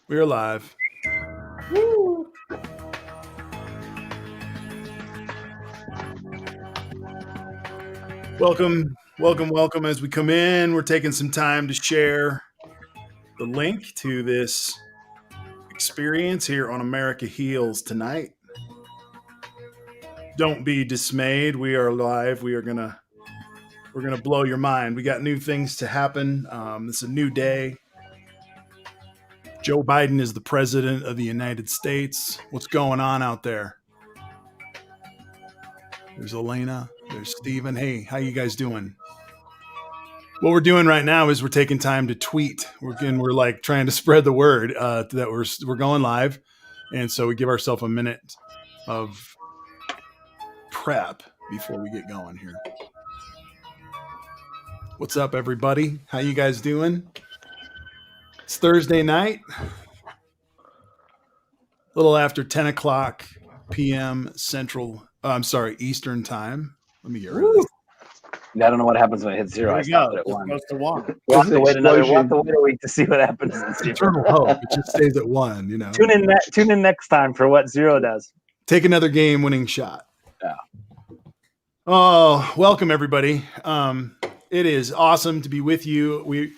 We're live. Woo. Welcome. As we come in, we're taking some time to share the link to this experience here on AmericaHeals tonight. Don't be dismayed. We are live. We're gonna blow your mind. We got new things to happen. It's a new day. Joe Biden is the president of the United States. What's going on out there? There's Elena. There's Steven. Hey, how you guys doing? What we're doing right now is we're taking time to tweet. We're like trying to spread the word that we're going live, and so we give ourselves a minute of prep before we get going here. What's up, everybody? How you guys doing? It's Thursday night, a little after 10 o'clock p.m. Eastern time. Let me get rid of this. I don't know what happens when it hits zero. I stopped it at one. We'll have to wait a week to see what happens. Eternal hope. It just stays at one, you know. Tune in next time for what zero does. Take another game-winning shot. Yeah. Oh, welcome everybody. It is awesome to be with you.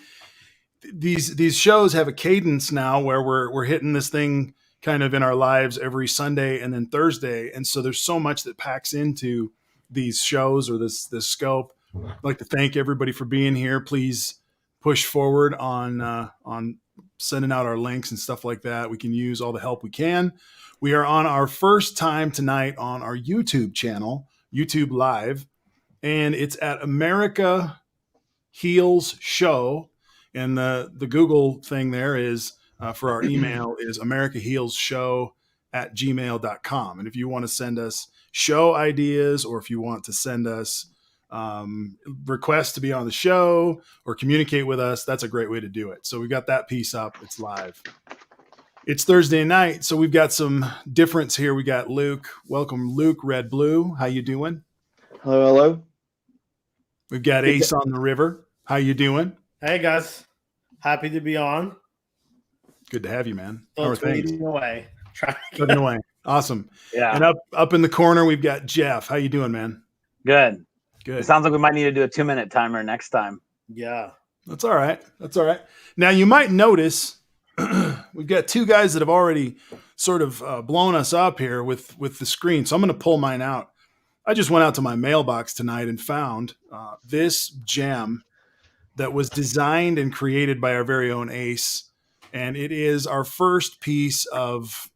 These shows have a cadence now where we're hitting this thing kind of in our lives every Sunday and then Thursday, and so there's so much that packs into these shows or this scope. I'd like to thank everybody for being here. Please push forward on sending out our links and stuff like that. We can use all the help we can. We are on our first time tonight on our YouTube channel, YouTube Live, and it's at America Heals Show. And the Google thing there is for our email is AmericaHealsShow@gmail.com. And if you want to send us show ideas, or if you want to send us requests to be on the show or communicate with us, that's a great way to do it. So we've got that piece up. It's live. It's Thursday night, so we've got some difference here. We got Luke. Welcome, Luke, Red Blue. How you doing? Hello. We've got Ace on the River. How you doing? Hey guys, happy to be on. Good to have you, man. Still How are things? tweeting away. Plugging away. Awesome. Yeah. And up in the corner, we've got Jeff. How you doing, man? Good. Good. It sounds like we might need to do a 2-minute timer next time. Yeah. That's all right. Now, you might notice we've got two guys that have already sort of blown us up here with the screen. So I'm going to pull mine out. I just went out to my mailbox tonight and found this gem that was designed and created by our very own Ace. And it is our first piece of,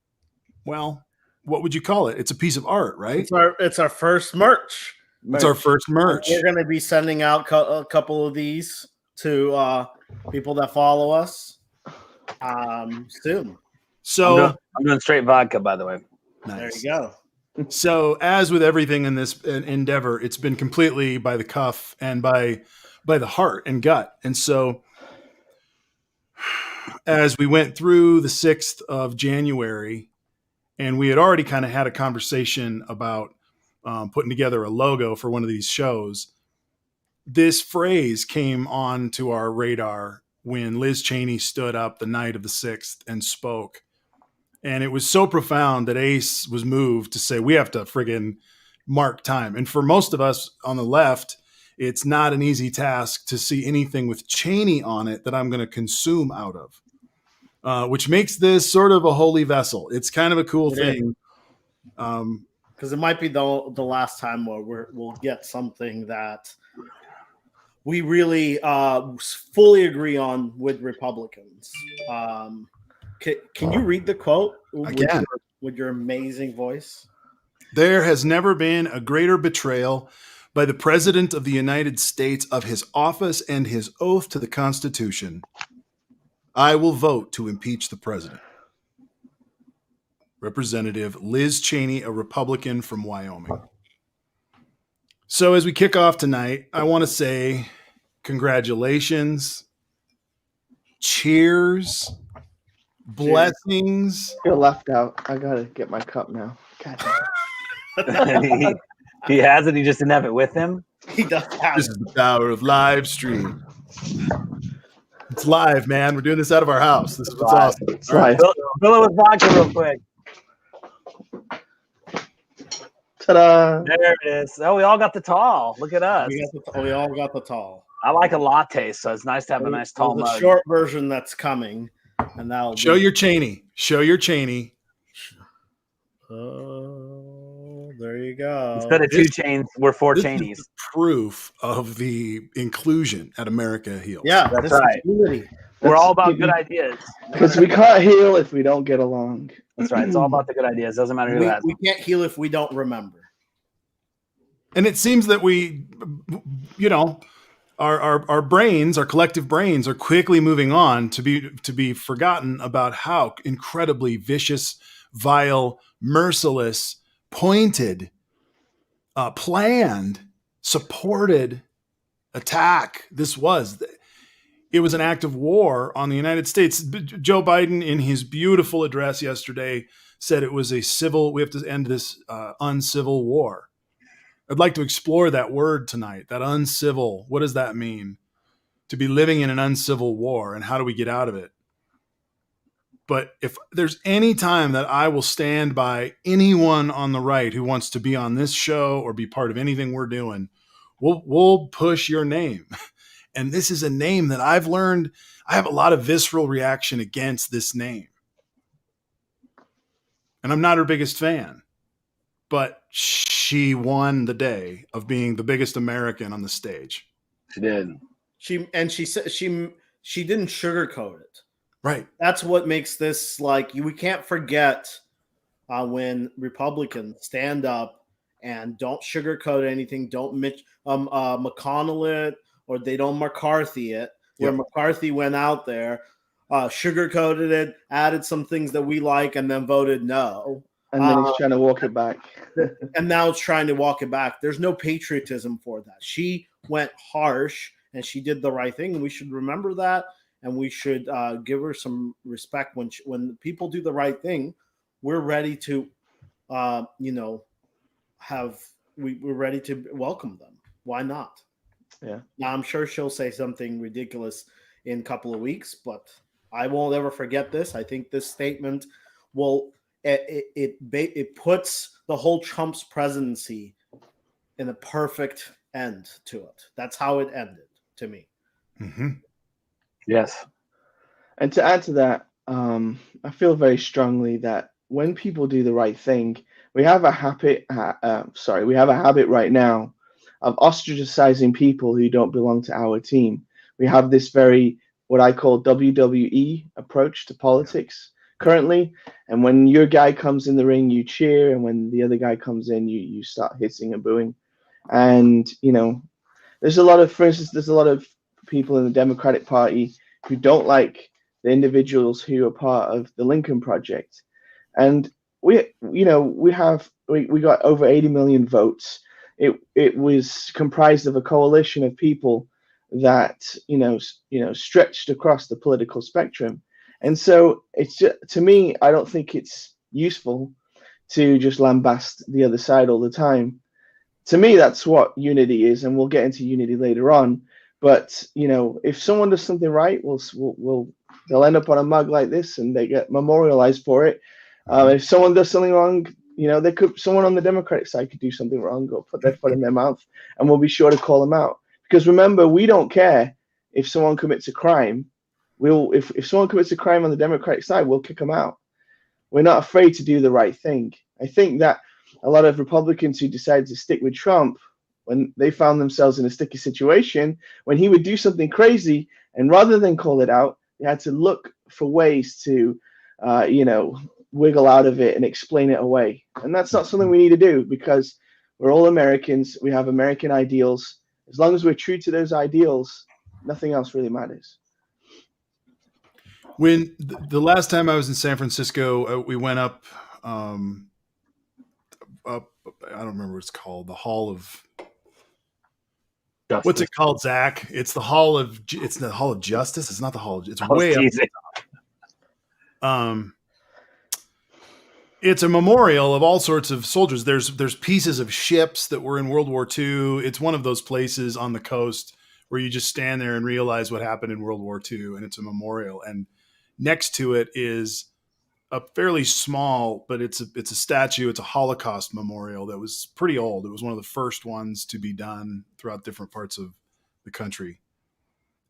well, what would you call it? It's a piece of art, right? It's our first merch. It's our first merch. We're going to be sending out a couple of these to people that follow us soon. So I'm doing straight vodka, by the way. Nice. There you go. So as with everything in this endeavor, it's been completely by the cuff and by the heart and gut. And so as we went through the 6th of January, and we had already kind of had a conversation about putting together a logo for one of these shows, this phrase came on to our radar when Liz Cheney stood up the night of the 6th and spoke. And it was so profound that Ace was moved to say, we have to friggin' mark time. And for most of us on the left, it's not an easy task to see anything with Cheney on it that I'm going to consume out of, which makes this sort of a holy vessel. It's kind of a cool thing. Because it might be the last time where we'll get something that we really fully agree on with Republicans. Can you read the quote with your amazing voice? There has never been a greater betrayal by the President of the United States of his office and his oath to the Constitution. I will vote to impeach the president. Representative Liz Cheney, a Republican from Wyoming. So as we kick off tonight, I want to say congratulations, cheers, blessings. You're left out. I gotta get my cup now. God. He has it. He just didn't have it with him. He does have This is the power of live stream. It's live, man. We're doing this out of our house. This is what's awesome. It's live. Fill it with vodka real quick. Ta-da! There it is. Oh, we all got the tall. Look at us. We all got the tall. I like a latte, so it's nice to have a nice tall The mug. short version that's coming, and that'll Show your Cheney. Show your Cheney. Oh, there you go. Instead of 2 chains, we're 4 This Cheneys. is proof of the inclusion at America Heals. Yeah, That's right. Unity. We're all about good ideas. Because we can't heal if we don't get along. That's right. It's all about the good ideas. Doesn't matter who has We them. can't heal if we don't remember. And it seems that we, our brains, our collective brains, are quickly moving on to be forgotten about how incredibly vicious, vile, merciless, pointed, planned, supported attack this was. It was an act of war on the United States. Joe Biden, in his beautiful address yesterday, said it was we have to end this uncivil war. I'd like to explore that word tonight, that uncivil. What does that mean? To be living in an uncivil war, and how do we get out of it? But if there's any time that I will stand by anyone on the right who wants to be on this show or be part of anything we're doing, we'll push your name. And this is a name that I've learned. I have a lot of visceral reaction against this name. And I'm not her biggest fan, but she won the day of being the biggest American on the stage. She did. She said she didn't sugarcoat it. Right. That's what makes this we can't forget when Republicans stand up and don't sugarcoat anything, don't McConnell it, or they don't McCarthy it, where McCarthy went out there, sugarcoated it, added some things that we like, and then voted no. And then he's trying to walk it back. And now it's trying to walk it back. There's no patriotism for that. She went harsh, and she did the right thing, and we should remember that, and we should give her some respect. When people do the right thing, we're ready to, we're ready to welcome them. Why not? Yeah. Now, I'm sure she'll say something ridiculous in a couple of weeks, but I won't ever forget this. I think this statement it puts the whole Trump's presidency in a perfect end to it. That's how it ended to me. Mm-hmm. Yes. And to add to that, I feel very strongly that when people do the right thing, we have a habit. We have a habit right now of ostracizing people who don't belong to our team. We have this very, what I call WWE approach to politics currently. And when your guy comes in the ring, you cheer. And when the other guy comes in, you start hissing and booing. And, there's a lot of people in the Democratic Party who don't like the individuals who are part of the Lincoln Project. And we got over 80 million votes. It was comprised of a coalition of people that stretched across the political spectrum. And so it's just, to me, I don't think it's useful to just lambast the other side all the time. To me, that's what unity is, and we'll get into unity later on. But if someone does something right, they'll end up on a mug like this, and they get memorialized for it. If someone does something wrong, someone on the Democratic side could do something wrong or put their foot in their mouth, and we'll be sure to call them out. Because remember, we don't care if someone commits a crime. If someone commits a crime on the Democratic side, we'll kick them out. We're not afraid to do the right thing. I think that a lot of Republicans who decided to stick with Trump, when they found themselves in a sticky situation, when he would do something crazy, and rather than call it out, they had to look for ways to, wiggle out of it and explain it away. And that's not something we need to do, because we're all Americans. We have American ideals. As long as we're true to those ideals, nothing else really matters. When the last time I was in San Francisco, we went up, I don't remember what it's called, the Hall of Justice. What's it called, Zach? It's the Hall of Justice. It's not the Hall of, it's way up. It's a memorial of all sorts of soldiers. There's pieces of ships that were in World War II. It's one of those places on the coast where you just stand there and realize what happened in World War II, and it's a memorial. And next to it is a fairly small, but it's a statue. It's a Holocaust memorial that was pretty old. It was one of the first ones to be done throughout different parts of the country.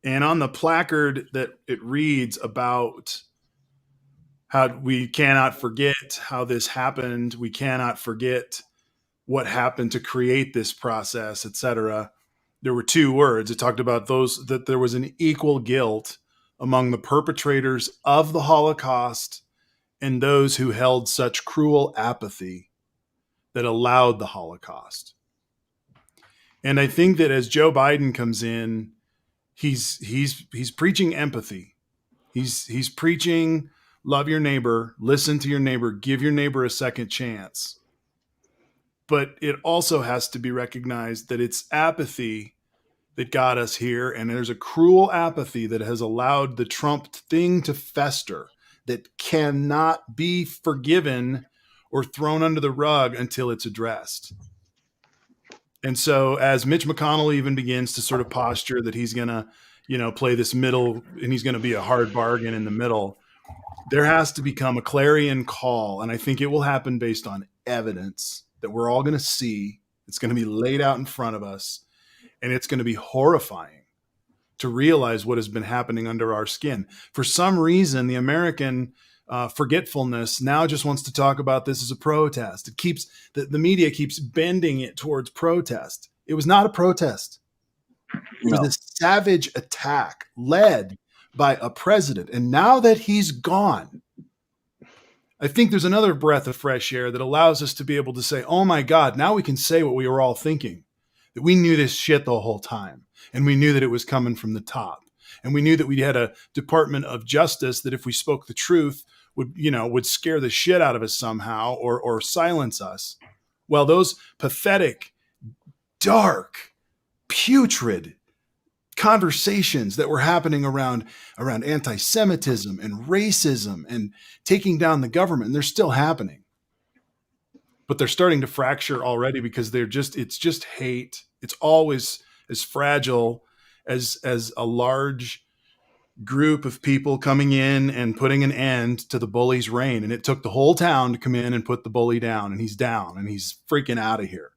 And on the placard that it reads about how we cannot forget how this happened. We cannot forget what happened to create this process, etc. There were two words. It talked about that there was an equal guilt among the perpetrators of the Holocaust and those who held such cruel apathy that allowed the Holocaust. And I think that as Joe Biden comes in, he's preaching empathy. He's preaching love your neighbor, listen to your neighbor, give your neighbor a second chance. But it also has to be recognized that it's apathy that got us here, and there's a cruel apathy that has allowed the Trump thing to fester that cannot be forgiven or thrown under the rug until it's addressed. And so as Mitch McConnell even begins to sort of posture that he's going to, play this middle, and he's going to be a hard bargain in the middle, there has to become a clarion call. And I think it will happen based on evidence that we're all going to see. It's going to be laid out in front of us, and it's going to be horrifying to realize what has been happening under our skin. For some reason, the American forgetfulness now just wants to talk about this as a protest. It keeps the media keeps bending it towards protest. It was not a protest. It was a savage attack led by a president. And now that he's gone, I think there's another breath of fresh air that allows us to be able to say, oh my God, now we can say what we were all thinking, that we knew this shit the whole time. And we knew that it was coming from the top. And we knew that we had a Department of Justice that if we spoke the truth would scare the shit out of us somehow or silence us. Well, those pathetic, dark, putrid conversations that were happening around anti-Semitism and racism and taking down the government, and they're still happening. But they're starting to fracture already because it's just hate. It's always as fragile as a large group of people coming in and putting an end to the bully's reign. And it took the whole town to come in and put the bully down, and he's down and he's freaking out of here.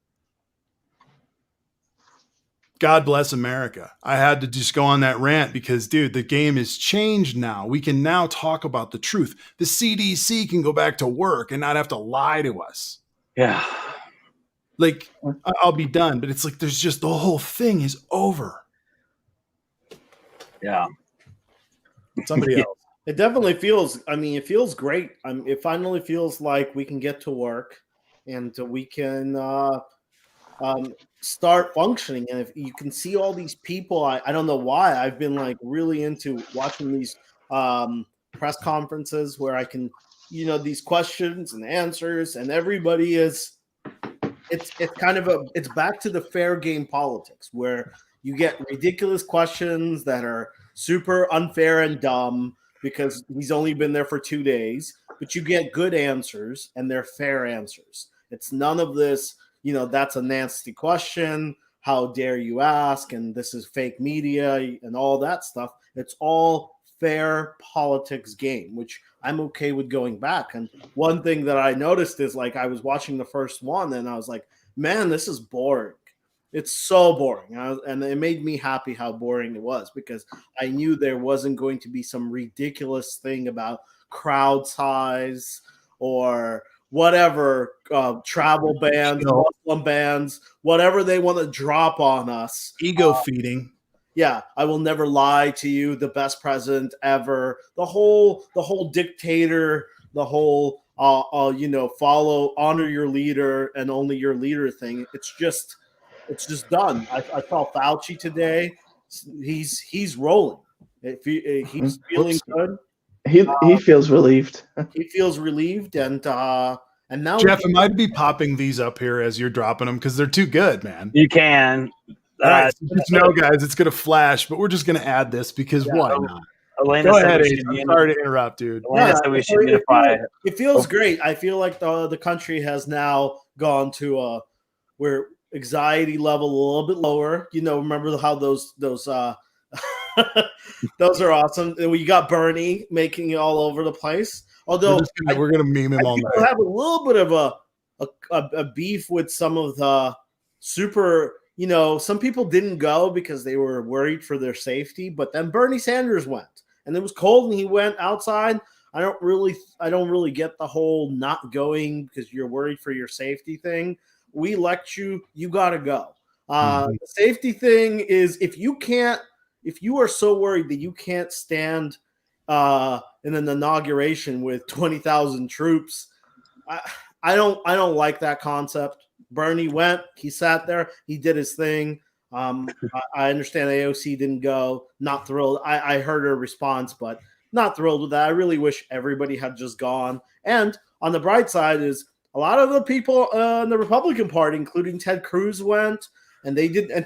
God bless America. I had to just go on that rant because, dude, the game has changed now. We can now talk about the truth. The CDC can go back to work and not have to lie to us. Yeah. Like, I'll be done, but it's like there's just the whole thing is over. Yeah. Somebody else. It definitely feels, it feels great. It finally feels like we can get to work and we can start functioning. And if you can see all these people, I don't know why I've been like really into watching these press conferences where I can, these questions and answers, and everybody is, it's kind of it's back to the fair game politics where you get ridiculous questions that are super unfair and dumb because he's only been there for 2 days, but you get good answers and they're fair answers. It's none of this, that's a nasty question. How dare you ask? And this is fake media and all that stuff. It's all fair politics game, which I'm okay with going back. And one thing that I noticed is like I was watching the first one and I was like, man, this is boring. It's so boring. And it made me happy how boring it was because I knew there wasn't going to be some ridiculous thing about crowd size or whatever, travel bans, Muslim bans, whatever they want to drop on us. Ego feeding. Yeah, I will never lie to you. The best president ever. The whole dictator. The whole honor your leader and only your leader thing. It's just done. I saw Fauci today. He's rolling. He's feeling good. He feels relieved. He feels relieved, and now Jeff, am I to be popping these up here as you're dropping them because they're too good, man? You can. All right, just know, guys, it's gonna flash, but we're just gonna add this because why not? Elena Go ahead, Ace. I'm sorry to interrupt, dude. Elena said we should unify. It feels great. I feel like the country has now gone to where anxiety level a little bit lower. Remember how those those are awesome. And we got Bernie making it all over the place. Although we're gonna meme him all night. I have a little bit of a beef with some of the super. Some people didn't go because they were worried for their safety, but then Bernie Sanders went, and it was cold, and he went outside. I don't really get the whole not going because you're worried for your safety thing. We elect you, you got to go. The safety thing is if you are so worried that you can't stand in an inauguration with 20,000 troops, I don't like that concept. Bernie went, he sat there, he did his thing. I understand AOC didn't go, not thrilled. I heard her response, but not thrilled with that. I really wish everybody had just gone. And on the bright side is a lot of the people in the Republican Party, including Ted Cruz, went, and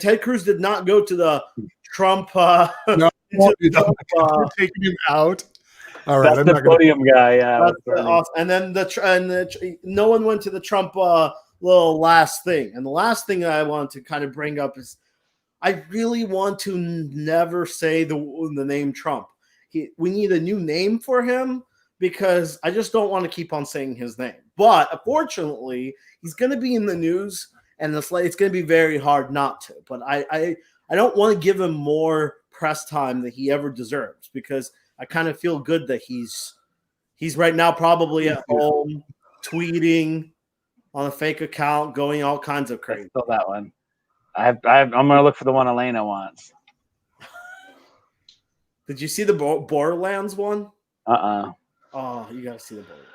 Ted Cruz did not go to the Trump. No, Trump taking him out. All right, that's the podium guy. Yeah, awesome. And then no one went to the Trump little last thing. And the last thing that I want to kind of bring up is I really want to never say the name Trump. We need a new name for him because I just don't want to keep on saying his name. But unfortunately, he's going to be in the news, and it's going to be very hard not to. But I don't want to give him more press time that he ever deserves because I kind of feel good that he's right now probably at home tweeting on a fake account, going all kinds of crazy. Still that one. I'm going to look for the one Elena wants. Did you see the Borderlands one? Oh, you got to see the Borderlands.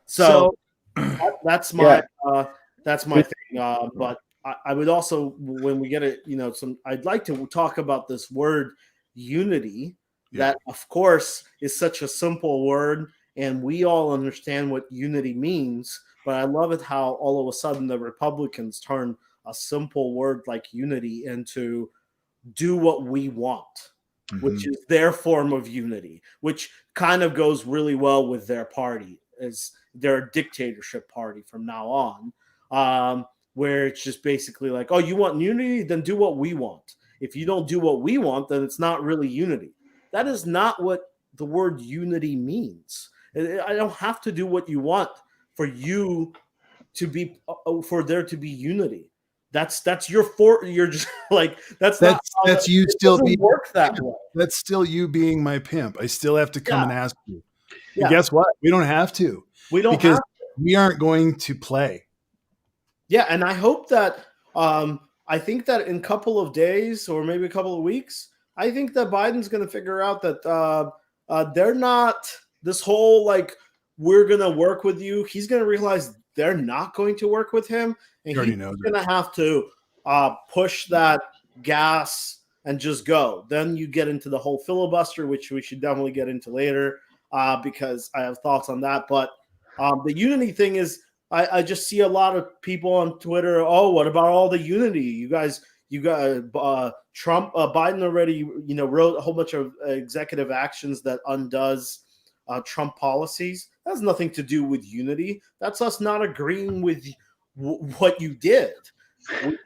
So that's my thing. But I would also, when we get it, I'd like to talk about this word unity. Yeah. That, of course, is such a simple word, and we all understand what unity means. But I love it how all of a sudden the Republicans turn a simple word like unity into do what we want, which is their form of unity, which kind of goes really well with their party, as they're a dictatorship party from now on, where it's just basically like, oh, you want unity? Then do what we want. If you don't do what we want, then it's not really unity. That is not what the word unity means. I don't have to do what you want for you to be, for there to be unity. That's you're just like that's you still be work that way. That's still you being my pimp. I still have to come and ask you. Yeah. And guess what? We don't have to. Because we aren't going to play. Yeah, and I hope that I think that in a couple of days or maybe a couple of weeks, I think that Biden's going to figure out that they're not this whole like we're going to work with you. He's going to realize they're not going to work with him, and he's going to have to push that gas and just go. Then you get into the whole filibuster, which we should definitely get into later because I have thoughts on that. But the unity thing is, I just see a lot of people on Twitter. Oh, what about all the unity? You got Trump, Biden already, wrote a whole bunch of executive actions that undoes Trump policies. That has nothing to do with unity. That's us not agreeing with what you did.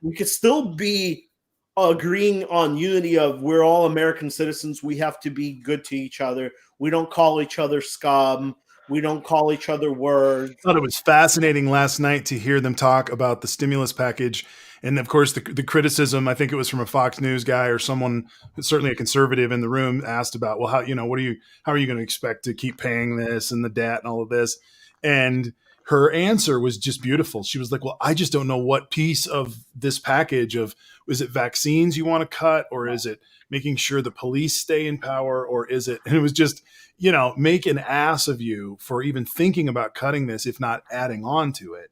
We could still be agreeing on unity of we're all American citizens. We have to be good to each other. We don't call each other scum. We don't call each other words. I thought it was fascinating last night to hear them talk about the stimulus package. And of course, the criticism, I think it was from a Fox News guy or someone, certainly a conservative in the room, asked about, well, how are you going to expect to keep paying this and the debt and all of this? And her answer was just beautiful. She was like, well, I just don't know what piece of this package is it vaccines you want to cut, or is it making sure the police stay in power, or is it, and it was just, make an ass of you for even thinking about cutting this, if not adding on to it.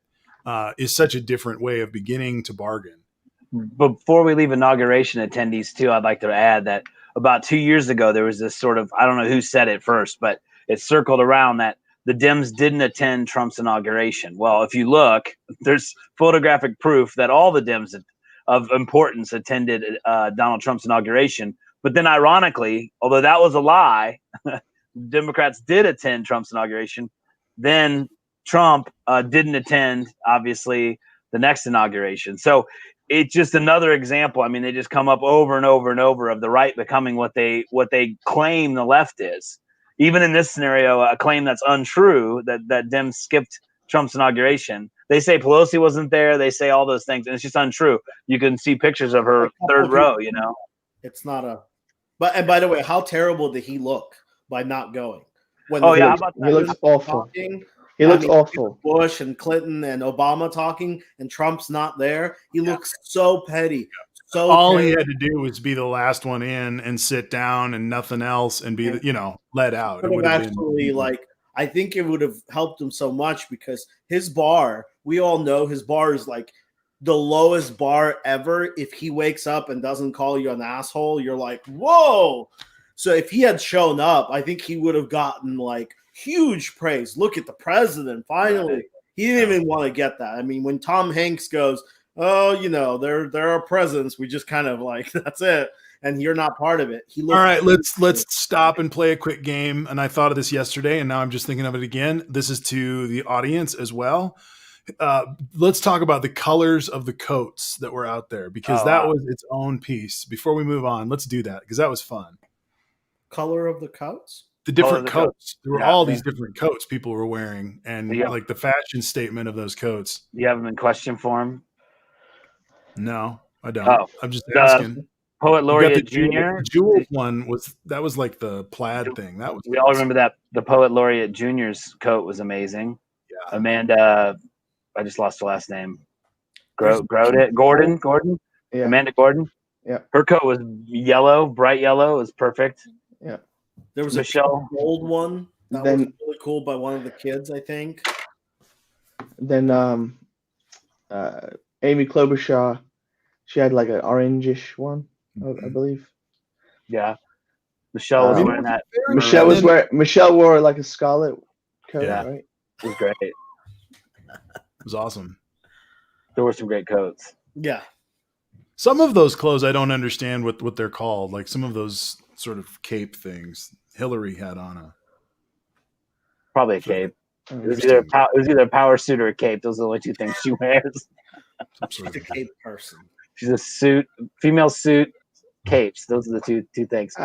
Is such a different way of beginning to bargain. Before we leave inauguration attendees too, I'd like to add that about 2 years ago, there was this sort of, I don't know who said it first, but it circled around that the Dems didn't attend Trump's inauguration. Well, if you look, there's photographic proof that all the Dems of importance attended Donald Trump's inauguration. But then ironically, although that was a lie, Democrats did attend Trump's inauguration. Then Trump didn't attend, obviously, the next inauguration. So it's just another example. I mean, they just come up over and over and over of the right becoming what they claim the left is. Even in this scenario, a claim that's untrue, that Dems skipped Trump's inauguration. They say Pelosi wasn't there. They say all those things, and it's just untrue. You can see pictures of her third row, you know. It's not a – and by the way, how terrible did he look by not going? When He looks awful. Talking, he looks awful. Bush and Clinton and Obama talking, and Trump's not there. He looks so petty. So all terrible. He had to do was be the last one in and sit down and nothing else and be, let out. It would have actually I think it would have helped him so much because his bar, we all know his bar is like the lowest bar ever. If he wakes up and doesn't call you an asshole, you're like, whoa. So if he had shown up, I think he would have gotten like huge praise. Look at the president. Finally, he didn't even want to get that. I mean, when Tom Hanks goes, oh, there are presidents. We just kind of like, that's it. And you're not part of it. All right, let's stop and play a quick game. And I thought of this yesterday, and now I'm just thinking of it again. This is to the audience as well. Let's talk about the colors of the coats that were out there, because that was its own piece. Before we move on, let's do that because that was fun. Color of the coats? The different coats. There were all these different coats people were wearing, and like the fashion statement of those coats. You have them in question form? No, I don't. I'm just asking. Poet Laureate Jr. Jewel one was like the plaid thing. That was. We all remember that. The Poet Laureate Jr.'s coat was amazing. Yeah. Amanda, I just lost her last name. Gordon. Yeah. Amanda Gordon. Yeah. Her coat was yellow, bright yellow. It was perfect. Yeah. There was Michelle, a gold one that was really cool by one of the kids, I think. Then Amy Klobuchar, she had like an orangish one, I believe. Yeah. Michelle was wearing that. Michelle wore like a scarlet coat, right? It was great. It was awesome. There were some great coats. Yeah. Some of those clothes I don't understand what they're called. Like some of those sort of cape things. Hillary had on probably a cape. It was either a power suit or a cape. Those are the only two things she wears. She's a cape person. She's a suit, female suit, capes. Those are the two things.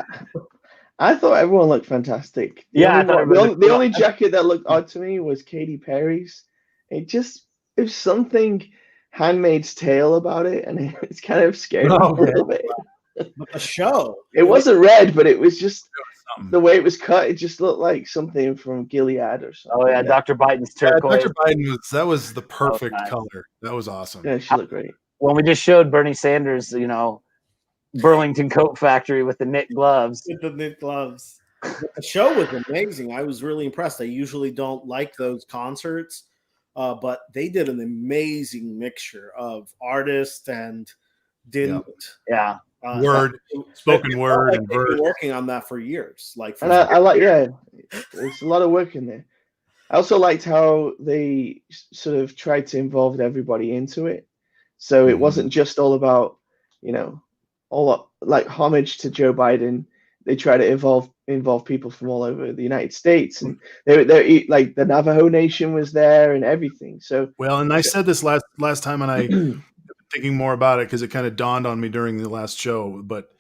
I thought everyone looked fantastic. The only jacket that looked odd to me was Katy Perry's. It was something Handmaid's Tale about it, and it's kind of scared me a little bit. But the show. It wasn't red, but it was just the way it was cut. It just looked like something from Gilead or something. Oh yeah, Dr. Biden's turquoise. Dr. Biden was the perfect color. That was awesome. Yeah, she looked great. When we just showed Bernie Sanders, Burlington Coat Factory with the knit gloves. With the knit gloves. The show was amazing. I was really impressed. I usually don't like those concerts, but they did an amazing mixture of artists and didn't. Yeah. Spoken word, and verse. Been working on that for years. I like, there's a lot of work in there. I also liked how they sort of tried to involve everybody into it, so it wasn't just all about, all like homage to Joe Biden. They try to involve people from all over the United States, and they're like the Navajo Nation was there and everything. So and I said this last time, and I. Thinking more about it because it kind of dawned on me during the last show. But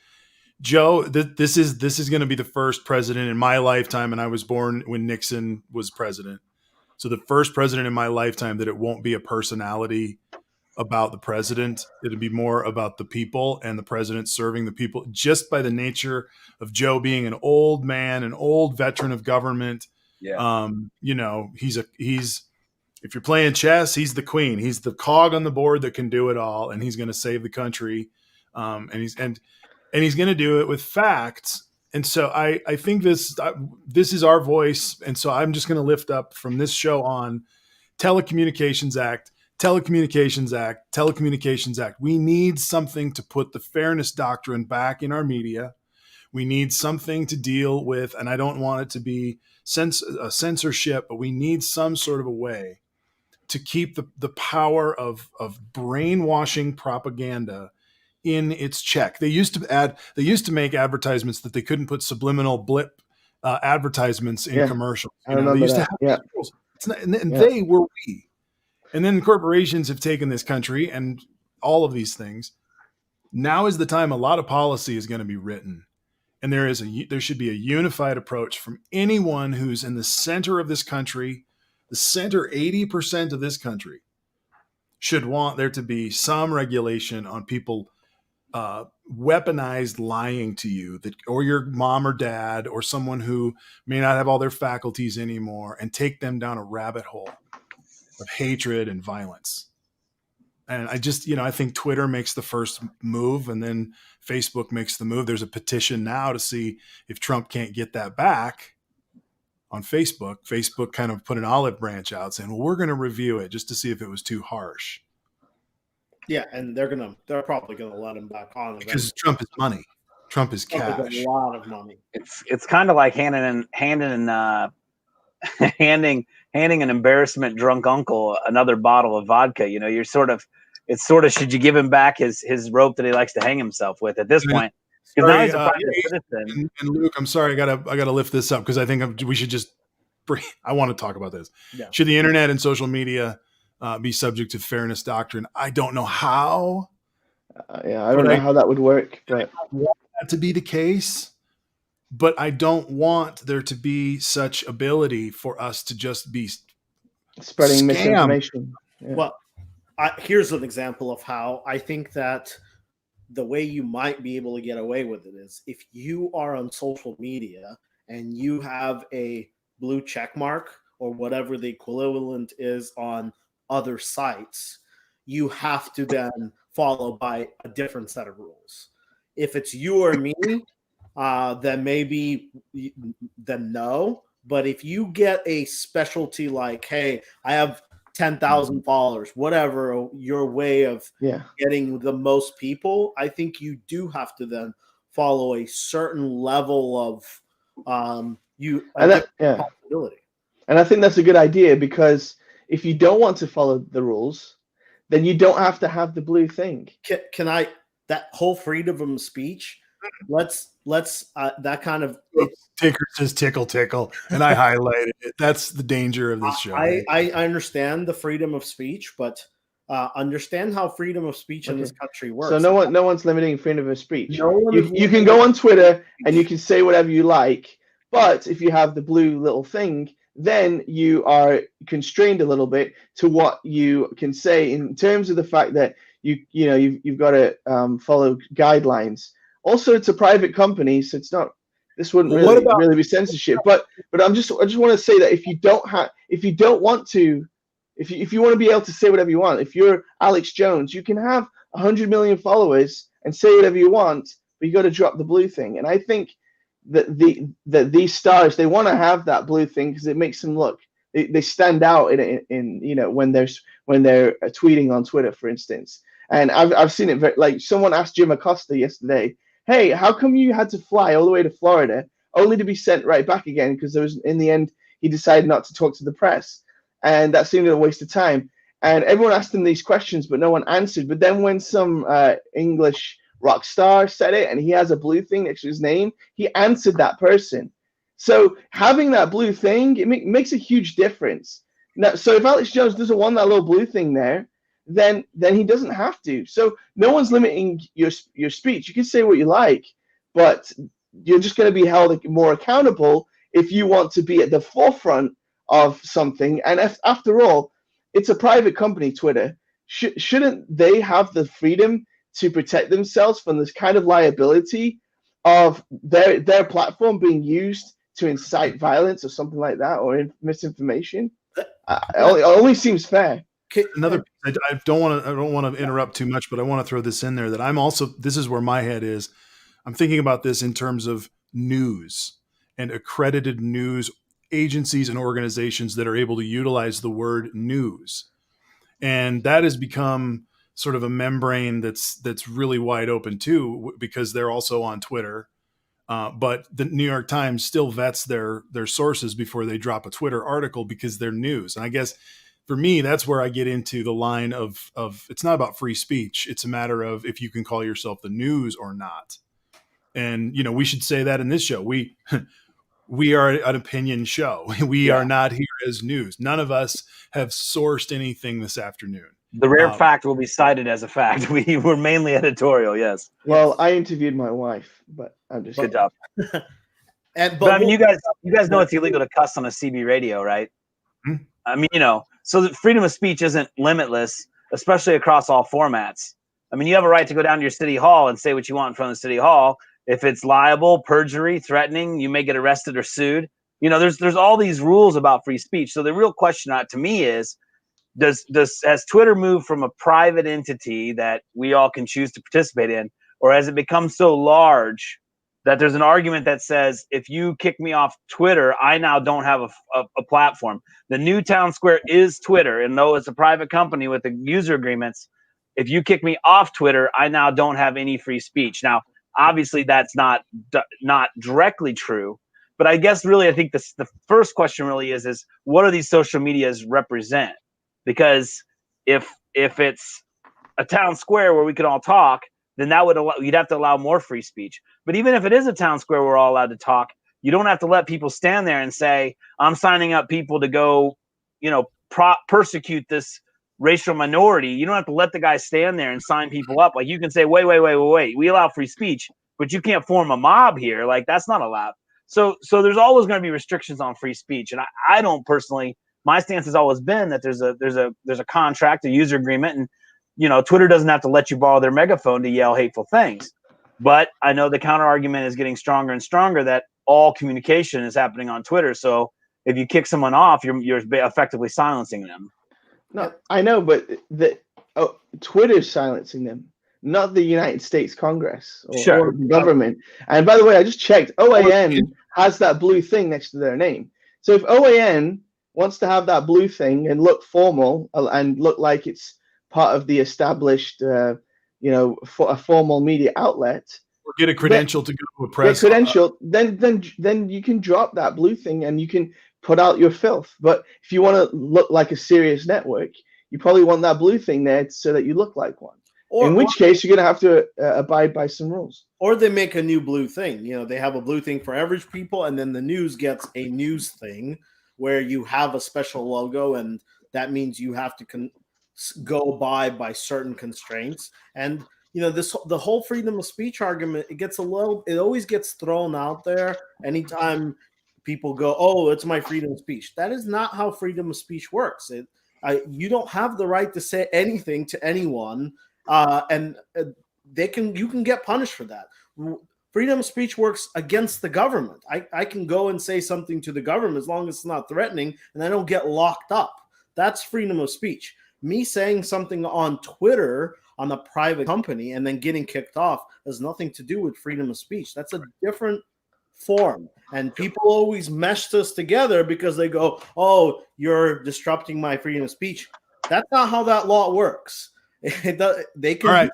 Joe, this is going to be the first president in my lifetime, and I was born when Nixon was president. So the first president in my lifetime that it won't be a personality about the president. It'll be more about the people and the president serving the people, just by the nature of Joe being an old man, an old veteran of government. Yeah. He's if you're playing chess, he's the queen. He's the cog on the board that can do it all, and he's going to save the country. And he's going to do it with facts. And so I think this is our voice. And so I'm just going to lift up from this show on Telecommunications Act. We need something to put the fairness doctrine back in our media. We need something to deal with, and I don't want it to be censorship, but we need some sort of a way to keep the power of brainwashing propaganda in its check. They used to make advertisements that they couldn't put subliminal blip advertisements in commercials. I remember they used that. to have they were we. And then corporations have taken this country and all of these things. Now is the time a lot of policy is going to be written. And there should be a unified approach from anyone who's in the center of this country. The center 80% of this country should want there to be some regulation on people weaponized lying to you, that or your mom or dad or someone who may not have all their faculties anymore, and take them down a rabbit hole of hatred and violence. And I think Twitter makes the first move, and then Facebook makes the move. There's a petition now to see if Trump can't get that back on Facebook. Facebook kind of put an olive branch out saying, well, we're going to review it just to see if it was too harsh. Yeah, and they're probably gonna let him back on because Trump is money. Trump is cash. A lot of money. It's kind of like handing an embarrassment drunk uncle another bottle of vodka. It's sort of should you give him back his rope that he likes to hang himself with at this point? Because now he's a private citizen. And Luke, I'm sorry, I gotta lift this up because I think we should just. I want to talk about this. Yeah. Should the internet and social media be subject to fairness doctrine? I don't know how. I don't know how that would work, but I want that to be the case. But I don't want there to be such ability for us to just be spreading misinformation. Yeah. Well, here's an example of how I think that the way you might be able to get away with it is if you are on social media and you have a blue check mark or whatever the equivalent is on other sites, you have to then follow by a different set of rules. If it's you or me, then no. But if you get a specialty like, hey, I have 10,000 followers, whatever your way of getting the most people, I think you do have to then follow a certain level of possibility. And I think that's a good idea, because if you don't want to follow the rules, then you don't have to have the blue thing. Can I, that whole freedom of speech, let's that kind of Ticker says tickle, and I highlighted it. That's the danger of this show. I understand the freedom of speech, but understand how freedom of speech in this country works. So no one's limiting freedom of speech. You can go on Twitter and you can say whatever you like, but if you have the blue little thing, then you are constrained a little bit to what you can say in terms of the fact that you've got to follow guidelines. Also, it's a private company, so it's not. This wouldn't really be censorship. But I just want to say that if you want to be able to say whatever you want, if you're Alex Jones, you can have 100 million followers and say whatever you want, but you got to drop the blue thing. And I think that these stars, they want to have that blue thing because it makes them look. They stand out in when they're tweeting on Twitter, for instance. And I've seen it like someone asked Jim Acosta yesterday, hey, how come you had to fly all the way to Florida only to be sent right back again? Because in the end, he decided not to talk to the press. And that seemed a waste of time. And everyone asked him these questions, but no one answered. But then when some English rock star said it and he has a blue thing next to his name, he answered that person. So having that blue thing, it makes a huge difference. Now, so if Alex Jones doesn't want that little blue thing there, then he doesn't have to. So no one's limiting your speech. You can say what you like, but you're just going to be held more accountable if you want to be at the forefront of something. And after all, it's a private company, Twitter. Shouldn't they have the freedom to protect themselves from this kind of liability of their platform being used to incite violence or something like that, or misinformation? It only seems fair. Another, I don't want to interrupt too much, but I want to throw this in there that this is where my head is. I'm thinking about this in terms of news and accredited news agencies and organizations that are able to utilize the word news. And that has become sort of a membrane that's really wide open too, because they're also on Twitter. But the New York Times still vets their sources before they drop a Twitter article because they're news. And I guess for me, that's where I get into the line of it's not about free speech. It's a matter of if you can call yourself the news or not. And, we should say that in this show. we are an opinion show. We Yeah. are not here as news. None of us have sourced anything this afternoon. The rare fact will be cited as a fact. We were mainly editorial, yes. Well, I interviewed my wife, but I'm just Good job. And But I mean, you guys know it's illegal to cuss on a CB radio, right? Hmm. I mean, so the freedom of speech isn't limitless, especially across all formats. I mean, you have a right to go down to your city hall and say what you want in front of the city hall. If it's libel, perjury, threatening, you may get arrested or sued. There's all these rules about free speech. So the real question to me is, has Twitter moved from a private entity that we all can choose to participate in, or has it become so large that there's an argument that says, if you kick me off Twitter, I now don't have a platform? The new town square is Twitter, and though it's a private company with the user agreements, if you kick me off Twitter, I now don't have any free speech. Now, obviously, that's not directly true, but I guess really, I think the first question really is what do these social medias represent? Because if it's a town square where we can all talk, then you'd have to allow more free speech. But even if it is a town square where we're all allowed to talk, you don't have to let people stand there and say, I'm signing up people to go, persecute this racial minority. You don't have to let the guy stand there and sign people up. Like, you can say, wait. We allow free speech, but you can't form a mob here. Like, that's not allowed. So there's always going to be restrictions on free speech. And I don't personally, my stance has always been that there's a contract, a user agreement, and Twitter doesn't have to let you borrow their megaphone to yell hateful things. But I know the counter argument is getting stronger and stronger that all communication is happening on Twitter. So if you kick someone off, you're effectively silencing them. No, I know, but Twitter's silencing them, not the United States Congress or the government. And by the way, I just checked. OAN has that blue thing next to their name. So if OAN wants to have that blue thing and look formal and look like it's part of the established, a formal media outlet, or get a credential to go to a press. Credential, then you can drop that blue thing and you can put out your filth. But if you want to look like a serious network, you probably want that blue thing there so that you look like one. In which case, you're going to have to abide by some rules. Or they make a new blue thing. They have a blue thing for average people, and then the news gets a news thing where you have a special logo, and that means you have to go by certain constraints. And the whole freedom of speech argument, it always gets thrown out there anytime people go, oh, it's my freedom of speech. That is not how freedom of speech works. You don't have the right to say anything to anyone, and you can get punished for that. Freedom of speech works against the government. I can go and say something to the government as long as it's not threatening and I don't get locked up. That's freedom of speech. Me saying something on Twitter on a private company and then getting kicked off has nothing to do with freedom of speech. That's a different form. And people always mesh this together because they go, oh, you're disrupting my freedom of speech. That's not how that law works. They can. All right.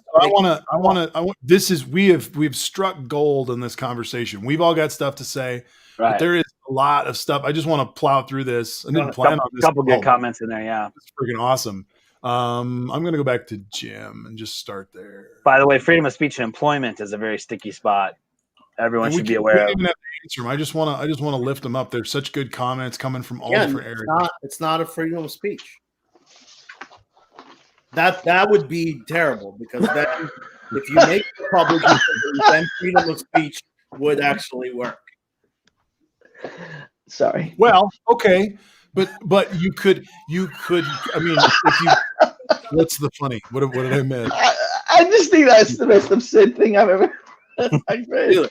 We've struck gold in this conversation. We've all got stuff to say, right. But there is a lot of stuff. I just want to plow through this. I didn't plan on this. A couple good comments in there. Yeah. It's freaking awesome. I'm going to go back to Jim and just start there. By the way, freedom of speech and employment is a very sticky spot. Everyone should be aware of. We don't even have to answer them. I just want to lift them up. There's such good comments coming from all different areas. It's not a freedom of speech. That would be terrible, because then if you make it public, then freedom of speech would actually work. Sorry. Well, okay, but you could. I mean, if you. What's the funny? What did I miss? I just think that's the most absurd thing I've ever heard.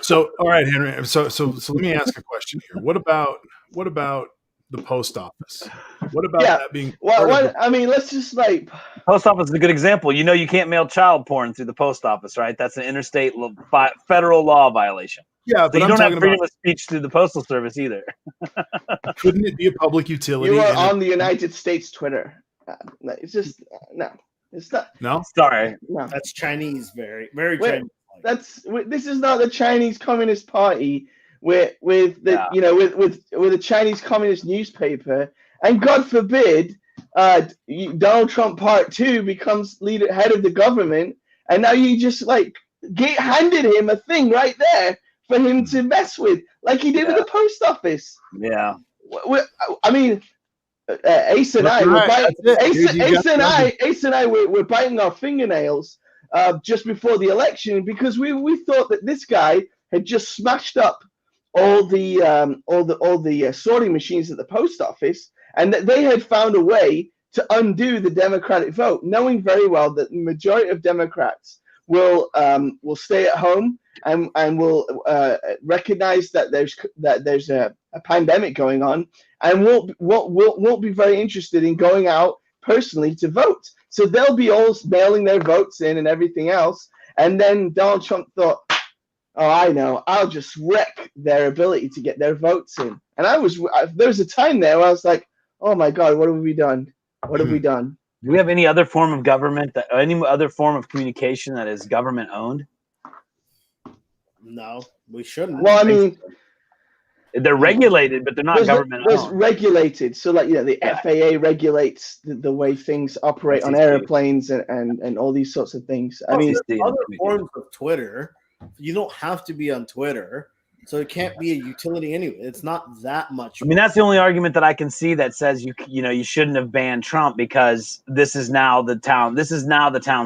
So, all right, Henry. So let me ask a question here. What about the post office? What about that being? I mean, let's just post office is a good example. You can't mail child porn through the post office, right? That's an interstate federal law violation. Yeah, so but you don't have freedom of speech through the postal service either. Couldn't it be a public utility? You are on the United States Twitter. It's just no. It's not. No, sorry. No, that's Chinese. Very, very Chinese. This is not the Chinese Communist Party with a Chinese Communist newspaper, and God forbid, Donald Trump Part 2 becomes head of the government, and now you just handed him a thing right there for him to mess with, like he did with the post office. Yeah. I mean, Ace and I were biting. Ace and I were biting our fingernails just before the election because we thought that this guy had just smashed up all the sorting machines at the post office, and that they had found a way to undo the Democratic vote, knowing very well that the majority of Democrats will stay at home and will recognize that there's a pandemic going on, and won't be very interested in going out personally to vote. So they'll be all mailing their votes in and everything else. And then Donald Trump thought, oh, I know, I'll just wreck their ability to get their votes in. And there was a time there where I was like, oh my God, what have we done? What have we done? Do we have any other form of government, any other form of communication that is government owned? No, we shouldn't. Well, I mean, they're regulated, but they're not government owned. There's regulated. So, like, the FAA regulates the way things operate on airplanes and all these sorts of things. I mean, other forms of Twitter, you don't have to be on Twitter. So it can't be a utility anyway. It's not that much. I mean, that's the only argument that I can see that says you shouldn't have banned Trump because this is now the town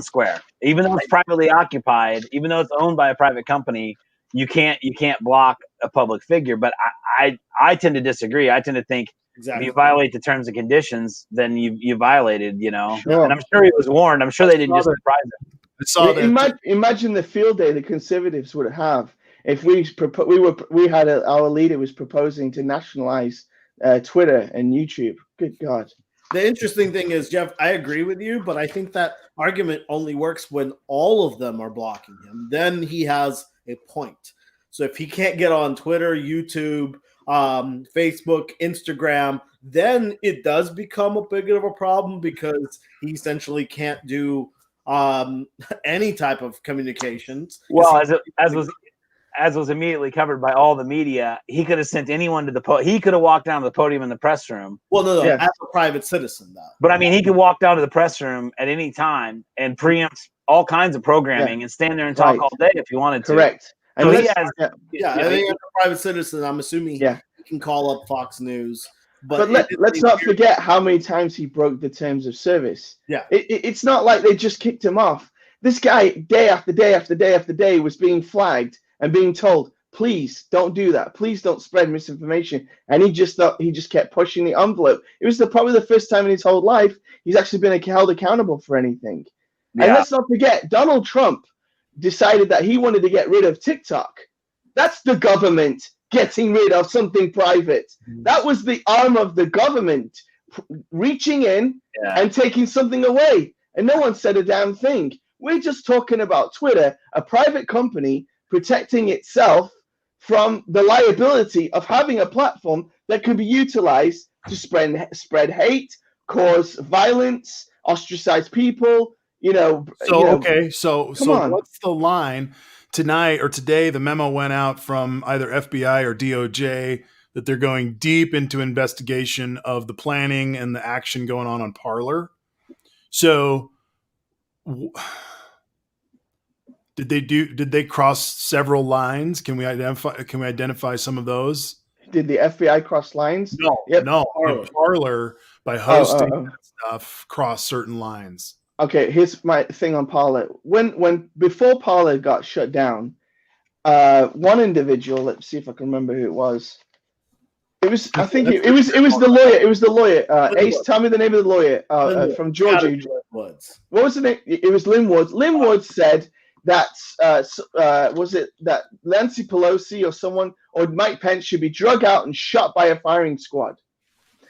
square. Even though it's privately occupied, even though it's owned by a private company, you can't block a public figure. But I tend to disagree. I tend to think if you violate the terms and conditions, then you violated. Sure. And I'm sure he was warned. I'm sure they didn't just surprise him. I saw that. Imagine the field day the conservatives would have. If our leader was proposing to nationalize Twitter and YouTube. Good God. The interesting thing is, Jeff, I agree with you, but I think that argument only works when all of them are blocking him. Then he has a point. So if he can't get on Twitter, YouTube, Facebook, Instagram, then it does become a bit of a problem because he essentially can't do any type of communications. Well, as was immediately covered by all the media, he could have sent anyone to the podium. He could have walked down to the podium in the press room. Well, no, as a private citizen, though. But I mean, he could walk down to the press room at any time and preempt all kinds of programming and stand there and talk all day if he wanted to. Correct. So I think as a private citizen, I'm assuming he can call up Fox News. But let's not forget how many times he broke the terms of service. Yeah, it's not like they just kicked him off. This guy, day after day after day after day, was being flagged and being told, please don't do that. Please don't spread misinformation. And he just kept pushing the envelope. It was probably the first time in his whole life he's actually been held accountable for anything. Yeah. And let's not forget, Donald Trump decided that he wanted to get rid of TikTok. That's the government getting rid of something private. That was the arm of the government reaching in and taking something away. And no one said a damn thing. We're just talking about Twitter, a private company protecting itself from the liability of having a platform that can be utilized to spread hate, cause violence, ostracize people. So what's the line tonight or today? The memo went out from either FBI or DOJ that they're going deep into investigation of the planning and the action going on Parler. So. Did they cross several lines? Can we identify some of those? Did the FBI cross lines? No, no. Parler by hosting that stuff crossed certain lines. Okay, here's my thing on Parler. Before Parler got shut down, one individual. Let's see if I can remember who it was. It was the lawyer. It was the lawyer. Ace, tell me the name of the lawyer from Georgia. What was the name? It was Lynn Woods. Lynn Woods said that was it that Nancy Pelosi or someone or Mike Pence should be drug out and shot by a firing squad.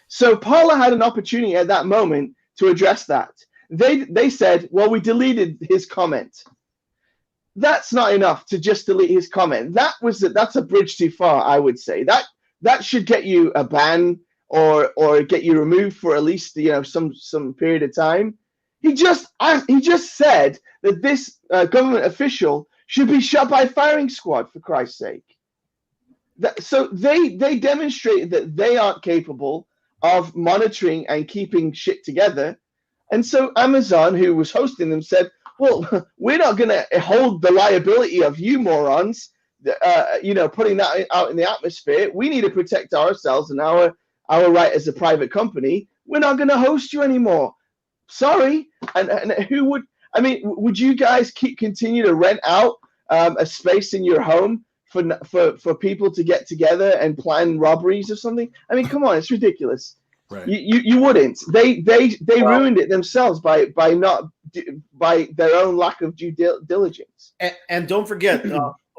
So Parler had an opportunity at that moment to address that. They said, well, we deleted his comment. That's not enough to just delete his comment. That's a bridge too far, I would say. That should get you a ban or get you removed for at least some period of time. He just said that this government official should be shot by a firing squad, for Christ's sake. So they demonstrated that they aren't capable of monitoring and keeping shit together. And so Amazon, who was hosting them, said, well, we're not going to hold the liability of you morons putting that out in the atmosphere. We need to protect ourselves and our right as a private company. We're not going to host you anymore. Sorry. And who would? I mean, would you guys continue to rent out a space in your home for people to get together and plan robberies or something? I mean, come on, it's ridiculous. Right. You wouldn't. They ruined it themselves by their own lack of due diligence. And don't forget,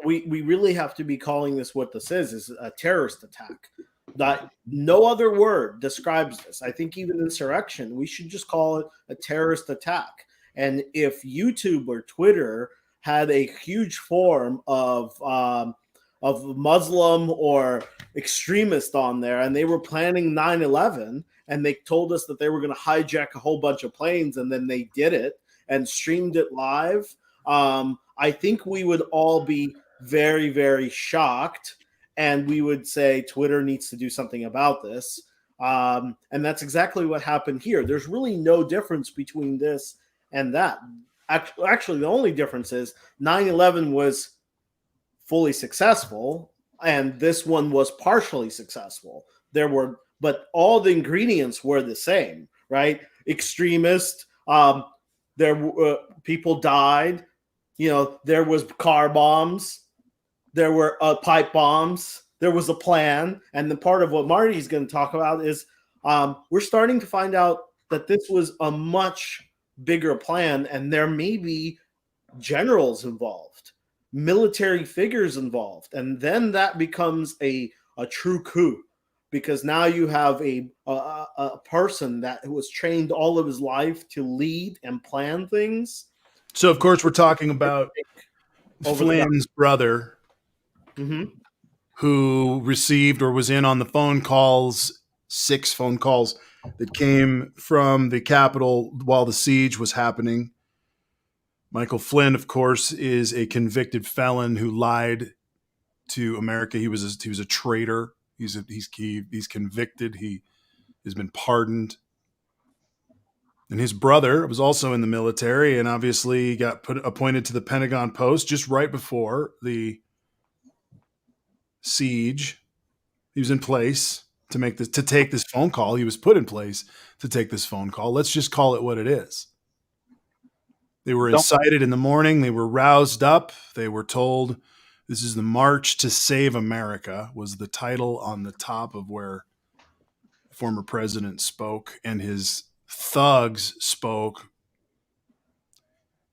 we really have to be calling this what this is a terrorist attack. That no other word describes this. I think even insurrection, we should just call it a terrorist attack. And if YouTube or Twitter had a huge form of Muslim or extremist on there, and they were planning 9/11, and they told us that they were going to hijack a whole bunch of planes, and then they did it and streamed it live, I think we would all be very, very shocked, and we would say Twitter needs to do something about this. And that's exactly what happened here. There's really no difference between this and that. Actually, the only difference is 9/11 was fully successful, and this one was partially successful. But all the ingredients were the same, right? Extremist. People died. There was car bombs. There were pipe bombs. There was a plan. And the part of what Marty's going to talk about is we're starting to find out that this was a much bigger plan, and there may be generals involved, military figures involved. And then that becomes a true coup, because now you have a person that was trained all of his life to lead and plan things. So, of course, we're talking about Flynn's brother, who received or was in on the phone calls, 6 phone calls that came from the Capitol while the siege was happening. Michael Flynn, of course, is a convicted felon who lied to America. He was a traitor. He's convicted. He has been pardoned. And his brother was also in the military, and obviously got appointed to the Pentagon post just right before the siege. He was in place to take this phone call. He was put in place to take this phone call. Let's just call it what it is. They were incited in the morning. They were roused up. They were told, "This is the March to Save America," was the title on the top of where the former president spoke, and his thugs spoke.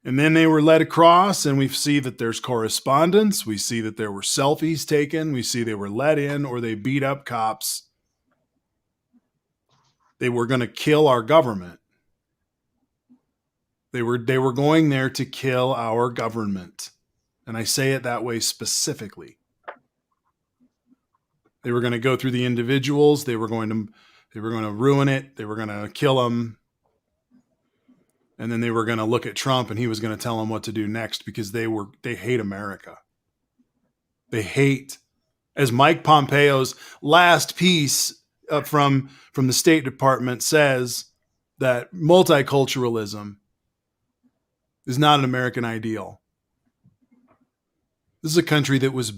And then they were led across, and we see that there's correspondence. We see that there were selfies taken. We see they were let in, or they beat up cops. They were going to kill our government. They were going there to kill our government. And I say it that way specifically. They were going to go through the individuals. They were going to ruin it. They were going to kill them. And then they were going to look at Trump, and he was going to tell them what to do next, because they hate America. They hate, as Mike Pompeo's last piece from the State Department says, that multiculturalism is not an American ideal. This is a country that was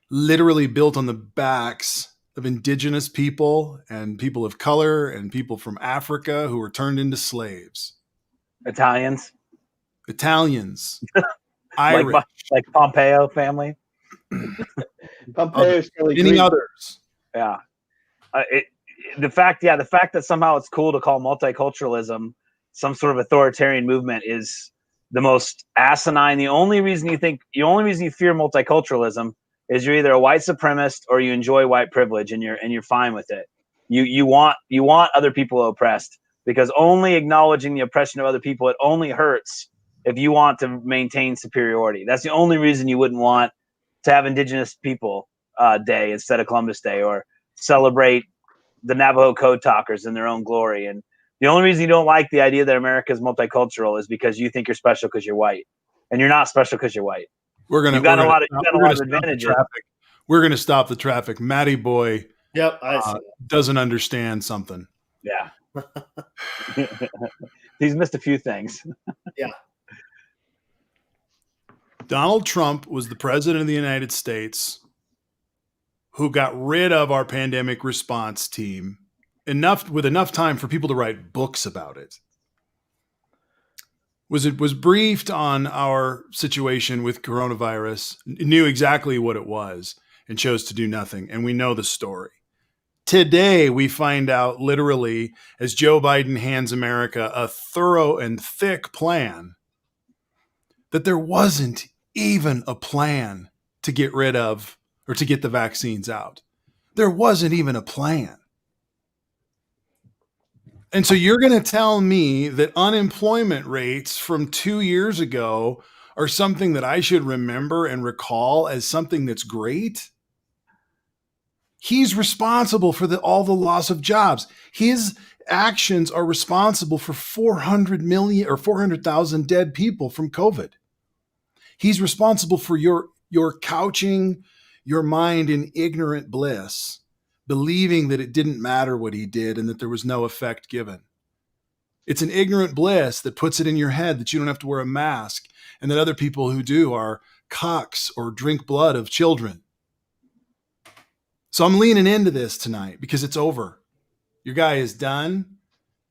literally built on the backs of indigenous people and people of color and people from Africa who were turned into slaves. Italians, Irish, like Pompeo family. Pompeo's really many others. Yeah. The fact that somehow it's cool to call multiculturalism some sort of authoritarian movement is the most asinine. The only reason you fear multiculturalism is you're either a white supremacist or you enjoy white privilege, and you're fine with it. You want other people oppressed, because only acknowledging the oppression of other people, it only hurts if you want to maintain superiority. That's the only reason you wouldn't want to have Indigenous People Day instead of Columbus Day, or celebrate the Navajo Code Talkers in their own glory. And the only reason you don't like the idea that America is multicultural is because you think you're special because you're white, and you're not special because you're white. You've got a lot of advantages. We're going to stop the traffic. Matty Boy doesn't understand something. Yeah. He's missed a few things. Yeah. Donald Trump was the president of the United States who got rid of our pandemic response team with enough time for people to write books about it. Was briefed on our situation with coronavirus, knew exactly what it was, and chose to do nothing. And we know the story. Today, we find out literally as Joe Biden hands America a thorough and thick plan that there wasn't even a plan to get rid of or to get the vaccines out. There wasn't even a plan. And so you're going to tell me that unemployment rates from 2 years ago are something that I should remember and recall as something that's great? He's responsible for all the loss of jobs. His actions are responsible for 400 million or 400,000 dead people from COVID. He's responsible for your couching your mind in ignorant bliss, believing that it didn't matter what he did and that there was no effect given. It's an ignorant bliss that puts it in your head that you don't have to wear a mask and that other people who do are cocks or drink blood of children. So I'm leaning into this tonight because it's over. Your guy is done.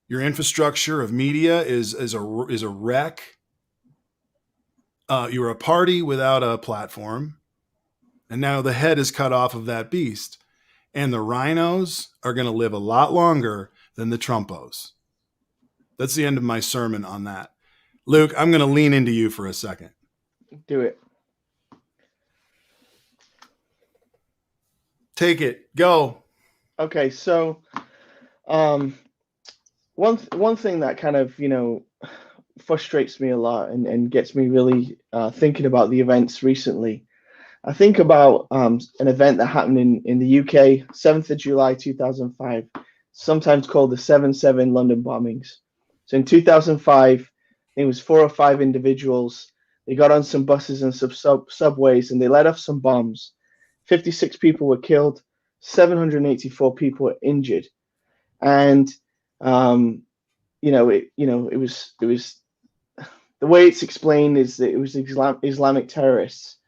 Your infrastructure of media is a wreck. You're a party without a platform. And now the head is cut off of that beast. And the rhinos are going to live a lot longer than the Trumpos. That's the end of my sermon on that. Luke, I'm going to lean into you for a second. Do it. Take it. Go. Okay, so one thing that kind of, frustrates me a lot and gets me really thinking about the events recently. I think about an event that happened in the UK, 7th of July 2005, sometimes called the 7/7 London bombings. So in 2005, I think it was 4 or 5 individuals. They got on some buses and some subways and they let off some bombs. 56 people were killed, 784 people were injured. And it was the way it's explained is that it was Islamic terrorists.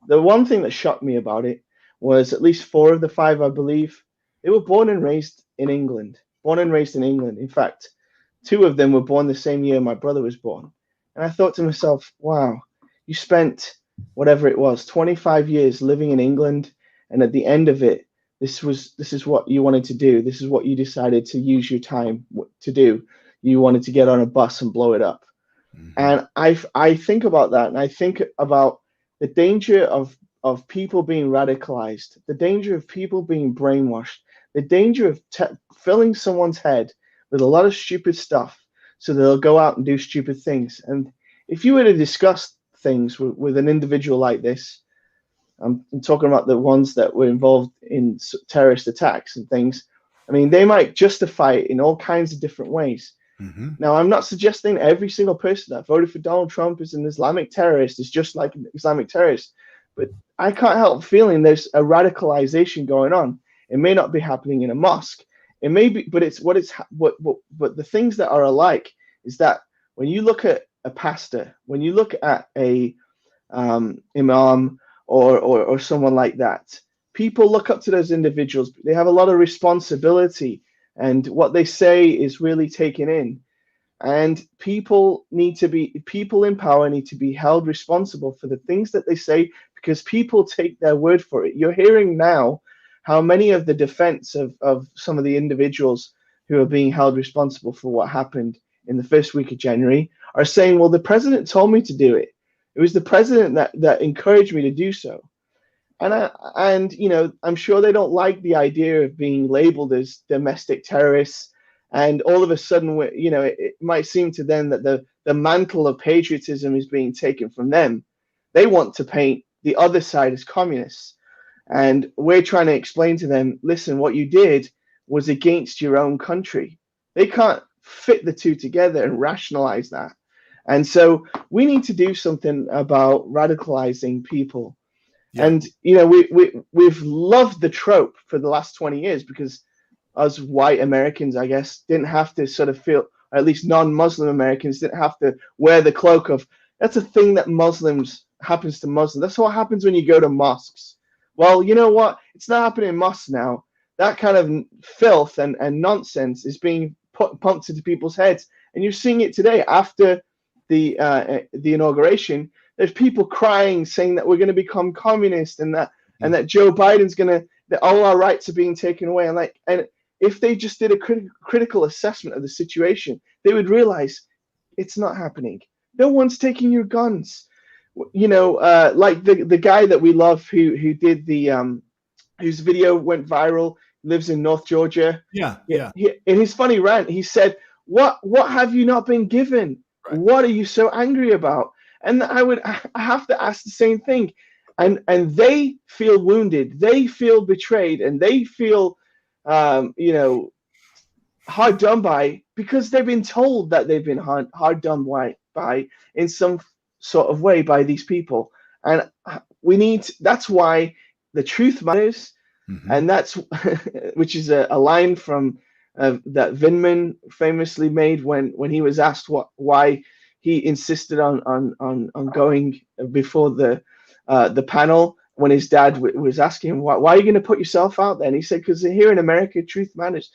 The one thing that shocked me about it was at least 4 of the 5, I believe, they were born and raised in England. In fact, 2 of them were born the same year my brother was born. And I thought to myself, wow, you spent whatever it was, 25 years living in England. And at the end of it, this is what you wanted to do. This is what you decided to use your time to do. You wanted to get on a bus and blow it up. Mm-hmm. And I think about that, and I think about the danger of people being radicalized, the danger of people being brainwashed, the danger of filling someone's head with a lot of stupid stuff so they'll go out and do stupid things. And if you were to discuss things with an individual like this, I'm talking about the ones that were involved in terrorist attacks and things, I mean, they might justify it in all kinds of different ways. Mm-hmm. Now, I'm not suggesting every single person that voted for Donald Trump is an Islamic terrorist, is just like an Islamic terrorist. But I can't help feeling there's a radicalization going on. It may not be happening in a mosque. It may be, but it's what the things that are alike is that when you look at a pastor, when you look at a imam or someone like that, people look up to those individuals. They have a lot of responsibility, and what they say is really taken in. And people in power need to be held responsible for the things that they say, because people take their word for it. You're hearing now how many of the defense of some of the individuals who are being held responsible for what happened in the first week of January are saying, well, the president told me to do it. It was the president that encouraged me to do so. And I'm sure they don't like the idea of being labeled as domestic terrorists. And all of a sudden, it might seem to them that the mantle of patriotism is being taken from them. They want to paint the other side as communists. And we're trying to explain to them, listen, what you did was against your own country. They can't fit the two together and rationalize that. And so we need to do something about radicalizing people. Yeah. And, we've loved the trope for the last 20 years because us white Americans, I guess, didn't have to sort of feel, or at least non-Muslim Americans didn't have to wear the cloak of, that's a thing that Muslims happens to Muslims. That's what happens when you go to mosques. Well, you know what? It's not happening in mosques now. That kind of filth and nonsense is being pumped into people's heads, and you're seeing it today after the inauguration. There's people crying, saying that we're going to become communist, and that Joe Biden's that all our rights are being taken away. And if they just did a critical assessment of the situation, they would realize it's not happening. No one's taking your guns. Like the guy that we love who did the whose video went viral, lives in North Georgia. Yeah. In his funny rant, he said, "What have you not been given? Right. What are you so angry about?" And I have to ask the same thing. And they feel wounded, they feel betrayed, and they feel hard done by, because they've been told that they've been hard done by in some sort of way by these people. And that's why the truth matters. Mm-hmm. And that's which is a line from that Vindman famously made when he was asked why he insisted on going before the panel, when his dad was asking him, why are you going to put yourself out there? And he said, because here in America, truth matters.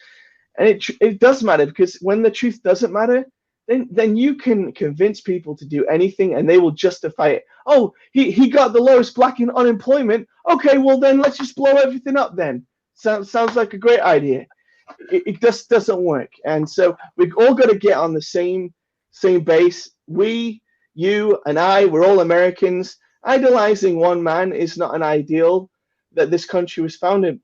And it does matter, because when the truth doesn't matter, then you can convince people to do anything and they will justify it. Oh, he got the lowest black in unemployment. Okay, well then let's just blow everything up then. Sounds like a great idea. It just doesn't work. And so we've all got to get on the same base. We, you, and I, we're all Americans. Idolizing one man is not an ideal that this country was founded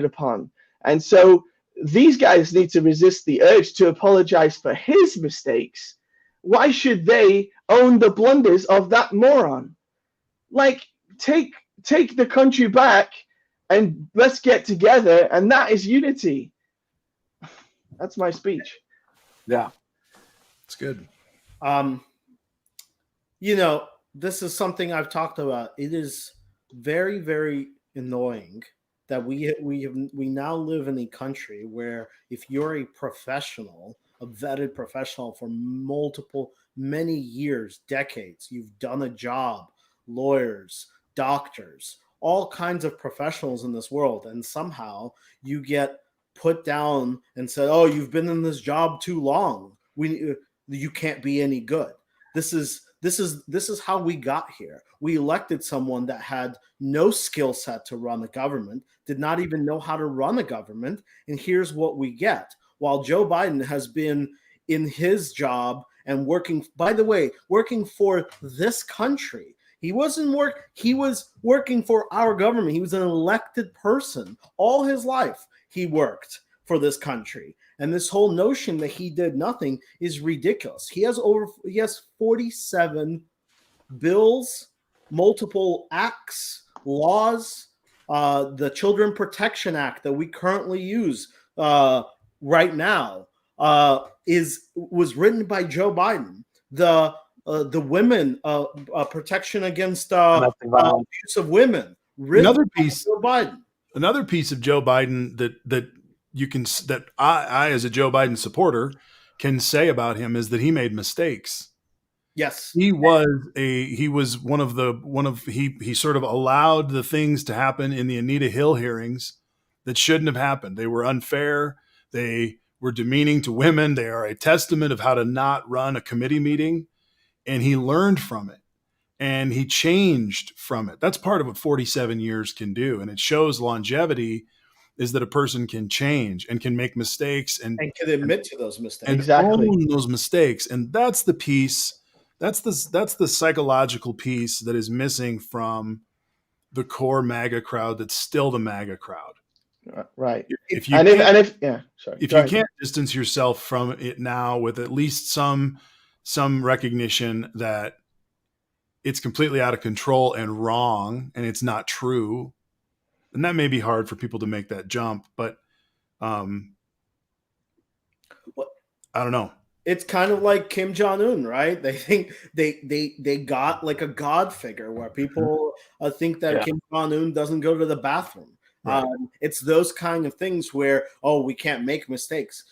upon. And so these guys need to resist the urge to apologize for his mistakes. Why should they own the blunders of that moron? Like, take the country back and let's get together, and that is unity. That's my speech. Yeah. It's good. This is something I've talked about. It is very, very annoying that we now live in a country where if you're a professional, a vetted professional for many years, decades, you've done a job, lawyers, doctors, all kinds of professionals in this world, and somehow you get put down and said, "Oh, you've been in this job too long. You can't be any good." This is how we got here. We elected someone that had no skill set to run a government, did not even know how to run a government, and here's what we get. While Joe Biden has been in his job and working for this country. He was working for our government. He was an elected person. All his life he worked for this country. And this whole notion that he did nothing is ridiculous. He has 47 bills, multiple acts, laws. The Children Protection Act that we currently use right now was written by Joe Biden. The women protection against abuse of women. Another piece, Joe Biden. Another piece of Joe Biden that I as a Joe Biden supporter can say about him is that he made mistakes. Yes, he sort of allowed the things to happen in the Anita Hill hearings that shouldn't have happened. They were unfair. They were demeaning to women. They are a testament of how to not run a committee meeting. And he learned from it and he changed from it. That's part of what 47 years can do. And it shows longevity is that a person can change and can make mistakes and can admit to those mistakes and own those mistakes. And that's the piece. That's the psychological piece that is missing from the core MAGA crowd. That's still the MAGA crowd. Right. If you can't distance yourself from it now with at least some recognition that it's completely out of control and wrong and it's not true, and that may be hard for people to make that jump, but I don't know. It's kind of like Kim Jong-un, right? They think they got like a god figure where people think that Kim Jong-un doesn't go to the bathroom. Right. It's those kind of things where, we can't make mistakes.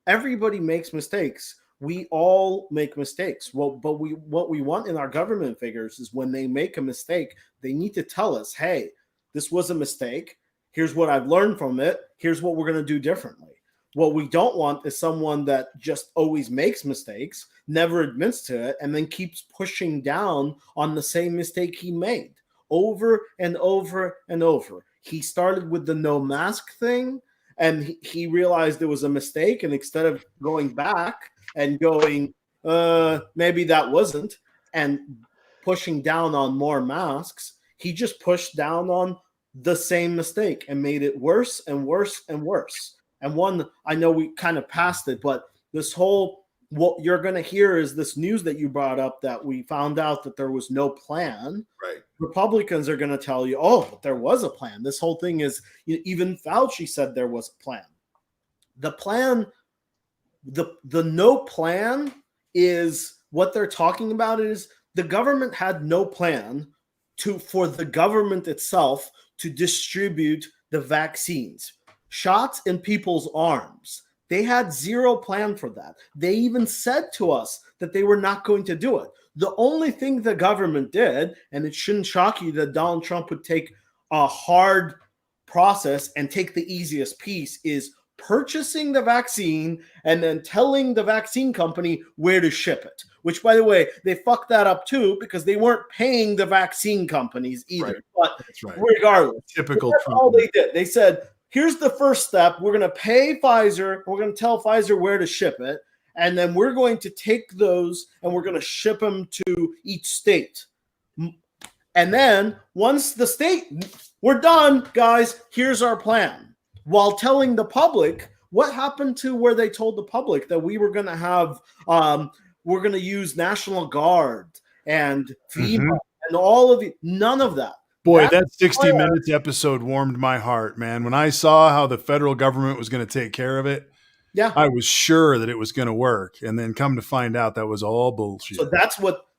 Everybody makes mistakes. We all make mistakes. Well, but what we want in our government figures is when they make a mistake, they need to tell us, hey, this was a mistake. Here's what I've learned from it. Here's what we're going to do differently. What we don't want is someone that just always makes mistakes, never admits to it, and then keeps pushing down on the same mistake he made over and over and over. He started with the no mask thing, and he realized it was a mistake. And instead of going back and going, maybe that wasn't, and pushing down on more masks, he just pushed down on the same mistake and made it worse and worse and worse. And one, I know we kind of passed it, but this whole, what you're going to hear is this news that you brought up that we found out that there was no plan. Right. Republicans are going to tell you, oh, but there was a plan. This whole thing is, even Fauci said there was a plan. The plan, the no plan is what they're talking about is the government had no plan for the government itself to distribute the vaccines. Shots in people's arms. They had zero plan for that. They even said to us that they were not going to do it. The only thing the government did, and it shouldn't shock you that Donald Trump would take a hard process and take the easiest piece, is purchasing the vaccine and then telling the vaccine company where to ship it. Which, by the way, they fucked that up too because they weren't paying the vaccine companies either. Right. But That's right. regardless, Typical that's Trump. all they did. They said, here's the first step. We're going to pay Pfizer. We're going to tell Pfizer where to ship it. And then we're going to take those and we're going to ship them to each state. And then once the state, we're done, guys, here's our plan. While telling the public, what happened to where they told the public that we were going to have, we're going to use National Guard and FEMA and all of it. None of that. Boy, that 60 Minutes episode warmed my heart, man. When I saw how the federal government was going to take care of it, yeah, I was sure that it was going to work. And then come to find out that was all bullshit.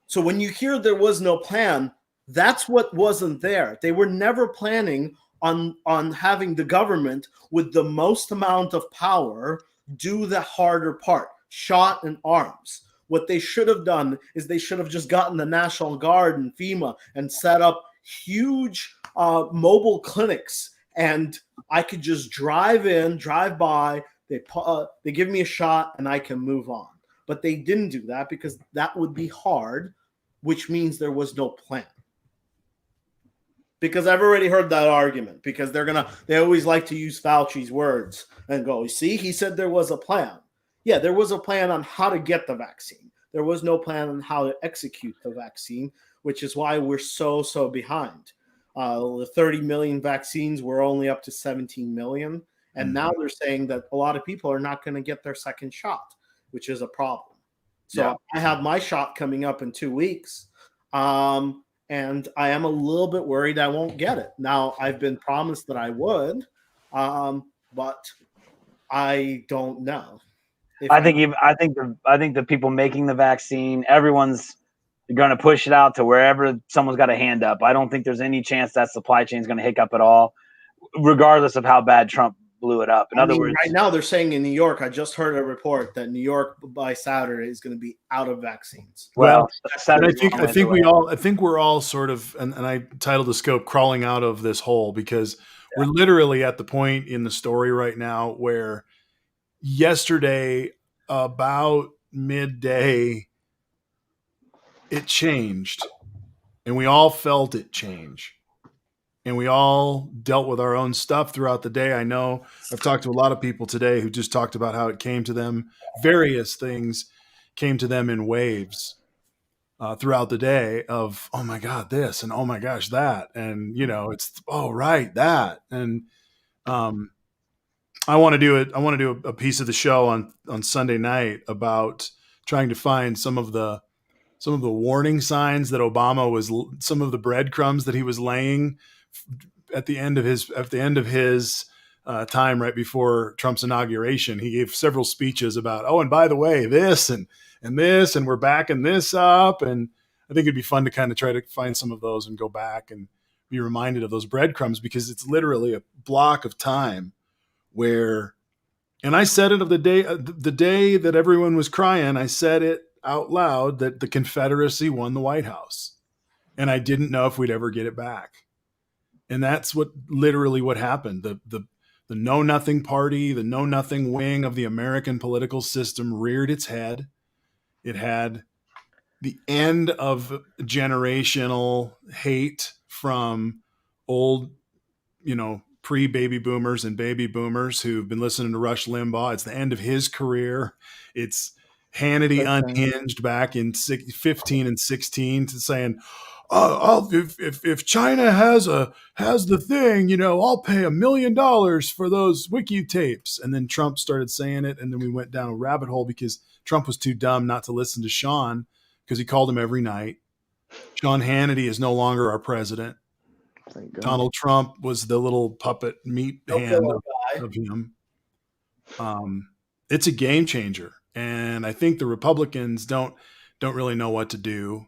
So when you hear there was no plan, that's what wasn't there. They were never planning on having the government with the most amount of power do the harder part, shot and arms. What they should have done is they should have just gotten the National Guard and FEMA and set up huge mobile clinics, and I could just drive by. They give me a shot, and I can move on. But they didn't do that because that would be hard, which means there was no plan. Because I've already heard that argument. Because they always like to use Fauci's words and go, see, he said there was a plan. Yeah, there was a plan on how to get the vaccine. There was no plan on how to execute the vaccine, which is why we're so behind. The 30 million vaccines, we're only up to 17 million. And now they're saying that a lot of people are not going to get their second shot, which is a problem. So I have my shot coming up in 2 weeks. And I am a little bit worried I won't get it. Now, I've been promised that I would, but I don't know. I think the people making the vaccine, everyone's going to push it out to wherever someone's got a hand up. I don't think there's any chance that supply chain is going to hiccup at all, regardless of how bad Trump blew it up. In other words, right now they're saying in New York, I just heard a report that New York by Saturday is going to be out of vaccines. Well, I think we're all sort of, and I titled the scope "Crawling Out of This Hole" because we're literally at the point in the story right now where yesterday about midday it changed, and we all felt it change. And we all dealt with our own stuff throughout the day. I know I've talked to a lot of people today who just talked about how it came to them. Various things came to them in waves throughout the day of, oh my God, this, and oh my gosh, that. And, it's, oh, right, that. And I want to do a piece of the show on Sunday night about trying to find some of the warning signs that Obama was, some of the breadcrumbs that he was laying at the end of his time right before Trump's inauguration. He gave several speeches about, oh, and by the way, this and this, and we're backing this up. And I think it'd be fun to kind of try to find some of those and go back and be reminded of those breadcrumbs, because it's literally a block of time where And I said it of the day that everyone was crying. I said it out loud that the Confederacy won the White House, and I didn't know if we'd ever get it back. And that's literally what happened. The Know Nothing Party, the Know Nothing wing of the American political system reared its head. It had the end of generational hate from old, pre-baby boomers and baby boomers who've been listening to Rush Limbaugh. It's the end of his career. It's Hannity unhinged back in 15 and 16 to saying, if China has the thing, I'll pay $1 million for those wiki tapes. And then Trump started saying it, and then we went down a rabbit hole because Trump was too dumb not to listen to Sean because he called him every night. Sean Hannity is no longer our president. Donald Trump was the little puppet meat hand of him. It's a game changer, and I think the Republicans don't really know what to do.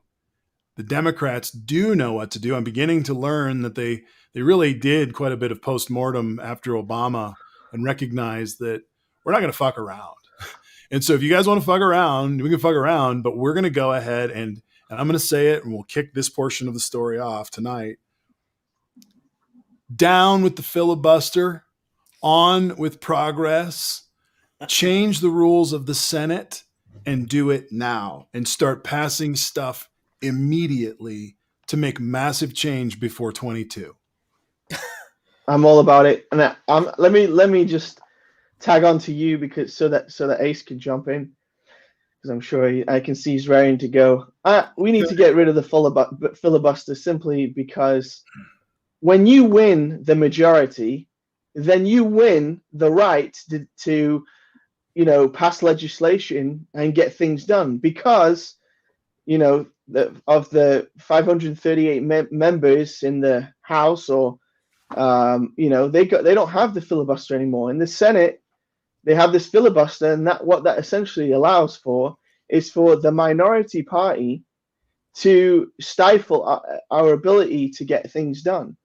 The Democrats do know what to do. I'm beginning to learn that they really did quite a bit of postmortem after Obama and recognize that we're not going to fuck around. And so if you guys want to fuck around, we can fuck around, but we're going to go ahead and I'm going to say it, and we'll kick this portion of the story off tonight. Down with the filibuster, on with progress, change the rules of the Senate and do it now and start passing stuff immediately to make massive change before 22. I'm all about it. And let me just tag on to you because so that Ace can jump in, because I'm sure I can see he's raring to go. We need to get rid of the filibuster simply because when you win the majority, then you win the right to pass legislation and get things done, because of the 538 members in the House, or they don't have the filibuster anymore. In the Senate, they have this filibuster, and what that essentially allows for is for the minority party to stifle our ability to get things done.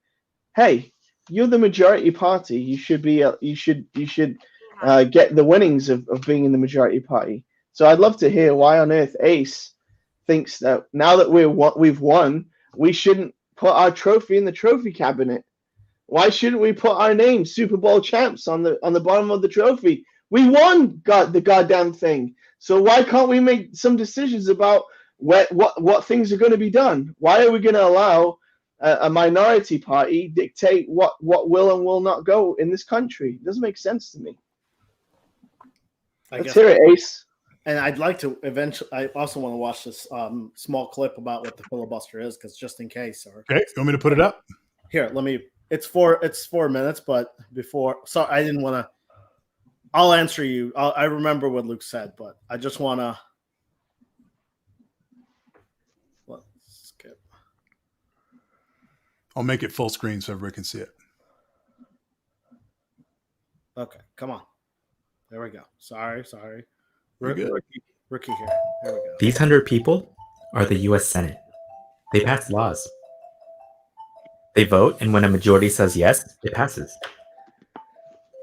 Hey, you're the majority party. You should get the winnings of being in the majority party. So I'd love to hear why on earth Ace thinks that now that we've won, we shouldn't put our trophy in the trophy cabinet. Why shouldn't we put our name, Super Bowl champs, on the bottom of the trophy? We won the goddamn thing. So why can't we make some decisions about what things are going to be done? Why are we going to allow a minority party dictate what will and will not go in this country? It doesn't make sense to me. Let's hear it, Ace. And I'd like to eventually. I also want to watch this small clip about what the filibuster is, because just in case. Okay, you want me to put it up? Here, let me. It's 4 minutes, but before. Sorry, I didn't want to. I'll answer you. I remember what Luke said, but I just want to. Let's skip. I'll make it full screen so everybody can see it. Okay, come on. There we go. Sorry. Rookie here. There we go. These 100 people are the U.S. Senate. They pass laws. They vote, and when a majority says yes, it passes.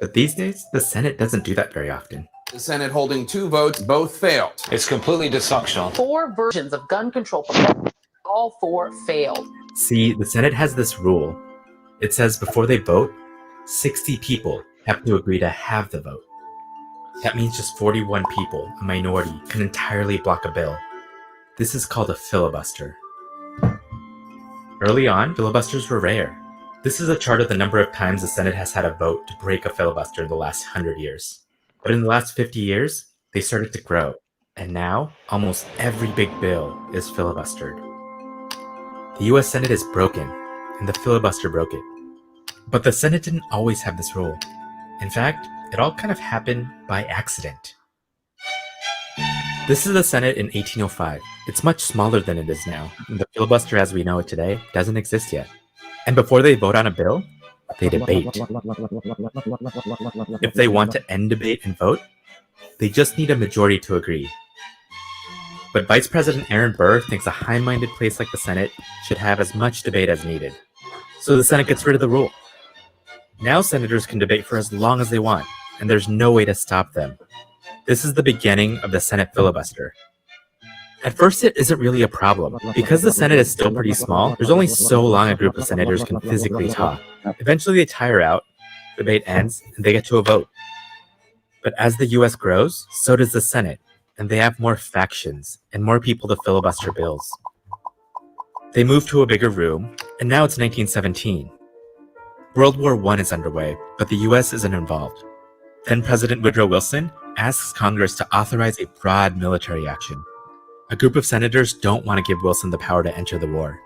But these days, the Senate doesn't do that very often. The Senate holding 2 votes, both failed. It's completely dysfunctional. 4 versions of gun control proposals, all 4 failed. See, the Senate has this rule. It says before they vote, 60 people have to agree to have the vote. That means just 41 people, a minority, can entirely block a bill. This is called a filibuster. Early on, filibusters were rare. This is a chart of the number of times the Senate has had a vote to break a filibuster in the last 100 years. But in the last 50 years, they started to grow. And now, almost every big bill is filibustered. The US Senate is broken, and the filibuster broke it. But the Senate didn't always have this rule. In fact, it all kind of happened by accident. This is the Senate in 1805. It's much smaller than it is now. The filibuster as we know it today doesn't exist yet. And before they vote on a bill, they debate. If they want to end debate and vote, they just need a majority to agree. But Vice President Aaron Burr thinks a high-minded place like the Senate should have as much debate as needed. So the Senate gets rid of the rule. Now senators can debate for as long as they want, and there's no way to stop them. This is the beginning of the Senate filibuster. At first, it isn't really a problem. Because the Senate is still pretty small, there's only so long a group of senators can physically talk. Eventually, they tire out, debate ends, and they get to a vote. But as the US grows, so does the Senate, and they have more factions and more people to filibuster bills. They move to a bigger room, and now it's 1917. World War I is underway, but the US isn't involved. Then President Woodrow Wilson asks Congress to authorize a broad military action. A group of senators don't want to give Wilson the power to enter the war,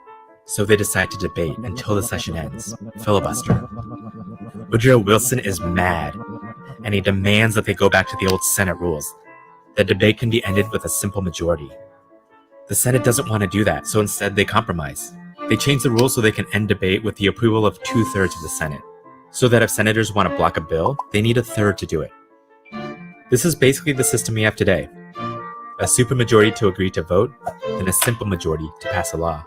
so they decide to debate until the session ends, filibuster. Woodrow Wilson is mad, and he demands that they go back to the old Senate rules. The debate can be ended with a simple majority. The Senate doesn't want to do that, so instead they compromise. They change the rules so they can end debate with the approval of 2/3 of the Senate, so that if senators want to block a bill, they need a third to do it. This is basically the system we have today. A supermajority to agree to vote, and a simple majority to pass a law.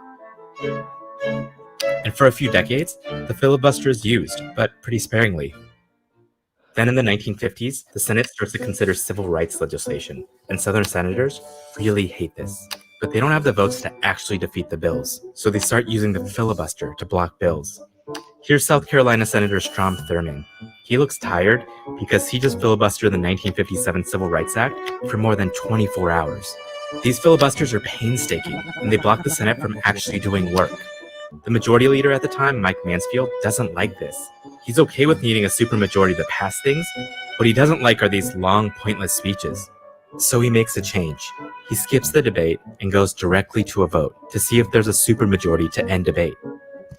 And for a few decades, the filibuster is used, but pretty sparingly. Then in the 1950s, the Senate starts to consider civil rights legislation, and Southern senators really hate this. But they don't have the votes to actually defeat the bills, so they start using the filibuster to block bills. Here's South Carolina Senator Strom Thurmond. He looks tired because he just filibustered the 1957 Civil Rights Act for more than 24 hours. These filibusters are painstaking, and they block the Senate from actually doing work. The majority leader at the time, Mike Mansfield, doesn't like this. He's okay with needing a supermajority to pass things. What he doesn't like are these long, pointless speeches. So he makes a change. He skips the debate and goes directly to a vote to see if there's a supermajority to end debate.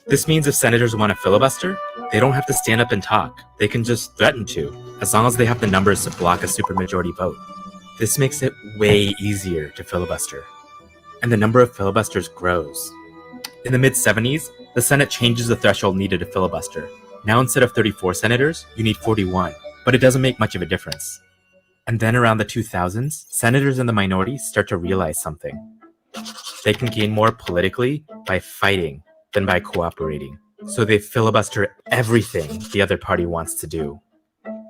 This means if senators want to filibuster, they don't have to stand up and talk. They can just threaten to, as long as they have the numbers to block a supermajority vote. This makes it way easier to filibuster. And the number of filibusters grows. In the mid-70s, the Senate changes the threshold needed to filibuster. Now instead of 34 senators, you need 41, but it doesn't make much of a difference. And then around the 2000s, senators in the minority start to realize something. They can gain more politically by fighting than by cooperating. So they filibuster everything the other party wants to do.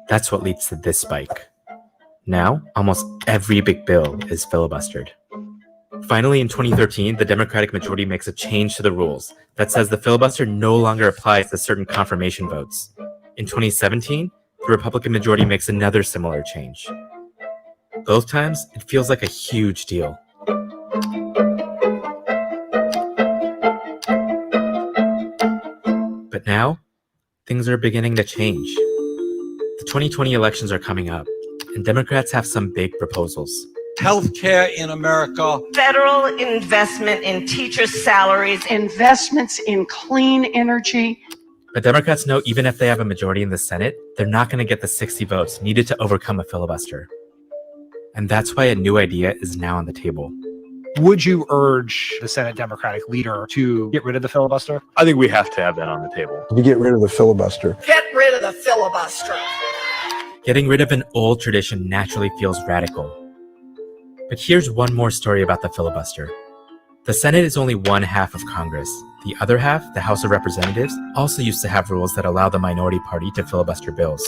That's what leads to this spike. Now, almost every big bill is filibustered. Finally, in 2013, the Democratic majority makes a change to the rules that says the filibuster no longer applies to certain confirmation votes. In 2017, the Republican majority makes another similar change. Both times, it feels like a huge deal. But now, things are beginning to change. The 2020 elections are coming up, and Democrats have some big proposals. Healthcare in America. Federal investment in teachers' salaries. Investments in clean energy. But Democrats know even if they have a majority in the Senate, they're not going to get the 60 votes needed to overcome a filibuster. And that's why a new idea is now on the table. Would you urge the Senate Democratic leader to get rid of the filibuster? I think we have to have that on the table. To get rid of the filibuster. Get rid of the filibuster. Getting rid of an old tradition naturally feels radical. But here's one more story about the filibuster. The Senate is only one half of Congress. The other half, the House of Representatives, also used to have rules that allow the minority party to filibuster bills.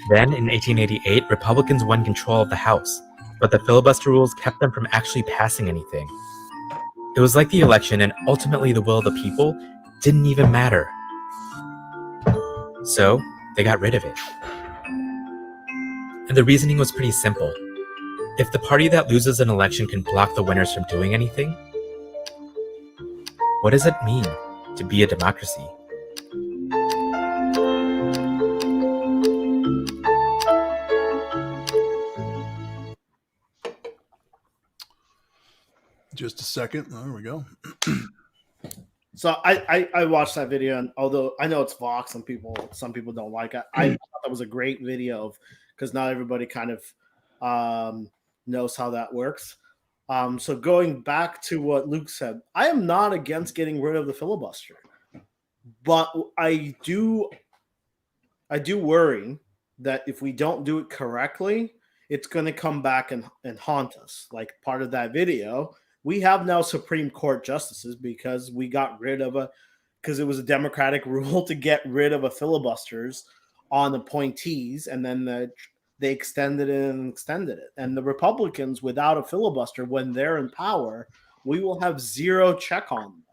Then, in 1888, Republicans won control of the House, but the filibuster rules kept them from actually passing anything. It was like the election, and ultimately the will of the people didn't even matter. So, they got rid of it. And the reasoning was pretty simple. If the party that loses an election can block the winners from doing anything, what does it mean to be a democracy? Just a second. There we go. So I watched that video, and although I know it's Vox and some people don't like it, I thought that was a great video because not everybody kind of knows how that works. So going back to what Luke said, I am not against getting rid of the filibuster, but I do worry that if we don't do it correctly, it's going to come back and haunt us. Like part of that video, we have now Supreme Court justices because we got rid of because it was a democratic rule to get rid of a filibusters on appointees, and then they extended it and extended it. And the Republicans, without a filibuster, when they're in power, we will have zero check on them.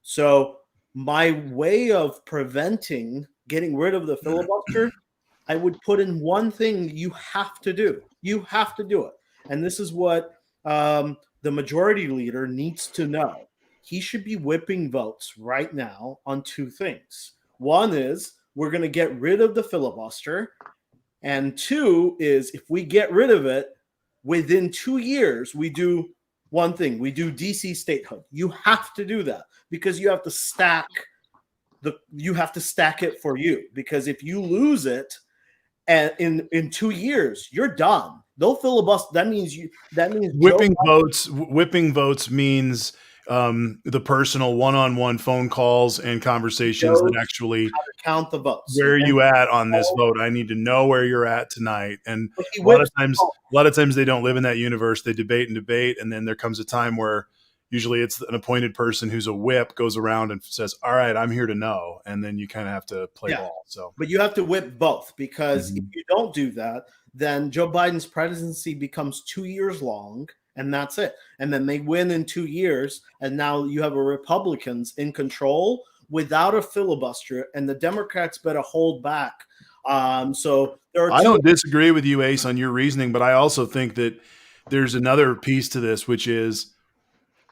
So my way of preventing getting rid of the filibuster, I would put in one thing you have to do. You have to do it. And this is what the majority leader needs to know. He should be whipping votes right now on two things. One is we're going to get rid of the filibuster. And two is if we get rid of it, within 2 years, we do one thing. We do DC statehood. You have to do that because you have to stack it for you. Because if you lose it and in 2 years, you're done. They'll filibuster. That means whipping votes. Whipping votes means the personal one-on-one phone calls and conversations that actually count the votes. Where are you at on this vote? I need to know where you're at tonight. And a lot of times they don't live in that universe. They debate, and then there comes a time where usually it's an appointed person who's a whip goes around and says, "All right, I'm here to know," and then you kind of have to play ball. So, but you have to whip both because if you don't do that, then Joe Biden's presidency becomes 2 years long. And that's it. And then they win in 2 years. And now you have a Republicans in control without a filibuster. And the Democrats better hold back. So there are I don't disagree with you, Ace, on your reasoning, but I also think that there's another piece to this, which is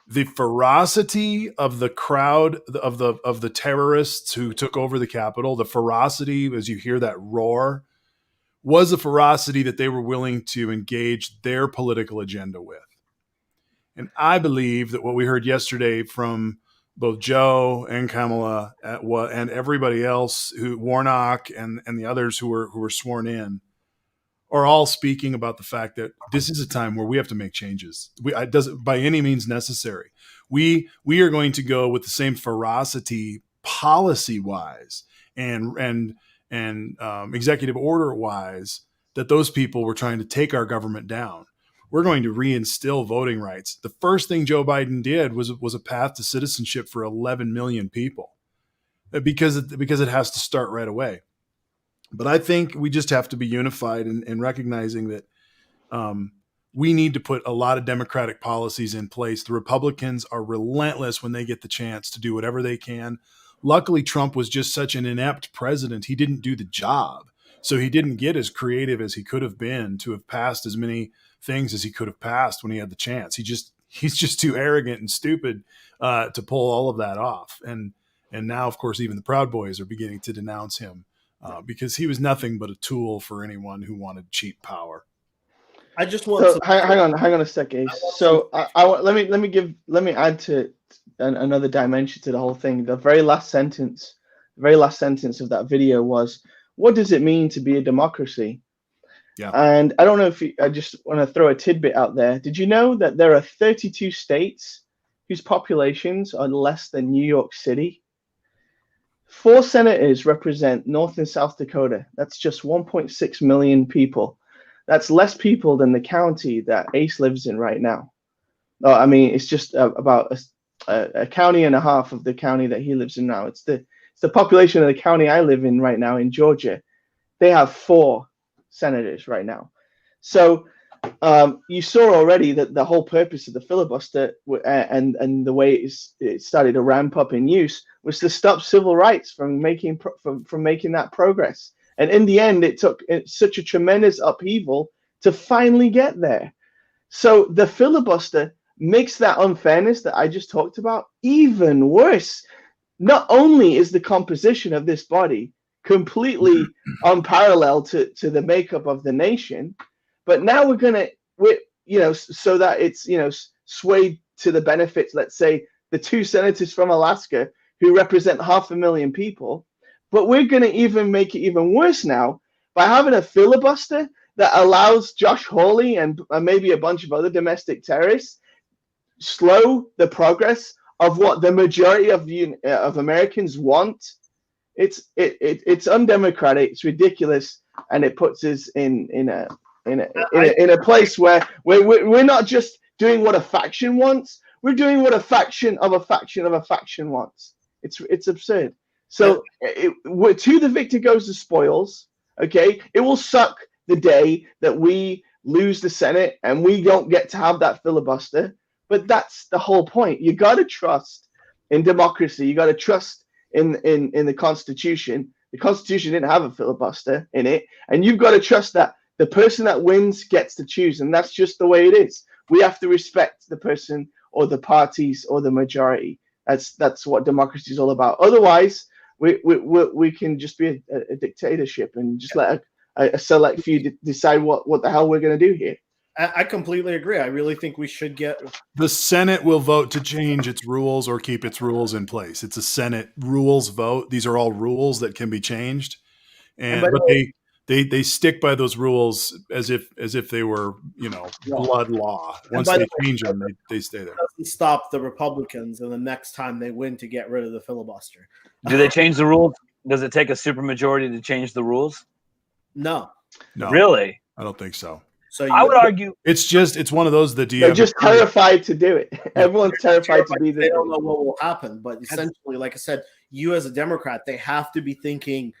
the ferocity of the crowd of the terrorists who took over the Capitol. The ferocity, as you hear that roar, was a ferocity that they were willing to engage their political agenda with. And I believe that what we heard yesterday from both Joe and Kamala and everybody else, Warnock and the others who were sworn in, are all speaking about the fact that this is a time where we have to make changes. It doesn't by any means necessary. We are going to go with the same ferocity policy wise and executive order wise that those people were trying to take our government down. We're going to reinstill voting rights. The first thing Joe Biden did was a path to citizenship for 11 million people because it has to start right away. But I think we just have to be unified in recognizing that we need to put a lot of democratic policies in place. The Republicans are relentless when they get the chance to do whatever they can. Luckily, Trump was just such an inept president. He didn't do the job. So he didn't get as creative as he could have been to have passed as many things as he could have passed when he had the chance. He's just too arrogant and stupid to pull all of that off. And now, of course, even the Proud Boys are beginning to denounce him because he was nothing but a tool for anyone who wanted cheap power. I just want hang on a sec, Ace. So let me add to another dimension to the whole thing. The very last sentence of that video was, "What does it mean to be a democracy?" Yeah. And I don't know if I just want to throw a tidbit out there. Did you know that there are 32 states whose populations are less than New York City? 4 senators represent North and South Dakota. That's just 1.6 million people. That's less people than the county that Ace lives in right now. Oh, I mean, it's just about a county and a half of the county that he lives in now. It's the population of the county I live in right now in Georgia. They have 4 senators right now. So you saw already that the whole purpose of the filibuster and the way it started to ramp up in use was to stop civil rights from making that progress. And in the end, it took such a tremendous upheaval to finally get there. So the filibuster makes that unfairness that I just talked about even worse. Not only is the composition of this body completely unparalleled to the makeup of the nation, but now we're so that it's swayed to the benefits, let's say the 2 senators from Alaska who represent 500,000 people, but we're going to even make it even worse now by having a filibuster that allows Josh Hawley and maybe a bunch of other domestic terrorists slow the progress of what the majority of Americans want. It's undemocratic. It's ridiculous, and it puts us in a place where we're not just doing what a faction wants. We're doing what a faction of a faction of a faction wants. It's absurd. So to the victor goes the spoils, Okay, it will suck the day that we lose the Senate and we don't get to have that filibuster. But that's the whole point. You got to trust in democracy. You got to trust in the Constitution. The Constitution didn't have a filibuster in it, and you've got to trust that the person that wins gets to choose, and that's just the way it is. We have to respect the person or the parties or the majority. That's what democracy is all about. Otherwise, we can just be a dictatorship and just let a select few decide what the hell we're going to do here. I completely agree. I really think we should get the Senate will vote to change its rules or keep its rules in place. It's a Senate rules vote. These are all rules that can be changed, but they stick by those rules as if they were blood law. Once they change them, they stay there. It doesn't stop the Republicans and the next time they win to get rid of the filibuster. Do they change the rules? Does it take a supermajority to change the rules? No. Really? I don't think so. So I would argue it's one of those that they're just terrified to do it. Everyone's terrified to be there. They don't know what will happen, but essentially, like I said, you as a Democrat, they have to be thinking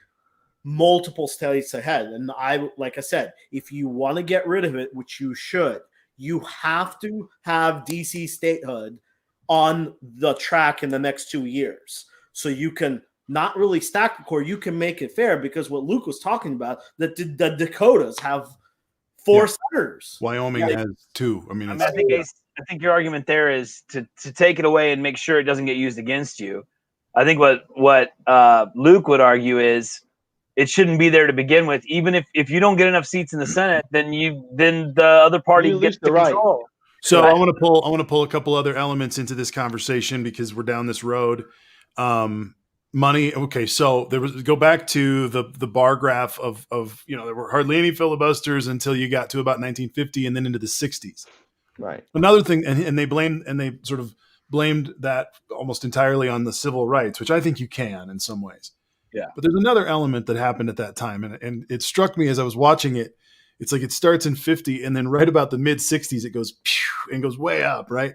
multiple states ahead. And like I said, if you want to get rid of it, which you should, you have to have DC statehood on the track in the next 2 years, so you can not really stack the core. You can make it fair, because what Luke was talking about, that the Dakotas have 4 senators. Wyoming has 2. I think your argument there is to take it away and make sure it doesn't get used against you. I think what Luke would argue is it shouldn't be there to begin with. Even if you don't get enough seats in the Senate, then the other party gets the control. So I want to pull a couple other elements into this conversation because we're down this road. Money. Okay, so go back to the bar graph of there were hardly any filibusters until you got to about 1950 and then into the 60s. Right. Another thing, and they sort of blamed that almost entirely on the civil rights, which I think you can in some ways. Yeah. But there's another element that happened at that time, and it struck me as I was watching it. It's like it starts in 50, and then right about the mid 60s, it goes and goes way up. Right.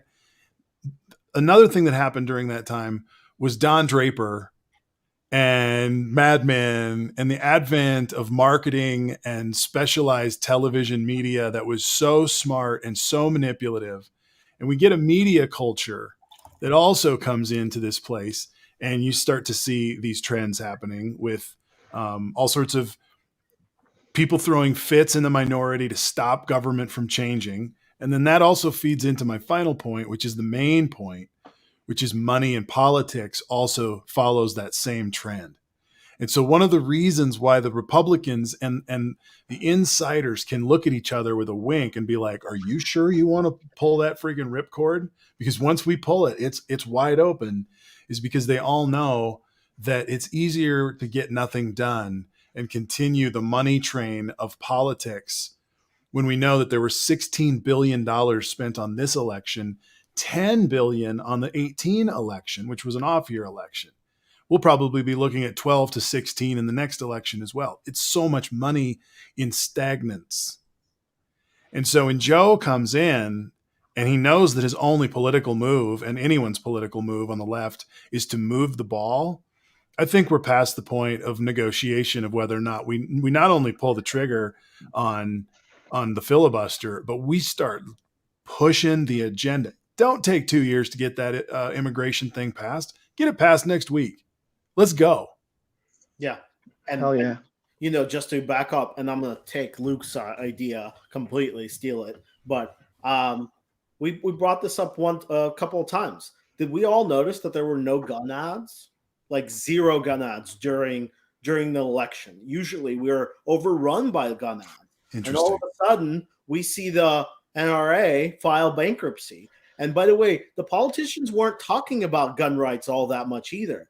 Another thing that happened during that time was Don Draper and Mad Men and the advent of marketing and specialized television media that was so smart and so manipulative. And we get a media culture that also comes into this place, and you start to see these trends happening with all sorts of people throwing fits in the minority to stop government from changing. And then that also feeds into my final point, which is the main point, which is money and politics also follows that same trend. And so one of the reasons why the Republicans and the insiders can look at each other with a wink and be like, are you sure you want to pull that freaking ripcord? Because once we pull it, it's wide open, is because they all know that it's easier to get nothing done and continue the money train of politics when we know that there were $16 billion spent on this election, $10 billion on the 2018 election, which was an off-year election. We'll probably be looking at 12 to 16 in the next election as well. It's so much money in stagnance. And so when Joe comes in and he knows that his only political move, and anyone's political move on the left, is to move the ball, I think we're past the point of negotiation of whether or not we not only pull the trigger on the filibuster, but we start pushing the agenda. Don't take 2 years to get that immigration thing passed. Get it passed next week. Let's go. Yeah. And, hell yeah. And, just to back up, and I'm going to take Luke's idea completely, steal it. But we brought this up a couple of times. Did we all notice that there were no gun ads? Like 0 gun ads during the election. Usually we're overrun by gun ads. And all of a sudden we see the NRA file bankruptcy. And by the way, the politicians weren't talking about gun rights all that much either.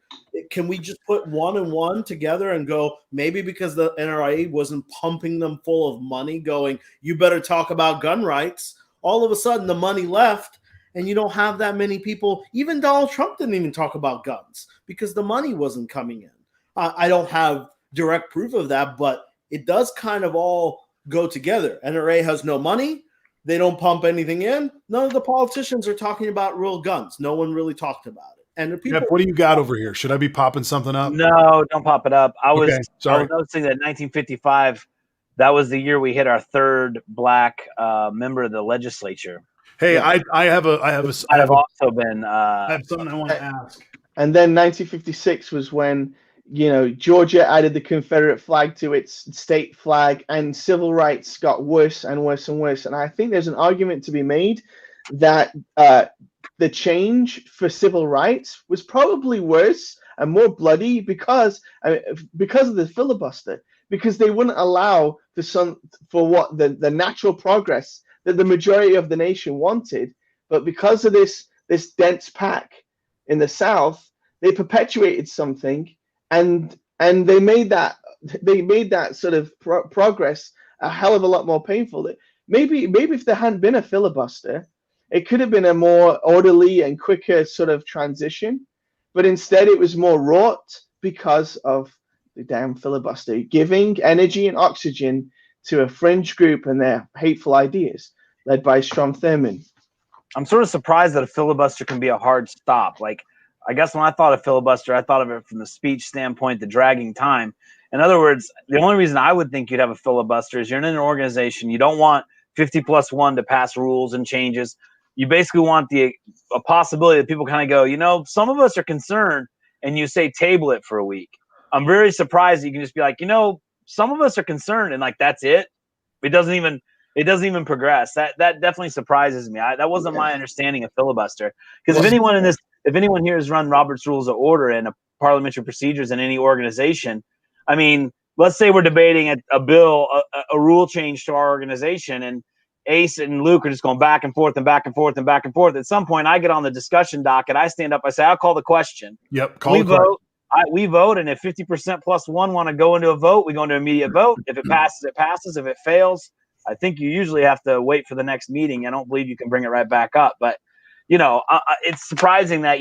Can we just put 1 and 1 together and go, maybe because the NRA wasn't pumping them full of money going, you better talk about gun rights. All of a sudden the money left and you don't have that many people. Even Donald Trump didn't even talk about guns because the money wasn't coming in. I don't have direct proof of that, but it does kind of all go together. NRA has no money. They don't pump anything in. None of the politicians are talking about real guns. No one really talked about it. And the people. Jeff, what do you got over here? Should I be popping something up? No, don't pop it up. I was sorry. noticing that 1955, that was the year we hit our third black member of the legislature. Hey, Yeah. I have also been. I have something I want to ask. And then 1956 was when, Georgia added the Confederate flag to its state flag, and civil rights got worse and worse and worse. And I think there's an argument to be made that the change for civil rights was probably worse and more bloody because of the filibuster, because they wouldn't allow for what the natural progress that the majority of the nation wanted, but because of this dense pack in the South, they perpetuated something, and they made that sort of progress a hell of a lot more painful. Maybe if there hadn't been a filibuster, it could have been a more orderly and quicker sort of transition, but instead it was more wrought because of the damn filibuster, giving energy and oxygen to a fringe group and their hateful ideas, led by Strom Thurmond. I'm sort of surprised that a filibuster can be a hard stop. Like, I guess when I thought of filibuster, I thought of it from the speech standpoint, the dragging time. In other words, the only reason I would think you'd have a filibuster is you're in an organization, you don't want 50+1 to pass rules and changes. You basically want a possibility that people kind of go, some of us are concerned, and you say table it for a week. I'm very surprised that you can just be like, some of us are concerned, and like that's it. It doesn't even progress. That definitely surprises me. That wasn't my understanding of filibuster. Because if anyone here has run Robert's Rules of Order and parliamentary procedures in any organization, I mean, let's say we're debating a bill, a rule change to our organization, and Ace and Luke are just going back and forth and back and forth and back and forth. At some point, I get on the discussion docket. I stand up. I say, I'll call the question. Yep. We vote. We vote, and if 50%+1 want to go into a vote, we go into immediate vote. If it passes, it passes. If it fails, I think you usually have to wait for the next meeting. I don't believe you can bring it right back up. But, it's surprising that,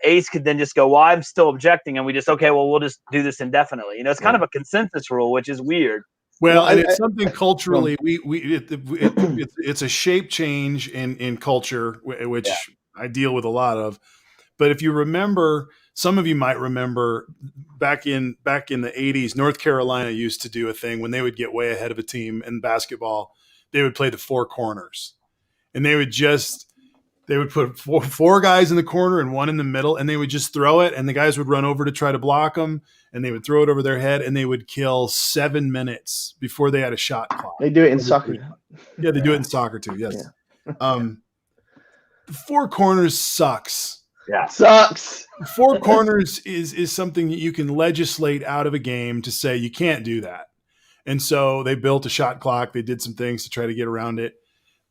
Ace could then just go, well, I'm still objecting. And we just, okay, well, we'll just do this indefinitely. It's kind of a consensus rule, which is weird. Well, and it's something culturally, it's a shape change in culture, which I deal with a lot of. But if you remember, some of you might remember back in the 80s, North Carolina used to do a thing when they would get way ahead of a team in basketball. They would play the four corners, and they would put four guys in the corner and one in the middle, and they would just throw it, and the guys would run over to try to block them, and they would throw it over their head, and they would kill 7 minutes before they had a shot clock. They do it in soccer. Yeah, they do it in soccer too. Yes. Yeah. The four corners sucks. Yeah, sucks. Four corners is something that you can legislate out of a game to say you can't do that. And so they built a shot clock. They did some things to try to get around it.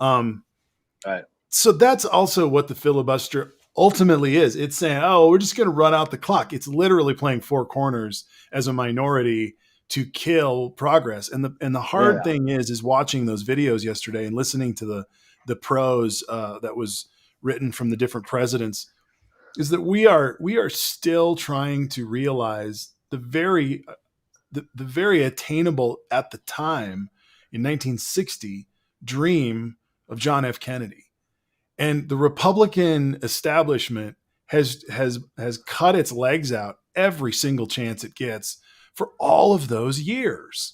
Right. So that's also what the filibuster ultimately is. It's saying, oh, we're just going to run out the clock. It's literally playing four corners as a minority to kill progress. And the hard thing is watching those videos yesterday and listening to the prose that was written from the different presidents, is that we are still trying to realize the very attainable at the time in 1960 dream of John F. Kennedy. And the Republican establishment has cut its legs out every single chance it gets for all of those years.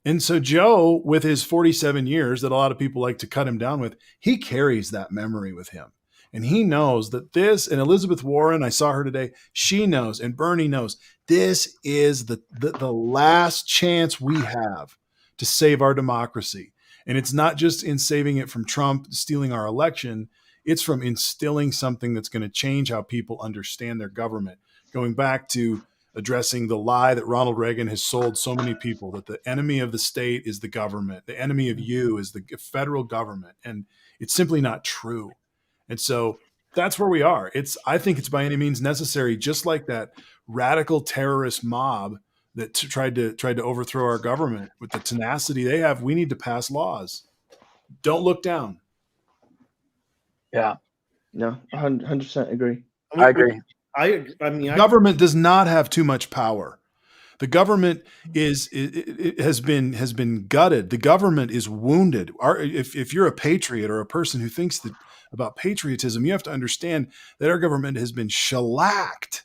And so Joe, with his 47 years that a lot of people like to cut him down with, he carries that memory with him. And he knows that this, and Elizabeth Warren, I saw her today, she knows, and Bernie knows, this is the last chance we have to save our democracy. And it's not just in saving it from Trump stealing our election, it's from instilling something that's going to change how people understand their government. Going back to addressing the lie that Ronald Reagan has sold so many people, that the enemy of the state is the government, the enemy of you is the federal government. And it's simply not true. And so that's where we are. I think it's by any means necessary, just like that radical terrorist mob that tried to overthrow our government with the tenacity they have. We need to pass laws. Don't look down. Yeah. No, 100% agree. I agree. I mean, government does not have too much power. The government has been gutted. The government is wounded. If you're a patriot or a person who thinks that about patriotism, you have to understand that our government has been shellacked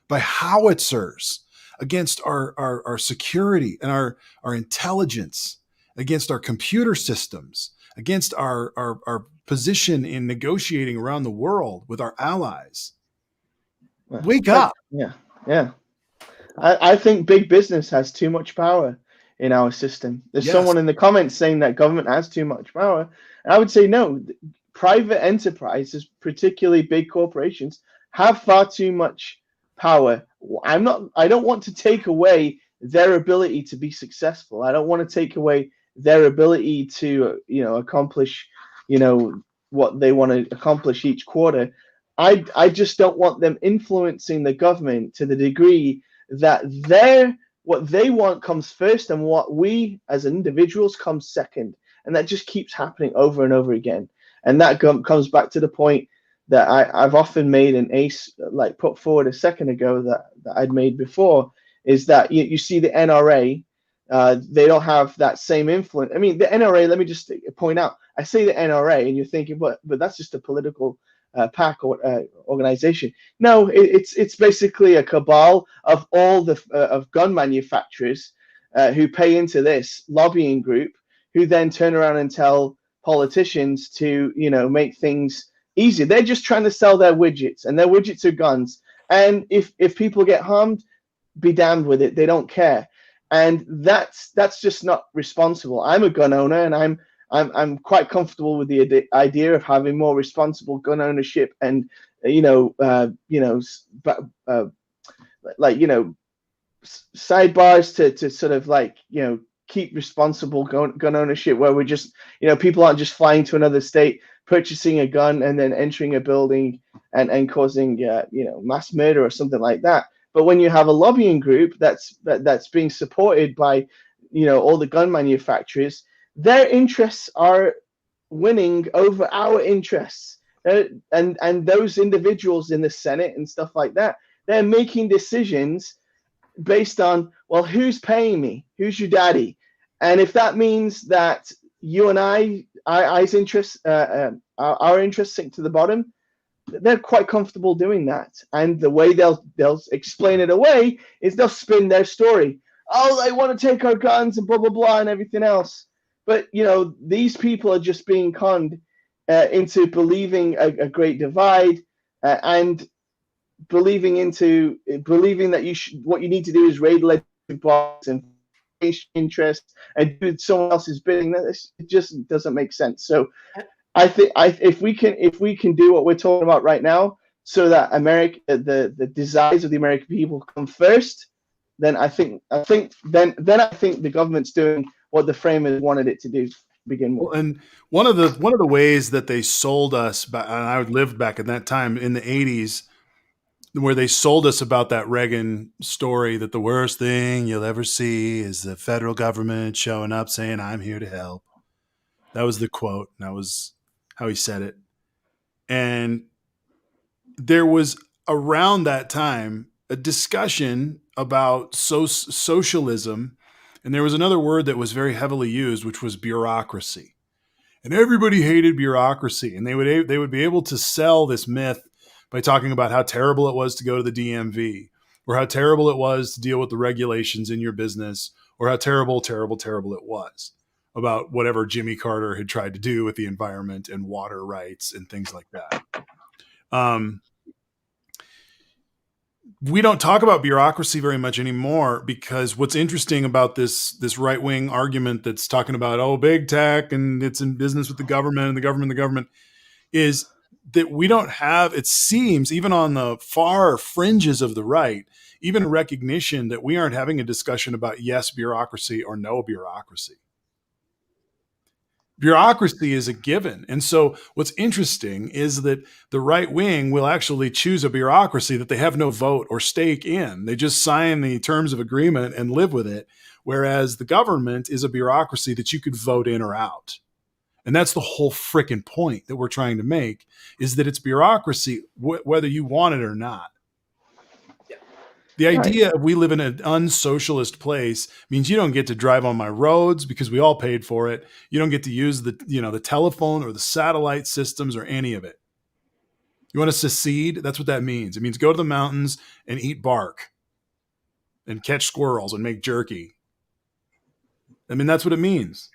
by howitzers against our security and our intelligence, against our computer systems, against our position in negotiating around the world with our allies. Wake up. Yeah. I think big business has too much power in our system. There's someone in the comments saying that government has too much power. And I would say no. Private enterprises, particularly big corporations, have far too much power. I don't want to take away their ability to be successful. I don't want to take away their ability to, accomplish, what they want to accomplish each quarter. I just don't want them influencing the government to the degree that what they want comes first and what we as individuals comes second. And that just keeps happening over and over again. And that comes back to the point that I've often made, and Ace put forward a second ago that I'd made before, is that you see the NRA, they don't have that same influence. I mean, the NRA, let me just point out, I say the NRA and you're thinking, but that's just a political PAC or organization. No, it's basically a cabal of all the of gun manufacturers who pay into this lobbying group, who then turn around and tell politicians to make things easier. They're just trying to sell their widgets, and their widgets are guns. And if people get harmed, be damned with it. They don't care, and that's just not responsible. I'm a gun owner, and I'm quite comfortable with the idea of having more responsible gun ownership, and sidebars to sort of keep responsible gun ownership, where we're just people aren't just flying to another state, purchasing a gun, and then entering a building and causing mass murder or something like that. But when you have a lobbying group that's being supported by all the gun manufacturers, their interests are winning over our interests, and those individuals in the Senate and stuff like that, they're making decisions based on, well, who's paying me, who's your daddy, and if that means that you and I's interests, our interests sink to the bottom, they're quite comfortable doing that. And the way they'll explain it away is they'll spin their story. Oh, they want to take our guns and blah blah blah and everything else. But these people are just being conned into believing a great divide, and believing that what you need to do is raid legislative bodies and interest and do someone else's bidding. It just doesn't make sense. So I think if we can do what we're talking about right now, so that the desires of the American people come first, then I think the government's doing what the framers wanted it to do to begin with. And one of the ways that they sold us, and I lived back in that time in the 80s, where they sold us about that Reagan story, that the worst thing you'll ever see is the federal government showing up saying, "I'm here to help." That was the quote. And that was how he said it. And there was around that time a discussion about socialism. And there was another word that was very heavily used, which was bureaucracy. And everybody hated bureaucracy. And they would be able to sell this myth by talking about how terrible it was to go to the DMV, or how terrible it was to deal with the regulations in your business, or how terrible it was about whatever Jimmy Carter had tried to do with the environment and water rights and things like that. We don't talk about bureaucracy very much anymore, because what's interesting about this right-wing argument that's talking about, oh, big tech and it's in business with the government and the government is that we don't have, it seems, even on the far fringes of the right, even recognition that we aren't having a discussion about yes bureaucracy or no bureaucracy. Bureaucracy is a given. And so what's interesting is that the right wing will actually choose a bureaucracy that they have no vote or stake in. They just sign the terms of agreement and live with it. Whereas the government is a bureaucracy that you could vote in or out. And that's the whole frickin' point that we're trying to make, is that it's bureaucracy whether you want it or not. The idea of we live in an unsocialist place means you don't get to drive on my roads because we all paid for it. You don't get to use the telephone or the satellite systems or any of it. You want to secede? That's what that means. It means go to the mountains and eat bark and catch squirrels and make jerky. I mean, that's what it means.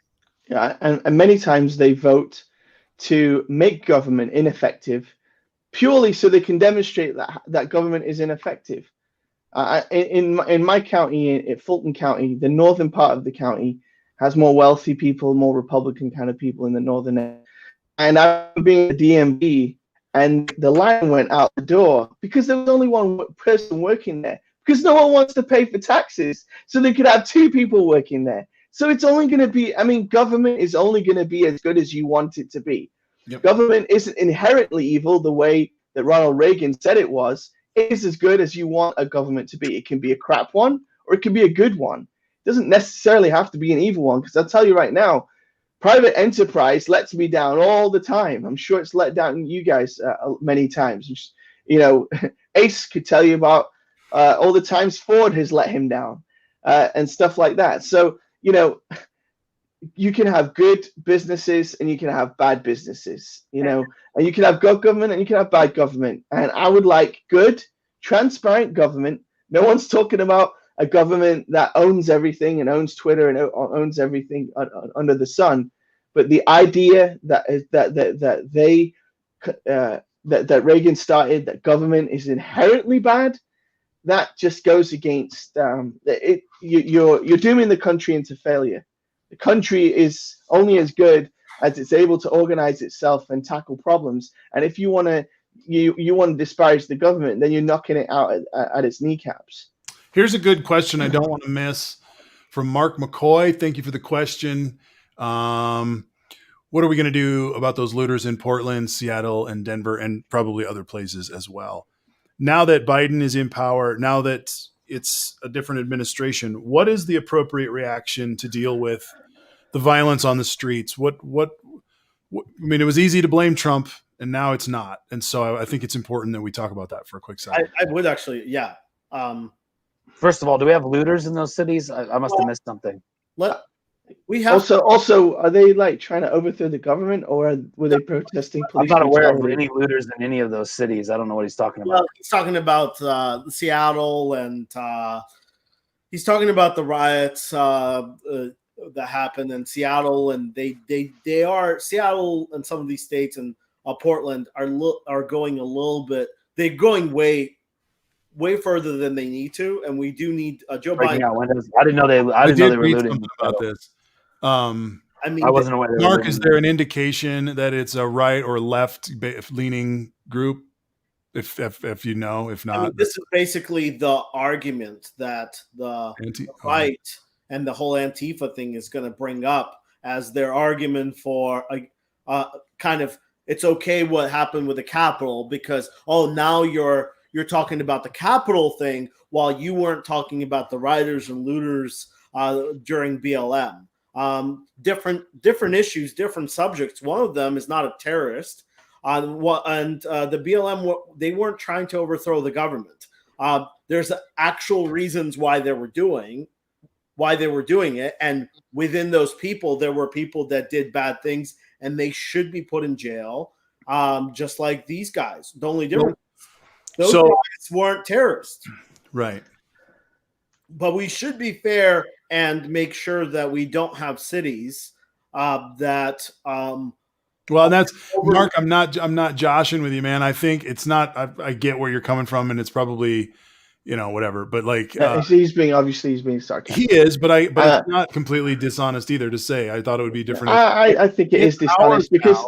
Yeah, and many times they vote to make government ineffective purely so they can demonstrate that government is ineffective. In my county, in Fulton County, the northern part of the county has more wealthy people, more Republican kind of people in the northern end. And I'm being a DMV, and the line went out the door because there was only one person working there because no one wants to pay for taxes, so they could have two people working there. So it's only going to be, I mean, government is only going to be as good as you want it to be. Yep. Government isn't inherently evil the way that Ronald Reagan said it was. It is as good as you want a government to be. It can be a crap one or it can be a good one. It doesn't necessarily have to be an evil one, because I'll tell you right now, private enterprise lets me down all the time. I'm sure it's let down you guys many times. You know, Ace could tell you about all the times Ford has let him down and stuff like that. So, you know, you can have good businesses and you can have bad businesses, you know, and you can have good government and you can have bad government. And I would like good, transparent government. No one's talking about a government that owns everything and owns Twitter and owns everything under the sun. But the idea that Reagan started, that government is inherently bad, that just goes against you're dooming the country into failure. The country is only as good as it's able to organize itself and tackle problems. And if you want to disparage the government, then you're knocking it out at its kneecaps. Here's a good question I don't want to miss from Mark McCoy. Thank you for the question. What are we going to do about those looters in Portland, Seattle, and Denver, and probably other places as well? Now that Biden is in power, now that it's a different administration, what is the appropriate reaction to deal with the violence on the streets? What I mean, it was easy to blame Trump and now it's not. And so I think it's important that we talk about that for a quick second. I would actually, yeah. First of all, do we have looters in those cities? I must have missed something. We have also, are they like trying to overthrow the government, or were they protesting police? I'm not aware of any looters in any of those cities. I don't know what he's talking about. Well, he's talking about Seattle, and he's talking about the riots that happened in Seattle, and they are Seattle and some of these states and Portland are going a little bit. They're going way further than they need to, and we do need Joe Biden. I didn't know they were looting about this. I mean, I wasn't aware. Mark, is there an indication that it's a right or left leaning group? If you know, if not, I mean, this is basically the argument that the right and the whole Antifa thing is going to bring up as their argument for kind of it's okay what happened with the Capitol because now you're talking about the Capitol thing while you weren't talking about the rioters and looters during BLM. Different issues, different subjects. One of them is not a terrorist. The BLM, they weren't trying to overthrow the government. There's actual reasons why they were doing it. And within those people, there were people that did bad things and they should be put in jail. Just like these guys. The only difference, those guys weren't terrorists. Right. But we should be fair and make sure that we don't have cities that well, and that's Mark. I'm not joshing with you, man. I think it's not. I get where you're coming from, and it's probably, whatever. But like, he's being sarcastic. He is, but it's not completely dishonest either to say. I thought it would be different. I think it is dishonest because.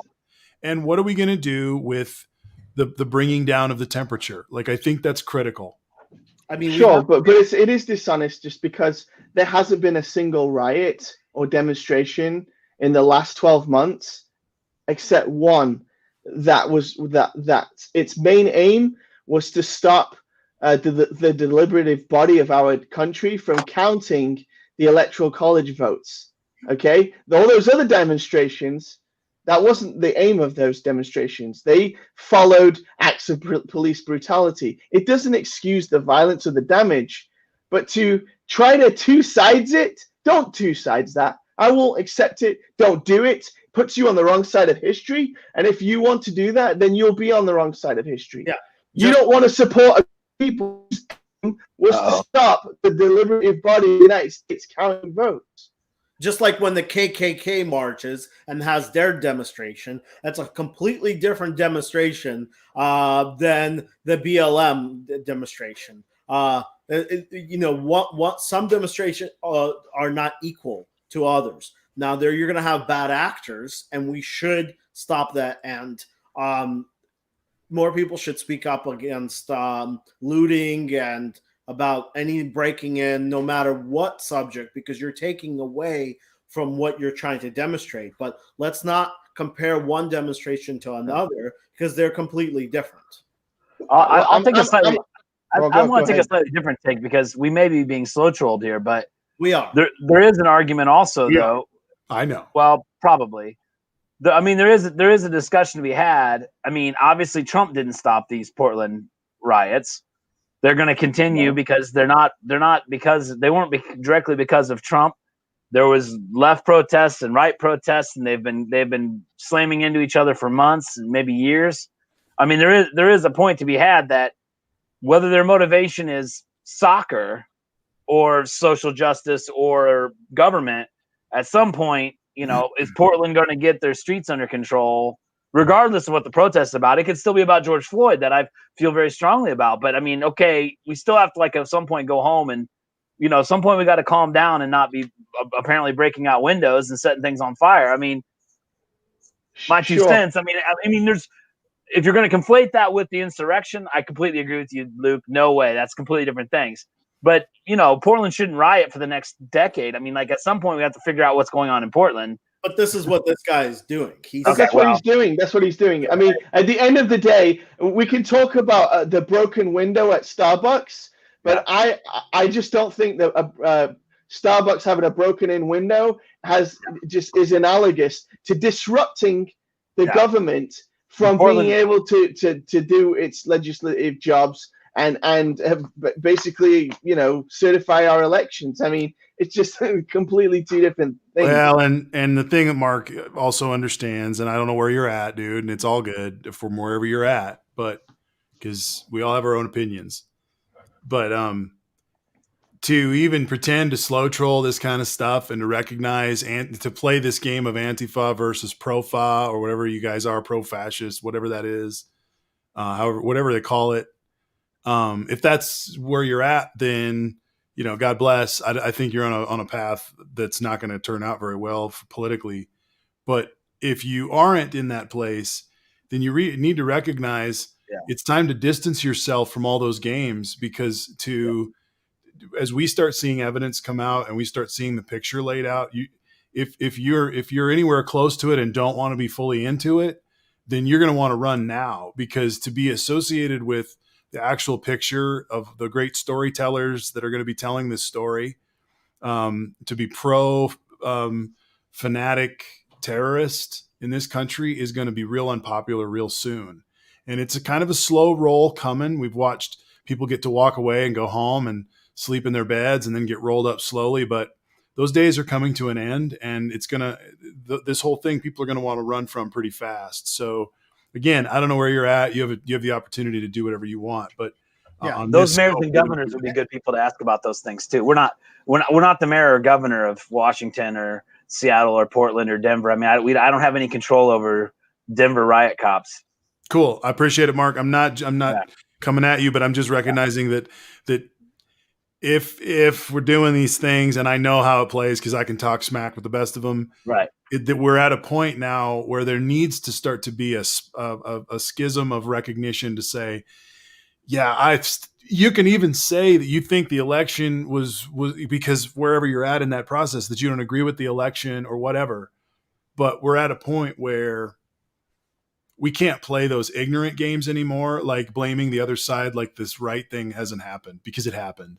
And what are we going to do with the bringing down of the temperature? Like, I think that's critical. I mean, sure, but it is dishonest just because there hasn't been a single riot or demonstration in the last 12 months. Except one that its main aim was to stop the deliberative body of our country from counting the electoral college votes. Okay, all those other demonstrations That wasn't the aim of those demonstrations. They followed acts of police brutality. It doesn't excuse the violence or the damage, but to try to two sides it, don't two sides that. I won't accept it. Don't do it. Puts you on the wrong side of history. And if you want to do that, then you'll be on the wrong side of history. Yeah. You don't want to support people whose aim was to stop the deliberative body of the United States counting votes. Just like when the KKK marches and has their demonstration, that's a completely different demonstration than the BLM demonstration. What some demonstrations are not equal to others. Now, there you're going to have bad actors, and we should stop that. And more people should speak up against looting and about any breaking in, no matter what subject, because you're taking away from what you're trying to demonstrate. But let's not compare one demonstration to another because they're completely different. I'll take a slightly. I want to take a slightly different take because we may be being slow trolled here, but we are. There is an argument also, though. I know. Well, probably. There is a discussion to be had. I mean, obviously, Trump didn't stop these Portland riots. They're going to continue because they're not because they weren't directly because of Trump. There was left protests and right protests, and they've been slamming into each other for months and maybe years. I mean, there is a point to be had that whether their motivation is soccer or social justice or government, at some point, is Portland going to get their streets under control? Regardless of what the protest is about, it could still be about George Floyd that I feel very strongly about. But I mean, okay, we still have to at some point go home and, at some point we got to calm down and not be apparently breaking out windows and setting things on fire. I mean, my 2 cents. I mean, if you're going to conflate that with the insurrection, I completely agree with you, Luke. No way. That's completely different things. But, Portland shouldn't riot for the next decade. I mean, at some point we have to figure out what's going on in Portland. But this is what this guy is doing. That's what he's doing. That's what he's doing. I mean, at the end of the day, we can talk about the broken window at Starbucks, but I just don't think that Starbucks having a broken-in window is analogous to disrupting the government from being able to do its legislative jobs and have basically, certify our elections. I mean, it's just completely two different things. Well, and the thing that Mark also understands, and I don't know where you're at, dude, and it's all good from wherever you're at, but because we all have our own opinions. But to even pretend to slow troll this kind of stuff and to recognize and to play this game of Antifa versus Pro-Fa or whatever you guys are, pro-fascist, whatever that is, whatever they call it. If that's where you're at, then God bless. I think you're on a path that's not going to turn out very well politically. But if you aren't in that place, then you need to recognize it's time to distance yourself from all those games because as we start seeing evidence come out and we start seeing the picture laid out, if you're anywhere close to it and don't want to be fully into it, then you're going to want to run now, because to be associated with the actual picture of the great storytellers that are going to be telling this story, to be fanatic terrorist in this country is going to be real unpopular real soon. And it's a kind of a slow roll coming. We've watched people get to walk away and go home and sleep in their beds and then get rolled up slowly. But those days are coming to an end, and it's going to, this whole thing, people are going to want to run from pretty fast. So again, I don't know where you're at. You have the opportunity to do whatever you want, but those mayors and governors would be good people to ask about those things too. We're not the mayor or governor of Washington or Seattle or Portland or Denver. I mean, I don't have any control over Denver riot cops. Cool. I appreciate it, Mark. I'm not coming at you, but I'm just recognizing that if we're doing these things, and I know how it plays because I can talk smack with the best of them, right? That we're at a point now where there needs to start to be a schism of recognition to say, you can even say that you think the election was because wherever you're at in that process that you don't agree with the election or whatever, but we're at a point where we can't play those ignorant games anymore, like blaming the other side like this right thing hasn't happened, because it happened.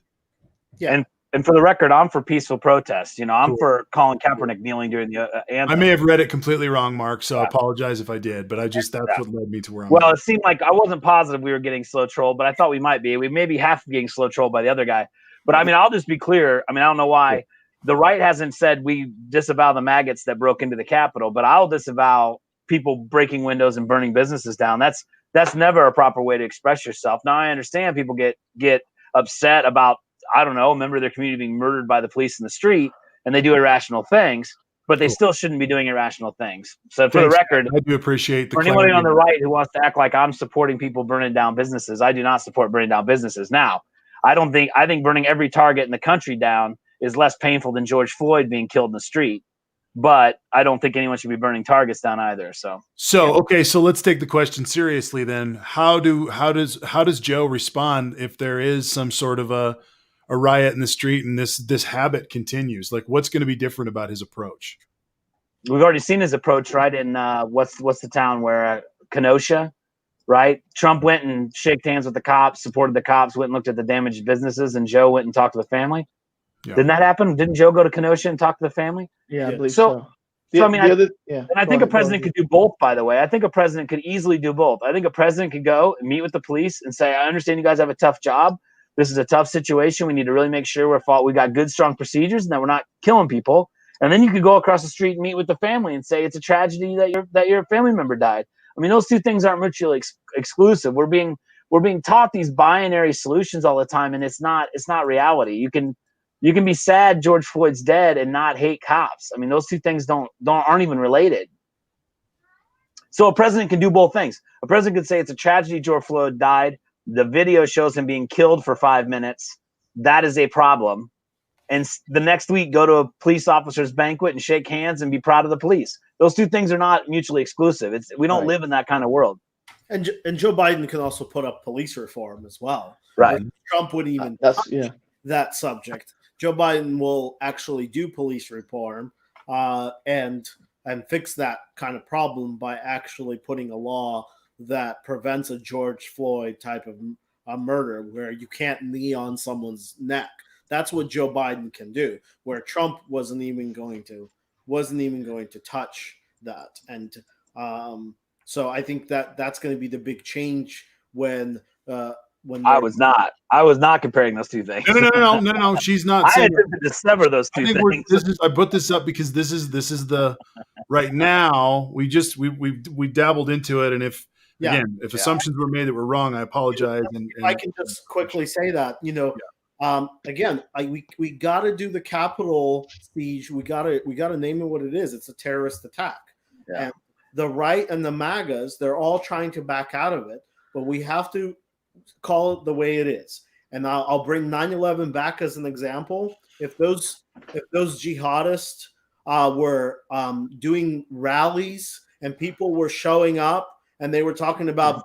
Yeah. And for the record, I'm for peaceful protests. You know, I'm Cool. for Colin Kaepernick kneeling during the anthem. I may have read it completely wrong, Mark, so I apologize if I did, but that's what led me to where I'm Well, at. it seemed like I wasn't positive we were getting slow trolled, but I thought we might be. We may be half getting slow trolled by the other guy. But I mean, I'll just be clear. I mean, I don't know why the right hasn't said we disavow the maggots that broke into the Capitol, but I'll disavow people breaking windows and burning businesses down. That's never a proper way to express yourself. Now, I understand people get upset about, I don't know, a member of their community being murdered by the police in the street, and they do irrational things, but they still shouldn't be doing irrational things. So for the record, I do appreciate the for anybody on the right who wants to act like I'm supporting people burning down businesses, I do not support burning down businesses. Now, I think burning every Target in the country down is less painful than George Floyd being killed in the street, but I don't think anyone should be burning Targets down either. Okay, so let's take the question seriously then. How does Joe respond if there is some sort of a riot in the street and this habit continues? Like, what's going to be different about his approach? We've already seen his approach, right? In what's the town where Kenosha, right? Trump went and shook hands with the cops, supported the cops, went and looked at the damaged businesses, and Joe went and talked to the family. Yeah. Didn't that happen? Didn't Joe go to Kenosha and talk to the family? Yeah, I believe so. I mean, I think a president could do both, by the way. I think a president could easily do both. I think a president could go and meet with the police and say, I understand you guys have a tough job. This is a tough situation. We need to really make sure we got good, strong procedures and that we're not killing people. And then you could go across the street and meet with the family and say it's a tragedy that your family member died. I mean, those two things aren't mutually exclusive. We're being taught these binary solutions all the time, and it's not reality. You can be sad George Floyd's dead and not hate cops. I mean, those two things aren't even related. So a president can do both things. A president could say it's a tragedy George Floyd died. The video shows him being killed for 5 minutes. That is a problem. And the next week, go to a police officer's banquet and shake hands and be proud of the police. Those two things are not mutually exclusive. We don't live in that kind of world. And Joe Biden can also put up police reform as well. Right. Trump wouldn't even touch that subject. Joe Biden will actually do police reform and fix that kind of problem by actually putting a law that prevents a George Floyd type of murder where you can't knee on someone's neck. That's what Joe Biden can do, where Trump wasn't even going to touch that. And so I think that's going to be the big change when I was not comparing those two things. No. She's not. I attempted to sever those two things. I put this up because this is the right now. We dabbled into it, and if assumptions were made that were wrong, I apologize. And I can just quickly say that again, we got to do the Capitol siege. We got to name it what it is. It's a terrorist attack. Yeah. And the right and the MAGAs, they're all trying to back out of it, but we have to call it the way it is. And I'll bring 9/11 back as an example. If those jihadists were doing rallies and people were showing up and they were talking about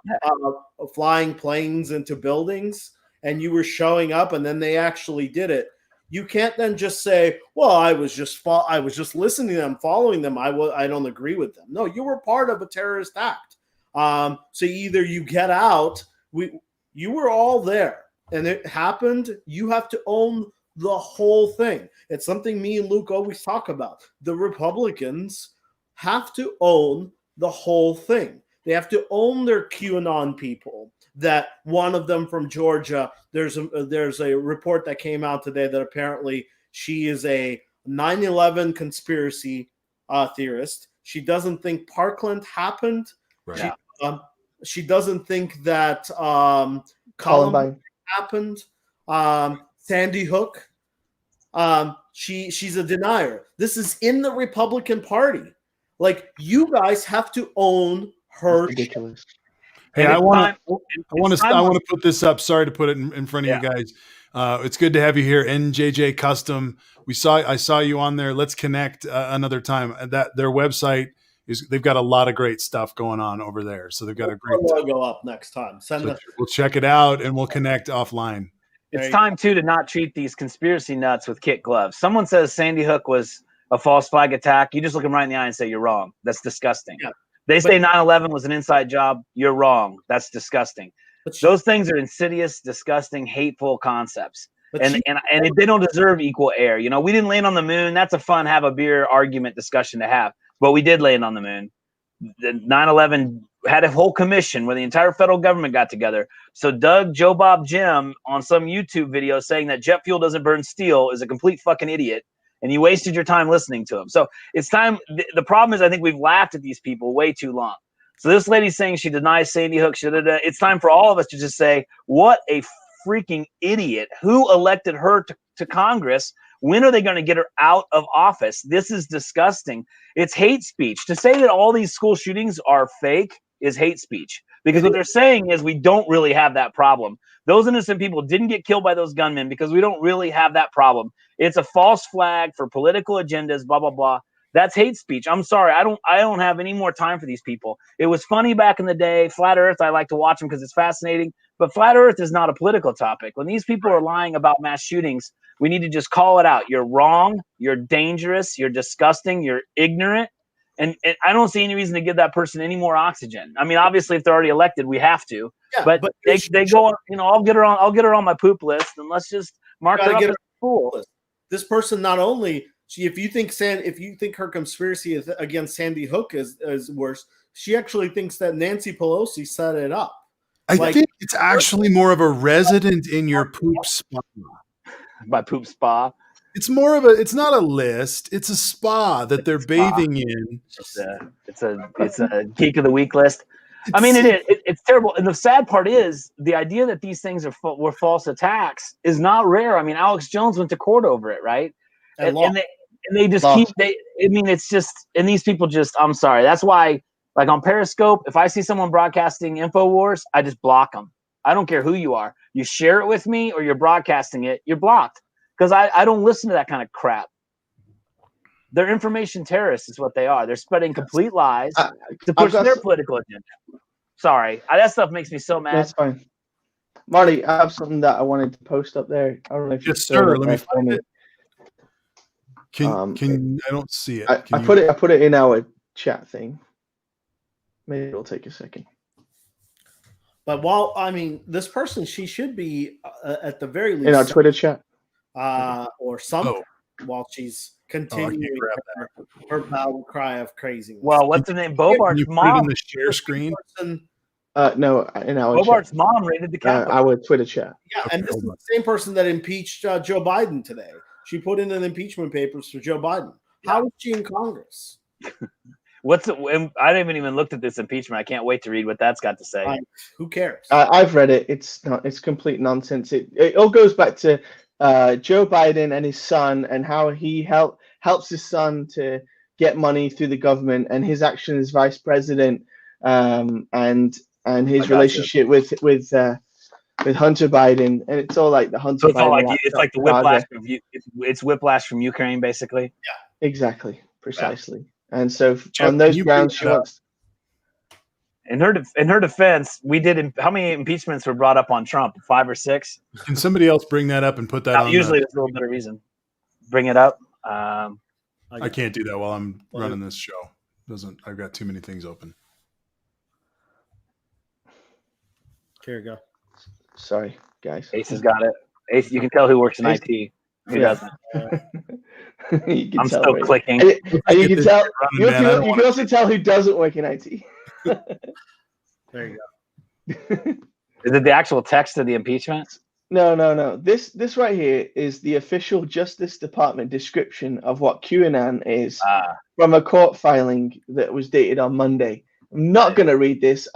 flying planes into buildings, and you were showing up and then they actually did it, you can't then just say, well, I was just listening to them, following them. I don't agree with them. No, you were part of a terrorist act. So either you get out, you were all there and it happened. You have to own the whole thing. It's something me and Luke always talk about. The Republicans have to own the whole thing. They have to own their QAnon people. That one of them from Georgia, there's a report that came out today that apparently she is a 9/11 conspiracy theorist. She doesn't think Parkland happened. Right. She doesn't think that Columbine happened. Sandy Hook. She's a denier. This is in the Republican Party. Like, you guys have to own her. Ridiculous. Hey, I want to put this up. Sorry to put it in front of you guys. It's good to have you here, NJJ Custom. I saw you on there. Let's connect another time. Their website they've got a lot of great stuff going on over there. So they've got a great logo up next time. We'll check it out and we'll connect offline. It's time too to not treat these conspiracy nuts with kid gloves. Someone says Sandy Hook was a false flag attack. You just look them right in the eye and say you're wrong. That's disgusting. Yeah. They say 9/11 was an inside job. You're wrong. That's disgusting. Those things are insidious, disgusting, hateful concepts. And they don't deserve equal air. You know, we didn't land on the moon. That's a fun have a beer argument discussion to have. But we did land on the moon. The 9/11 had a whole commission where the entire federal government got together. So Doug, Joe Bob, Jim on some YouTube video saying that jet fuel doesn't burn steel is a complete fucking idiot. And you wasted your time listening to him. So it's time. The problem is I think we've laughed at these people way too long. So this lady's saying she denies Sandy Hook. It's time for all of us to just say, what a freaking idiot. Who elected her to Congress? When are they going to get her out of office? This is disgusting. It's hate speech. To say that all these school shootings are fake is hate speech. Because what they're saying is we don't really have that problem. Those innocent people didn't get killed by those gunmen because we don't really have that problem. It's a false flag for political agendas, blah, blah, blah. That's hate speech. I'm sorry. I don't have any more time for these people. It was funny back in the day. Flat Earth, I like to watch them because it's fascinating. But Flat Earth is not a political topic. When these people are lying about mass shootings, we need to just call it out. You're wrong. You're dangerous. You're disgusting. You're ignorant. And I don't see any reason to give that person any more oxygen. I mean, obviously, if they're already elected, we have to. Yeah, but they go on. You know, I'll get her on my poop list, and let's just mark her up as a fool. This person not only if you think her conspiracy against Sandy Hook is worse, she actually thinks that Nancy Pelosi set it up. I think it's actually more of a resident in your poop spa. By poop spa. It's more of it's not a list. It's a spa that they're bathing in. It's a geek of the week list. I mean, it's terrible. And the sad part is the idea that these things were false attacks is not rare. I mean, Alex Jones went to court over it, right? And they just it's just, and these people just, I'm sorry. That's why, like on Periscope, if I see someone broadcasting InfoWars, I just block them. I don't care who you are. You share it with me or you're broadcasting it, you're blocked. Because I don't listen to that kind of crap. They're information terrorists is what they are. They're spreading complete lies to push their political agenda. Sorry. That stuff makes me so mad. That's fine. Marty, I have something that I wanted to post up there. I don't know if you sir. Let me find it. Can I don't see it. I put it in our chat thing. Maybe it'll take a second. But this person, she should be at the very least in our Twitter chat. Or something while she's continuing her battle cry of craziness. Well, what's her name? Bobart's mom. Put it in the share screen. No, in our Bobart's chat. mom raided the Capitol. Our Twitter chat. Yeah, and this is the same person that impeached Joe Biden today. She put in an impeachment papers for Joe Biden. How is she in Congress? I haven't even looked at this impeachment. I can't wait to read what that's got to say. Who cares? I've read it. It's complete nonsense. It all goes back to Joe Biden and his son and how he helps his son to get money through the government and his action as vice president and his relationship with Hunter Biden, and it's all like the Hunter. So it's like the whiplash it's whiplash from Ukraine, basically. Yeah, exactly, precisely. Yeah. And so on those grounds, she wants. In her defense, we did. How many impeachments were brought up on Trump? 5 or 6. Can somebody else bring that up and put that on? Usually, there's a little bit of reason. Bring it up. I can't do that while I'm running this show. I've got too many things open. Here you go. Sorry, guys. Ace has got it. Ace, you can tell who works in IT. Who doesn't? I'm still clicking. And you can tell. You can also tell who doesn't work in IT. There you go. Is it the actual text of the impeachment? No. This right here is the official Justice Department description of what QAnon is from a court filing that was dated on Monday. I'm not going to read this.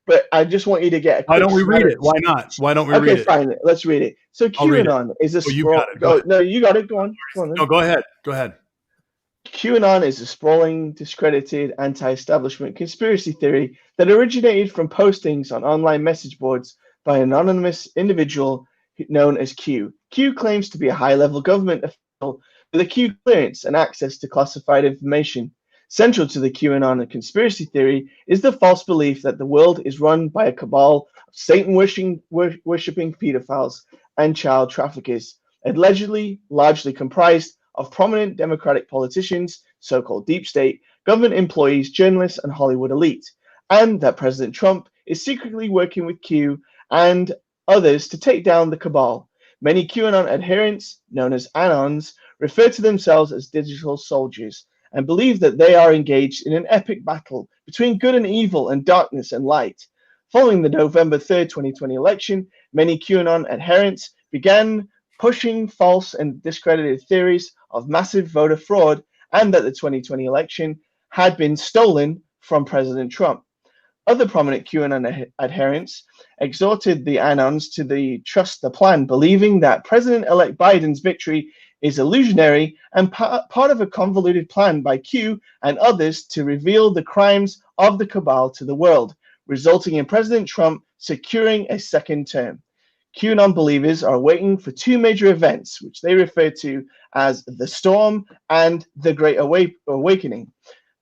But I just want you to get. Why don't we read it? Why not? Why don't we read it? Okay, fine. Let's read it. So QAnon is a. You got it. No, you got it. Go on. No, go ahead. Go ahead. QAnon is a sprawling, discredited, anti-establishment conspiracy theory that originated from postings on online message boards by an anonymous individual known as Q. Q claims to be a high-level government official with a Q clearance and access to classified information. Central to the QAnon conspiracy theory is the false belief that the world is run by a cabal of Satan-worshipping pedophiles and child traffickers, allegedly largely comprised of prominent Democratic politicians, so-called deep state, government employees, journalists, and Hollywood elite, and that President Trump is secretly working with Q and others to take down the cabal. Many QAnon adherents, known as Anons, refer to themselves as digital soldiers and believe that they are engaged in an epic battle between good and evil and darkness and light. Following the November 3rd, 2020 election, many QAnon adherents began pushing false and discredited theories of massive voter fraud and that the 2020 election had been stolen from President Trump. Other prominent QAnon adherents exhorted the Anons to trust the plan, believing that President-elect Biden's victory is illusionary and part of a convoluted plan by Q and others to reveal the crimes of the cabal to the world, resulting in President Trump securing a second term. QAnon believers are waiting for two major events, which they refer to as the Storm and the Great Awakening.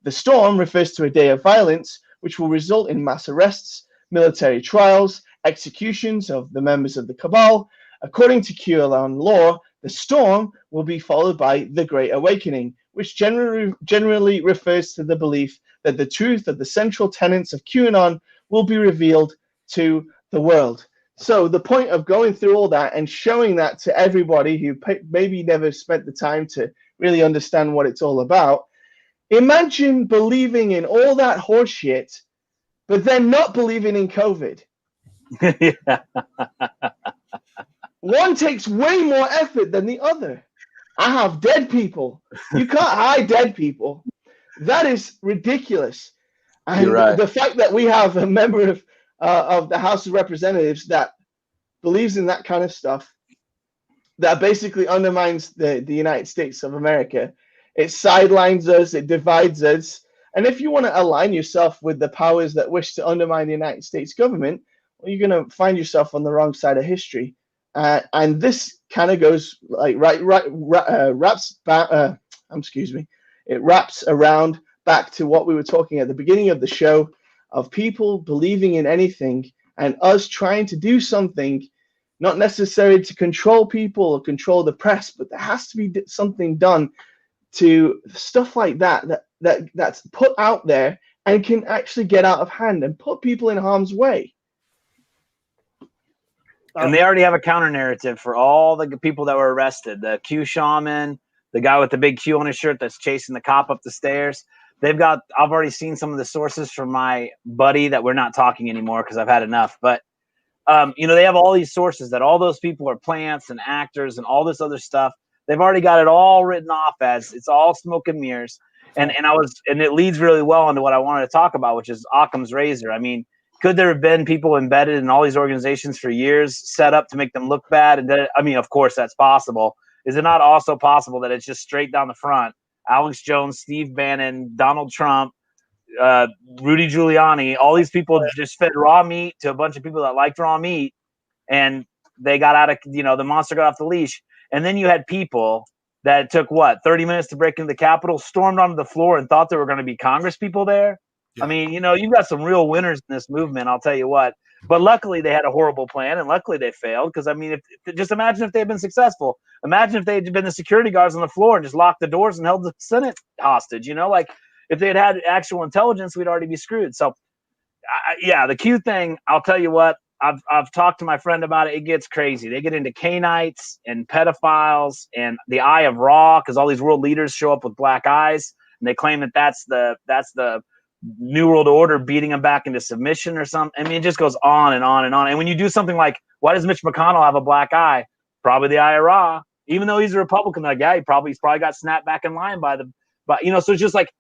The Storm refers to a day of violence, which will result in mass arrests, military trials, executions of the members of the cabal. According to QAnon law, the Storm will be followed by the Great Awakening, which generally refers to the belief that the truth of the central tenets of QAnon will be revealed to the world. So the point of going through all that and showing that to everybody who maybe never spent the time to really understand what it's all about, imagine believing in all that horseshit, but then not believing in COVID. Yeah. One takes way more effort than the other. I have dead people. You can't hide dead people. That is ridiculous. And You're right. The fact that we have a member of the House of Representatives that believes in that kind of stuff, that basically undermines the United States of America. It sidelines us, it divides us. And if you want to align yourself with the powers that wish to undermine the United States government, well, you're going to find yourself on the wrong side of history. And this kind of goes like it wraps around back to what we were talking at the beginning of the show of people believing in anything and us trying to do something, not necessarily to control people or control the press, but there has to be something done to stuff like that's put out there and can actually get out of hand and put people in harm's way. And they already have a counter narrative for all the people that were arrested. The Q shaman, the guy with the big Q on his shirt that's chasing the cop up the stairs. I've already seen some of the sources from my buddy that we're not talking anymore because I've had enough. But, they have all these sources that all those people are plants and actors and all this other stuff. They've already got it all written off as it's all smoke and mirrors. And it leads really well into what I wanted to talk about, which is Occam's razor. I mean, could there have been people embedded in all these organizations for years set up to make them look bad? And then, of course that's possible. Is it not also possible that it's just straight down the front? Alex Jones, Steve Bannon, Donald Trump, Rudy Giuliani, all these people just fed raw meat to a bunch of people that liked raw meat, and they got out of, the monster got off the leash. And then you had people that took 30 minutes to break into the Capitol, stormed onto the floor and thought there were going to be Congress people there. Yeah. I mean, you've got some real winners in this movement, I'll tell you what. But luckily they had a horrible plan, and luckily they failed. Because, just imagine if they had been successful. Imagine if they had been the security guards on the floor and just locked the doors and held the Senate hostage. If they had actual intelligence, we'd already be screwed. So, the Q thing, I'll tell you what, I've talked to my friend about it. It gets crazy. They get into Canaanites and pedophiles and the Eye of Ra, because all these world leaders show up with black eyes, and they claim that that's the New World Order beating them back into submission or something. I mean, it just goes on and on and on. And when you do something like, why does Mitch McConnell have a black eye? Probably the Eye of Ra. Even though he's a Republican, like, yeah, he's probably got snapped back in line so it's just like,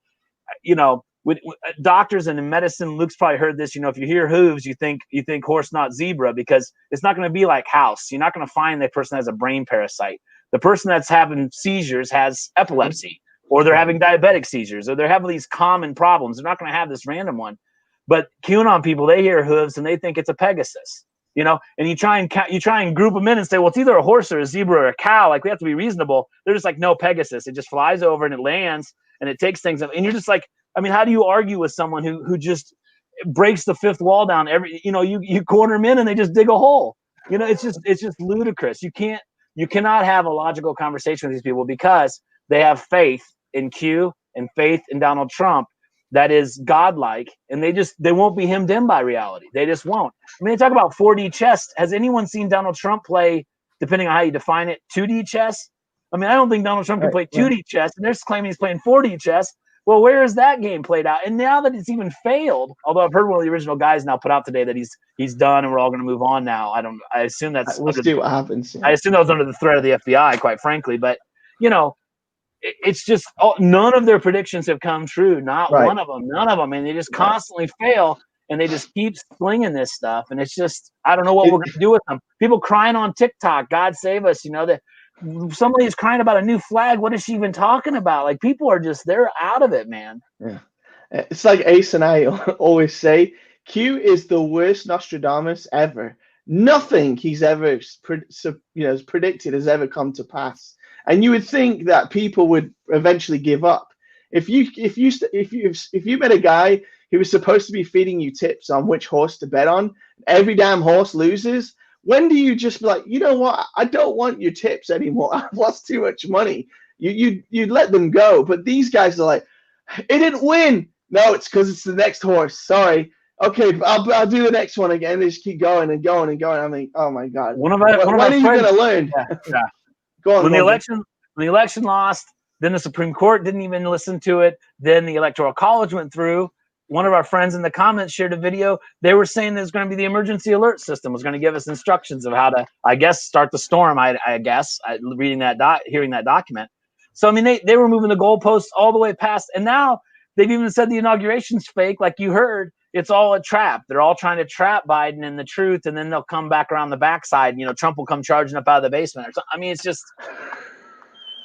with doctors and in medicine, Luke's probably heard this, if you hear hooves, you think horse, not zebra, because it's not going to be like house. You're not going to find that person has a brain parasite. The person that's having seizures has epilepsy, or they're having diabetic seizures, or they're having these common problems. They're not going to have this random one. But QAnon people, they hear hooves and they think it's a Pegasus, and you try and group them in and say, well, it's either a horse or a zebra or a cow. Like, we have to be reasonable. They're just like, no, Pegasus. It just flies over and it lands and it takes things up. And you're just like, how do you argue with someone who just breaks the fifth wall down you corner them in and they just dig a hole? It's just ludicrous. You cannot have a logical conversation with these people because they have faith in Q and faith in Donald Trump that is godlike, and they won't be hemmed in by reality. They just won't. They talk about 4D chess. Has anyone seen Donald Trump play depending on how you define it, 2D chess. I mean, I don't think Donald Trump can play 2D chess, and they're claiming he's playing 4D chess. Well, where is that game played out? And now that it's even failed, although I've heard one of the original guys now put out today that he's done and we're all going to move on now. I assume that's we'll see what happens. Yeah. I assume that was under the threat of the FBI, quite frankly. But it's just none of their predictions have come true. Not one of them, none of them, and they just constantly fail. And they just keep slinging this stuff, and it's just I don't know what we're going to do with them. People crying on TikTok, God save us, that somebody's crying about a new flag. What is she even talking about? Like people are they're out of it, man. Yeah, it's like Ace and I always say. Q is the worst Nostradamus ever. Nothing he's ever predicted has ever come to pass. And you would think that people would eventually give up. If you met a guy who was supposed to be feeding you tips on which horse to bet on, every damn horse loses, when do you just be like, you know what? I don't want your tips anymore. I've lost too much money. You let them go. But these guys are like, it didn't win. No, it's because it's the next horse. Sorry. Okay, I'll do the next one again. They just keep going and going and going. I mean, oh my God. When are you going to learn? Yeah. Go on. When the election lost, then the Supreme Court didn't even listen to it. Then the Electoral College went through. One of our friends in the comments shared a video. They were saying there's going to be the emergency alert system was going to give us instructions of how to, I guess, start the storm. Hearing that document. So I mean, they were moving the goalposts all the way past, and now they've even said the inauguration's fake. Like you heard, it's all a trap. They're all trying to trap Biden in the truth, and then they'll come back around the backside. Trump will come charging up out of the basement or something. I mean, it's just.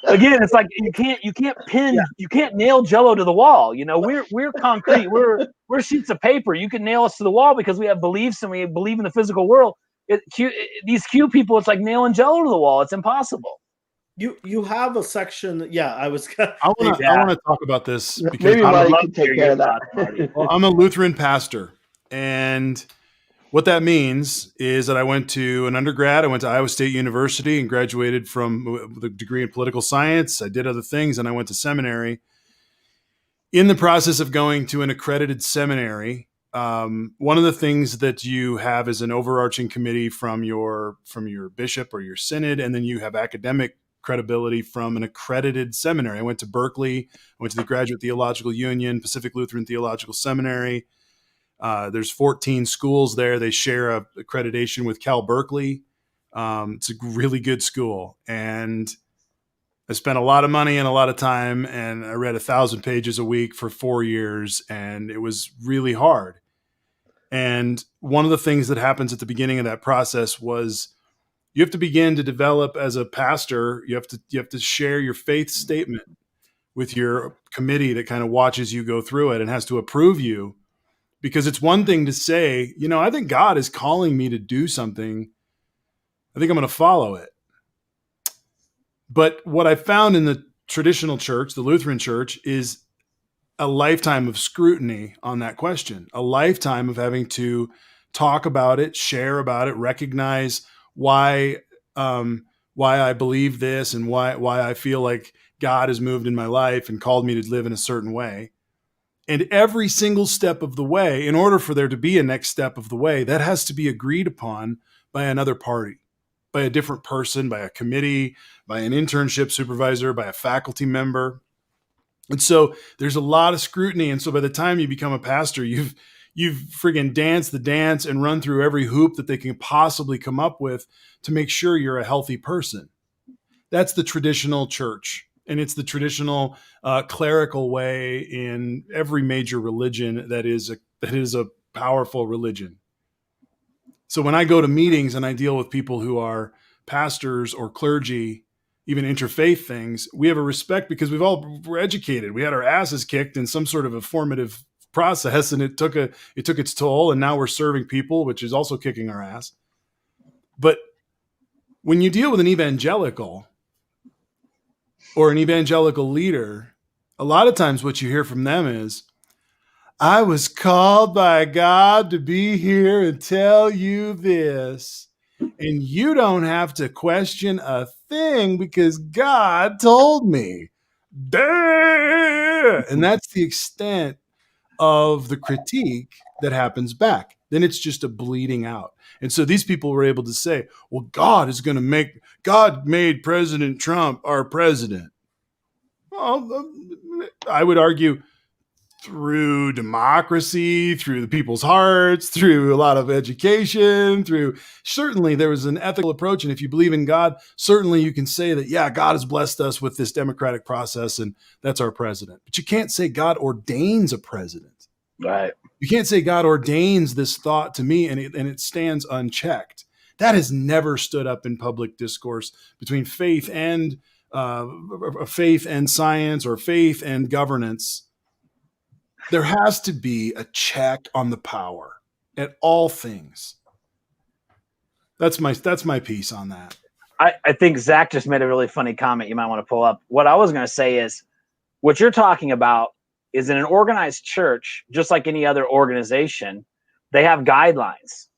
Again, it's like you can't nail Jello to the wall. We're concrete. We're sheets of paper. You can nail us to the wall because we have beliefs and we believe in the physical world. These Q people, it's like nailing Jello to the wall. It's impossible. You have a section. Yeah, I was. I want to talk about this because maybe Marty can take care of that. Well, I'm a Lutheran pastor, and what that means is that I went to an undergrad. I went to Iowa State University and graduated with a degree in political science. I did other things, and I went to seminary. In the process of going to an accredited seminary, one of the things that you have is an overarching committee from your bishop or your synod, and then you have academic credibility from an accredited seminary. I went to Berkeley. I went to the Graduate Theological Union, Pacific Lutheran Theological Seminary. There's 14 schools there. They share a accreditation with Cal Berkeley. It's a really good school. And I spent a lot of money and a lot of time, and I read 1,000 pages a week for 4 years, and it was really hard. And one of the things that happens at the beginning of that process was you have to begin to develop as a pastor. You have to share your faith statement with your committee that kind of watches you go through it and has to approve you. Because it's one thing to say, I think God is calling me to do something. I think I'm going to follow it. But what I found in the traditional church, the Lutheran church, is a lifetime of scrutiny on that question, a lifetime of having to talk about it, share about it, recognize why I believe this and why I feel like God has moved in my life and called me to live in a certain way. And every single step of the way, in order for there to be a next step of the way, that has to be agreed upon by another party, by a different person, by a committee, by an internship supervisor, by a faculty member. And so there's a lot of scrutiny. And so by the time you become a pastor, you've friggin' danced the dance and run through every hoop that they can possibly come up with to make sure you're a healthy person. That's the traditional church. And it's the traditional clerical way in every major religion that is a powerful religion. So when I go to meetings and I deal with people who are pastors or clergy, even interfaith things, we have a respect because we're educated. We had our asses kicked in some sort of a formative process, and it took its toll. And now we're serving people, which is also kicking our ass. But when you deal with an evangelical or an evangelical leader, a lot of times what you hear from them is, I was called by God to be here and tell you this. And you don't have to question a thing because God told me. Duh! And that's the extent of the critique that happens back. Then it's just a bleeding out. And so these people were able to say, well, God made President Trump our president. Well, I would argue through democracy, through the people's hearts, through a lot of education, certainly there was an ethical approach. And if you believe in God, certainly you can say that, yeah, God has blessed us with this democratic process and that's our president. But you can't say God ordains a president. Right. You can't say God ordains this thought to me and it stands unchecked. That has never stood up in public discourse between faith and science or faith and governance. There has to be a check on the power at all things. That's my piece on that. I think Zach just made a really funny comment you might want to pull up. What I was going to say is what you're talking about is in an organized church, just like any other organization, they have guidelines.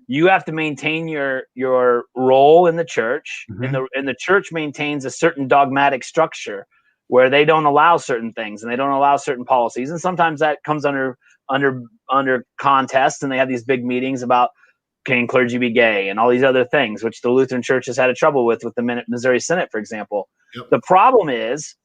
You have to maintain your role in the church, and the church maintains a certain dogmatic structure where they don't allow certain things and they don't allow certain policies. And sometimes that comes under contest, and they have these big meetings about can clergy be gay and all these other things, which the Lutheran Church has had a trouble with the Missouri Synod, for example. Yep. The problem is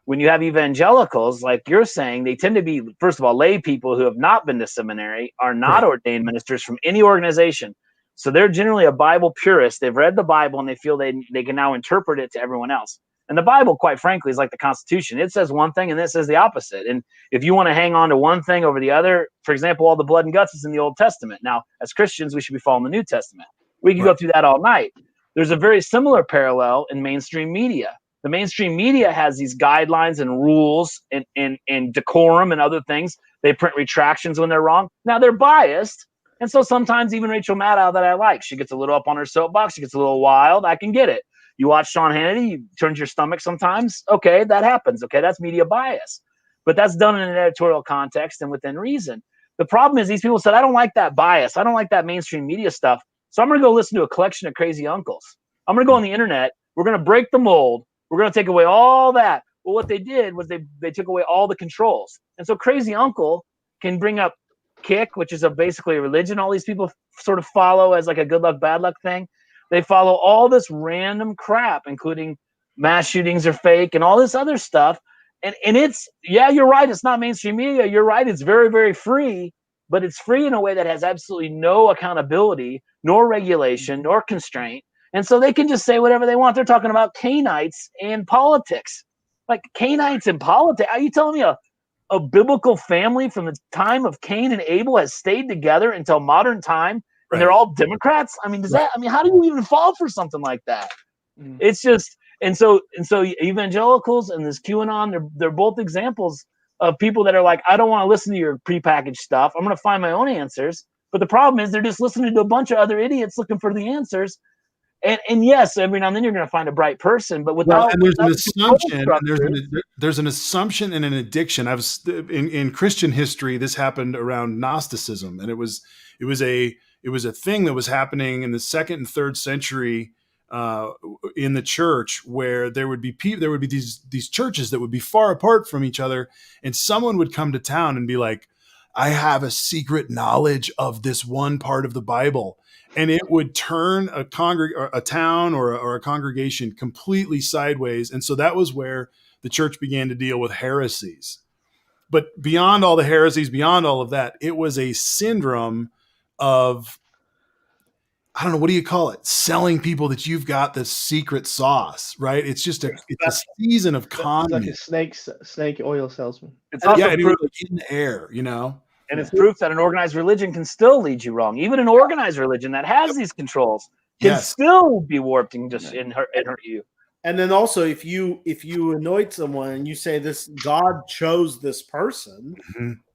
when you have evangelicals, like you're saying, they tend to be, first of all, lay people who have not been to seminary, are not ordained ministers from any organization. So they're generally a Bible purist. They've read the Bible and they feel they can now interpret it to everyone else. And the Bible, quite frankly, is like the Constitution. It says one thing and it says the opposite. And if you want to hang on to one thing over the other, for example, all the blood and guts is in the Old Testament. Now, as Christians, we should be following the New Testament. We can go through that all night. There's a very similar parallel in mainstream media. The mainstream media has these guidelines and rules and decorum and other things. They print retractions when they're wrong. Now, they're biased. And so sometimes even Rachel Maddow that I like, she gets a little up on her soapbox. She gets a little wild. I can get it. You watch Sean Hannity, you turn your stomach sometimes. Okay, that happens. Okay, that's media bias. But that's done in an editorial context and within reason. The problem is these people said, I don't like that bias. I don't like that mainstream media stuff. So I'm going to go listen to a collection of crazy uncles. I'm going to go on the internet. We're going to break the mold. We're going to take away all that. Well, what they did was they took away all the controls. And so Crazy Uncle can bring up Kick, which is basically a religion all these people sort of follow as like a good luck, bad luck thing. They follow all this random crap, including mass shootings are fake and all this other stuff. And it's, yeah, you're right. It's not mainstream media. You're right. It's very, very free, but it's free in a way that has absolutely no accountability, nor regulation, nor constraint. And so they can just say whatever they want. They're talking about Cainites and politics. Like Cainites and politics. Are you telling me a biblical family from the time of Cain and Abel has stayed together until modern time and they're all Democrats? I mean, how do you even fall for something like that? It's just, and so evangelicals and this QAnon, they're both examples of people that are like, I don't want to listen to your prepackaged stuff. I'm going to find my own answers. But the problem is they're just listening to a bunch of other idiots looking for the answers. And yes, every now and then you're going to find a bright person, but without, and there's an assumption, and there's an assumption and an addiction. In Christian history, this happened around Gnosticism, and it was a thing that was happening in the 2nd and 3rd century in the church, where there would be these churches that would be far apart from each other, and someone would come to town and be like, I have a secret knowledge of this one part of the Bible. And it would turn a town or a congregation completely sideways. And so that was where the church began to deal with heresies. But beyond all the heresies, beyond all of that, it was a syndrome of, I don't know, what do you call it? Selling people that you've got the secret sauce, right? It's just a season of con. It's like a snake oil salesman. It's also it was like in the air, you know? And it's proof that an organized religion can still lead you wrong. Even an organized religion that has these controls can still be warped and just hurt you. And then also, if you anoint someone and you say this, God chose this person,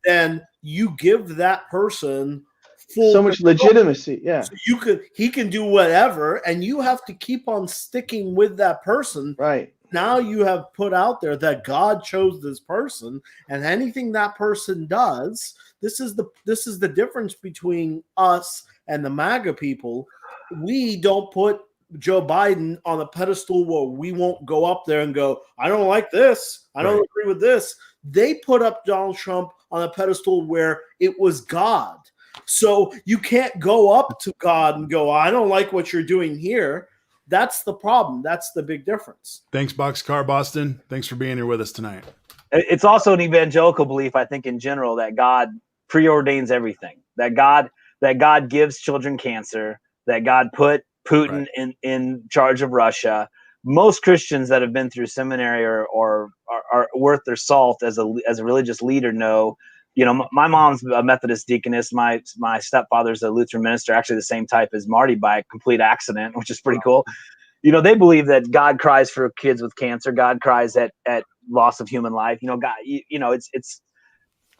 then you give that person so much legitimacy. Yeah, so he can do whatever, and you have to keep on sticking with that person. Right. Now you have put out there that God chose this person, and anything that person does, this is the difference between us and the MAGA people. We don't put Joe Biden on a pedestal where we won't go up there and go, I don't like this. I don't agree with this. They put up Donald Trump on a pedestal where it was God. So you can't go up to God and go, I don't like what you're doing here. That's the problem. That's the big difference. Thanks, Boxcar Boston. Thanks for being here with us tonight. It's also an evangelical belief, I think, in general, that God preordains everything. That God gives children cancer. That God put Putin in charge of Russia. Most Christians that have been through seminary or are worth their salt as a religious leader know. My mom's a Methodist deaconess. My stepfather's a Lutheran minister, actually the same type as Marty by complete accident, which is pretty cool. They believe that God cries for kids with cancer. God cries at loss of human life. God, it's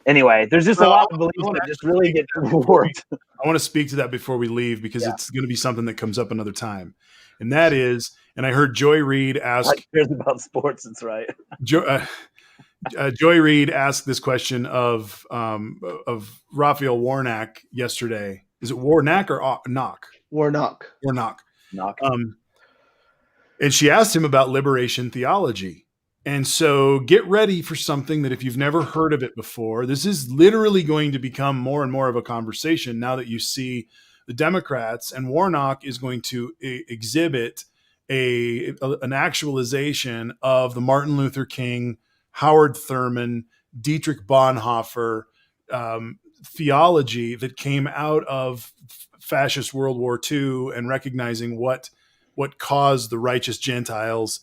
anyway. There's just a lot of beliefs that just really get warped. I want to speak to that before we leave because it's going to be something that comes up another time, and that is. And I heard Joy Reid ask. Cares about sports. That's right. Joy Reid asked this question of Raphael Warnock yesterday. Is it Warnock or Knock? Warnock. Warnock. Knock. And she asked him about liberation theology. And so get ready for something that if you've never heard of it before, this is literally going to become more and more of a conversation now that you see the Democrats, and Warnock is going to exhibit an actualization of the Martin Luther King, Howard Thurman, Dietrich Bonhoeffer theology that came out of fascist World War II, and recognizing what caused the righteous Gentiles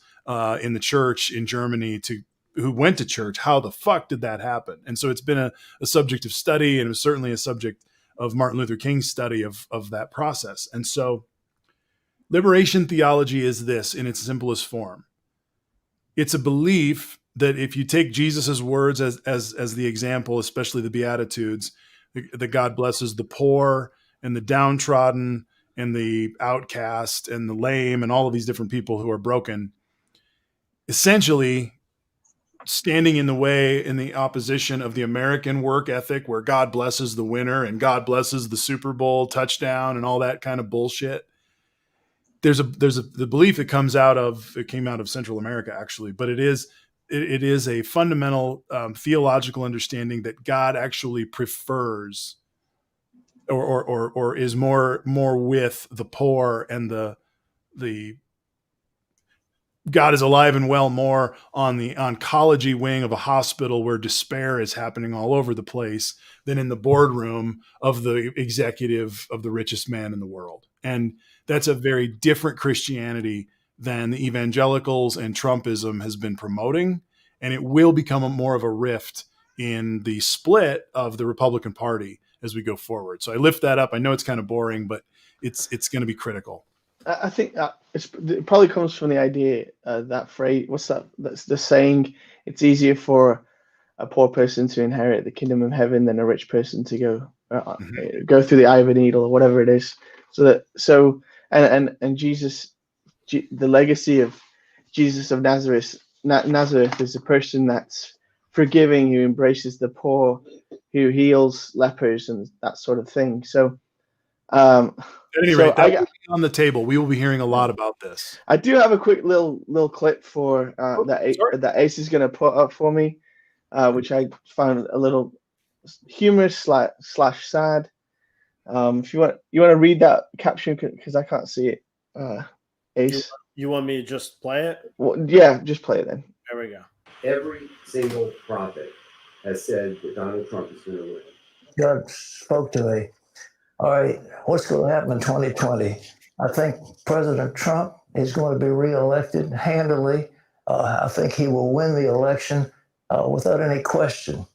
in the church in Germany who went to church. How the fuck did that happen? And so it's been a subject of study, and it was certainly a subject of Martin Luther King's study of that process. And so liberation theology is this in its simplest form. It's a belief that if you take Jesus's words as the example, especially the Beatitudes, that God blesses the poor and the downtrodden and the outcast and the lame and all of these different people who are broken, essentially standing in the way, in the opposition of the American work ethic, where God blesses the winner and God blesses the Super Bowl touchdown and all that kind of bullshit. There's the belief that came out of Central America, actually, but it is a fundamental theological understanding that God actually prefers or is more with the poor and the God is alive and well more on the oncology wing of a hospital where despair is happening all over the place than in the boardroom of the executive of the richest man in the world. And that's a very different Christianity than the evangelicals and Trumpism has been promoting. And it will become more of a rift in the split of the Republican Party as we go forward. So I lift that up. I know it's kind of boring, but it's going to be critical. I think it probably comes from the idea that phrase. What's that? That's the saying. It's easier for a poor person to inherit the kingdom of heaven than a rich person to go through the eye of a needle or whatever it is. And Jesus, the legacy of Jesus of Nazareth is a person that's forgiving, who embraces the poor, who heals lepers and that sort of thing. So. At any rate, that will be on the table. We will be hearing a lot about this. I do have a quick little clip for that Ace is going to put up for me, which I found a little humorous slash sad. If you want to read that caption because I can't see it. Ace, you want me to just play it? Well, yeah, just play it then. There we go. Every single prophet has said that Donald Trump is going to win. God spoke to me. All right, what's going to happen in 2020? I think President Trump is going to be reelected handily. I think he will win the election without any question.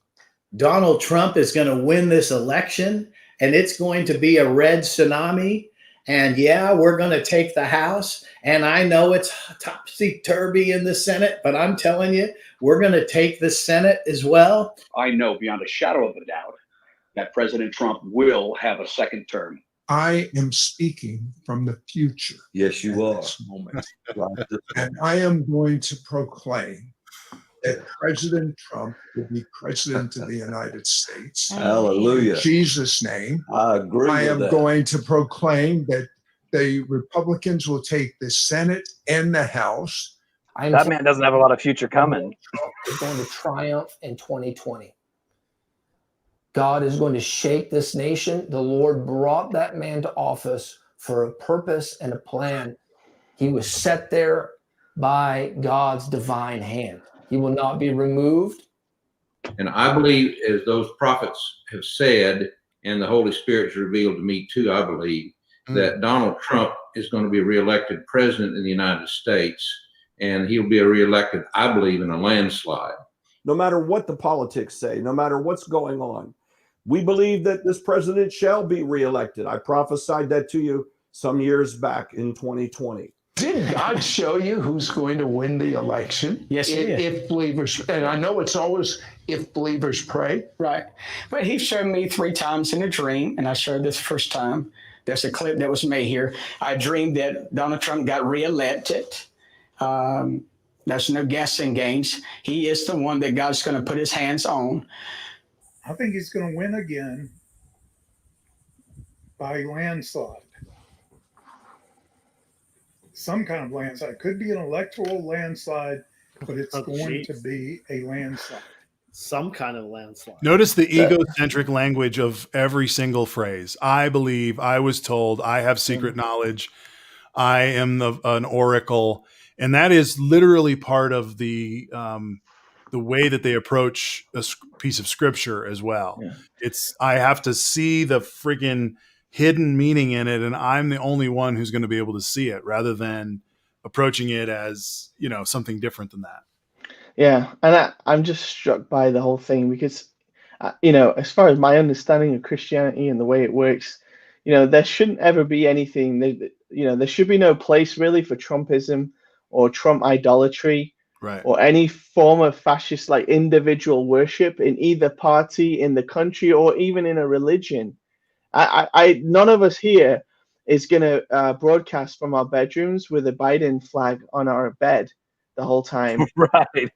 Donald Trump is going to win this election, and it's going to be a red tsunami. And yeah, we're going to take the House. And I know it's topsy-turvy in the Senate, but I'm telling you, we're going to take the Senate as well. I know beyond a shadow of a doubt that President Trump will have a second term. I am speaking from the future. Yes, you are. This moment. And I am going to proclaim that President Trump will be president of the United States. Hallelujah. In Jesus' name. I agree. I am with that. going to proclaim that the Republicans will take the Senate and the House. That man doesn't have a lot of future coming. Trump is going to triumph in 2020. God is going to shake this nation. The Lord brought that man to office for a purpose and a plan. He was set there by God's divine hand. He will not be removed. And I believe, as those prophets have said, and the Holy Spirit's revealed to me too, I believe, that Donald Trump is going to be reelected president of the United States, and he'll be reelected, I believe, in a landslide. No matter what the politics say, no matter what's going on, we believe that this president shall be reelected. I prophesied that to you some years back in 2020. Did God show you who's going to win the election? Yes, he did. If believers, and I know it's always if believers pray. Right. But he showed me 3 times in a dream, and I showed this first time. There's a clip that was made here. I dreamed that Donald Trump got reelected. There's no guessing games. He is the one that God's going to put his hands on. I think he's going to win again by landslide. Some kind of landslide. Could be an electoral landslide, but it's going to be a landslide. Some kind of landslide. Notice the egocentric language of every single phrase. I believe, I was told, I have secret knowledge, I am an oracle. And that is literally part of the way that they approach a piece of scripture as well. Yeah. It's, I have to see the friggin' hidden meaning in it, and I'm the only one who's going to be able to see it, rather than approaching it as, you know, something different than that. Yeah, and I'm just struck by the whole thing because, you know, as far as my understanding of Christianity and the way it works, you know, there shouldn't ever be anything that, you know, there should be no place really for Trumpism or Trump idolatry, right, or any form of fascist like individual worship in either party in the country or even in a religion. None of us here is going to broadcast from our bedrooms with a Biden flag on our bed the whole time. Right.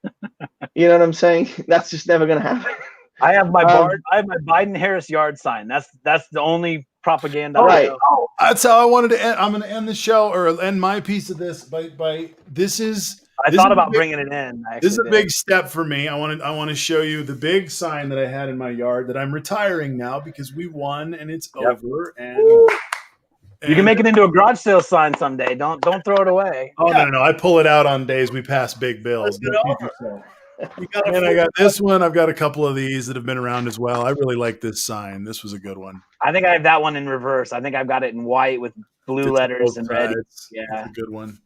You know what I'm saying? That's just never going to happen. I have my Biden Harris yard sign. That's the only propaganda. Right. Oh, that's how I wanted to end. I'm going to end the show, or end my piece of this by this is. I thought about bringing it in. This is a big step for me. I want to show you the big sign that I had in my yard that I'm retiring now because we won and it's over. And you can make it into a garage sale sign someday. Don't throw it away. Oh no! I pull it out on days we pass big bills. And I got this one. I've got a couple of these that have been around as well. I really like this sign. This was a good one. I think I have that one in reverse. I think I've got it in white with blue letters and red. Yeah, a good one.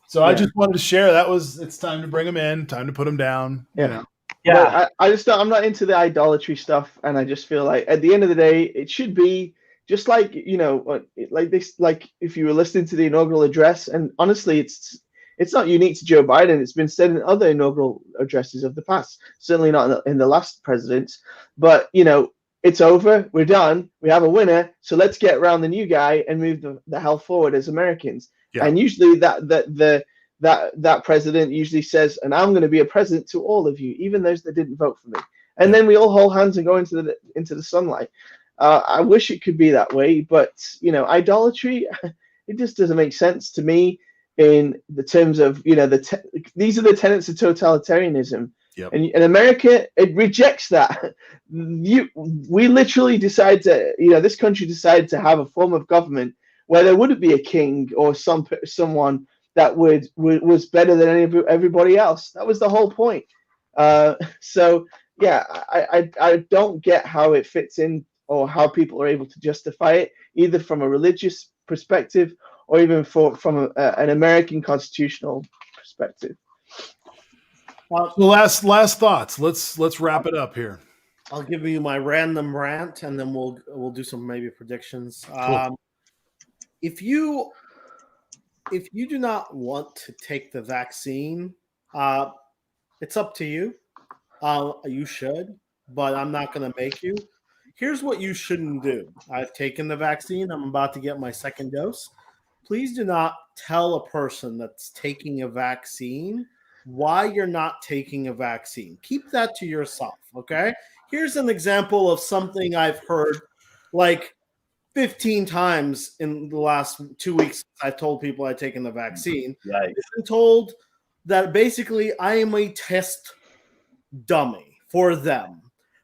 So I just wanted to share. It's time to bring them in, time to put them down. Yeah. You know. Yeah. I'm not into the idolatry stuff. And I just feel like at the end of the day, it should be just like, you know, like this, like if you were listening to the inaugural address, and honestly, it's not unique to Joe Biden. It's been said in other inaugural addresses of the past, certainly not in the last president's, but you know, it's over. We're done. We have a winner. So let's get around the new guy and move the hell forward as Americans. Yeah. And usually that president usually says, and I'm going to be a president to all of you, even those that didn't vote for me. And then we all hold hands and go into the sunlight. I wish it could be that way, but you know, idolatry, it just doesn't make sense to me in the terms of, you know, these are the tenets of totalitarianism. Yep. And in America, it rejects that. We literally decide to, you know, this country decided to have a form of government where there wouldn't be a king or someone that was better than everybody else. That was the whole point. So yeah, I don't get how it fits in or how people are able to justify it, either from a religious perspective or even from an American constitutional perspective. Well, last thoughts. Let's wrap it up here. I'll give you my random rant, and then we'll do some maybe predictions. Cool. If you do not want to take the vaccine, it's up to you. You should, but I'm not going to make you. Here's what you shouldn't do. I've taken the vaccine. I'm about to get my second dose. Please do not tell a person that's taking a vaccine why you're not taking a vaccine. Keep that to yourself, okay? Here's an example of something I've heard like 15 times in the last 2 weeks. I've told people I've taken the vaccine. Right. I've been told that basically I am a test dummy for them.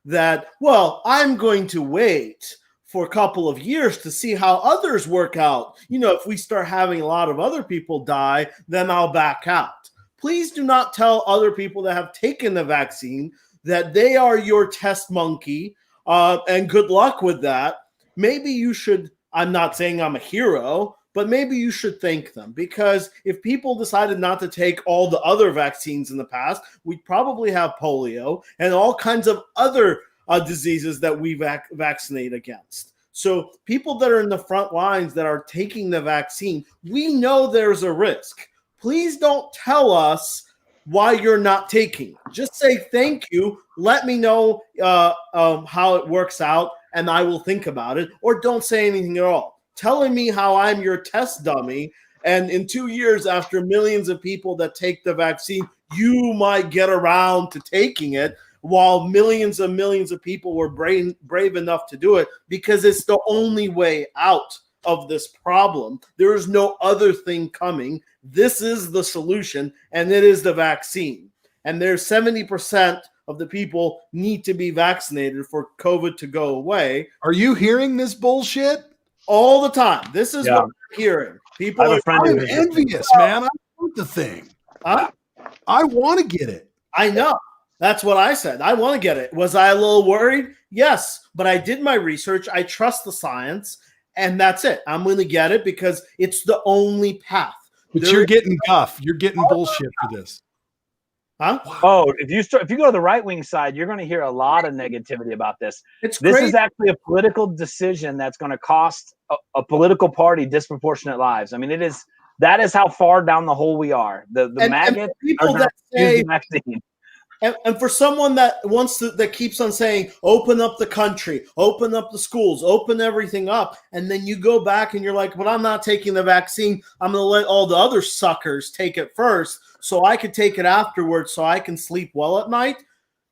that, well, I'm going to wait for a couple of years to see how others work out. If we start having a lot of other people die, then I'll back out. Please do not tell other people that have taken the vaccine that they are your test monkey, and good luck with that. Maybe you should, I'm not saying I'm a hero, but maybe you should thank them, because if people decided not to take all the other vaccines in the past, we'd probably have polio and all kinds of other diseases that we vaccinate against. So people that are in the front lines that are taking the vaccine, we know there's a risk. Please don't tell us why you're not taking it. Just say thank you. Let me know how it works out, and I will think about it. Or don't say anything at all. Telling me how I'm your test dummy, and in 2 years, after millions of people that take the vaccine, you might get around to taking it, while millions and millions of people were brave enough to do it, because it's the only way out of this problem. There is no other thing coming. This is the solution, and it is the vaccine. And there's 70% of the people need to be vaccinated for COVID to go away. Are you hearing this bullshit? All the time. This is what we're hearing. People are I'm envious, man. I want the thing. Huh? I want to get it. I know. That's what I said. I want to get it. Was I a little worried? Yes, but I did my research. I trust the science, and that's it. I'm going to get it because it's the only path. But you're getting guff. You're getting bullshit for this. Huh? Oh, if you go to the right wing side, you're going to hear a lot of negativity about this. This is actually a political decision that's going to cost a political party disproportionate lives. I mean, that is how far down the hole we are. The maggots people are that say, the vaccine. And for someone that that keeps on saying, open up the country, open up the schools, open everything up, and then you go back and you're like, but I'm not taking the vaccine. I'm going to let all the other suckers take it first so I could take it afterwards so I can sleep well at night.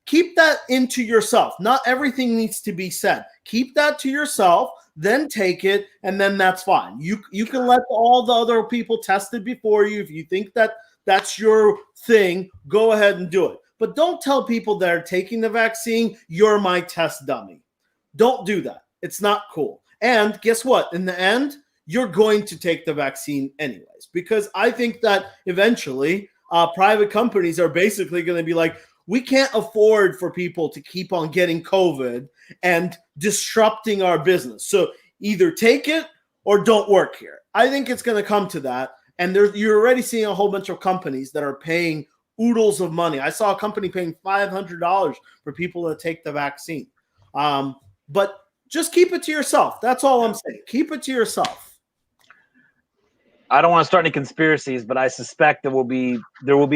Keep that into yourself. Not everything needs to be said. Keep that to yourself, then take it, and then that's fine. You can let all the other people test it before you. If you think that that's your thing, go ahead and do it. But don't tell people that are taking the vaccine, you're my test dummy. Don't do that. It's not cool. And guess what? In the end, you're going to take the vaccine anyways, because I think that eventually private companies are basically going to be like, we can't afford for people to keep on getting COVID and disrupting our business. So either take it or don't work here. I think it's going to come to that. And you're already seeing a whole bunch of companies that are paying oodles of money. I saw a company paying $500 for people to take the vaccine. But just keep it to yourself. That's all I'm saying. Keep it to yourself. I don't want to start any conspiracies, but I suspect there will be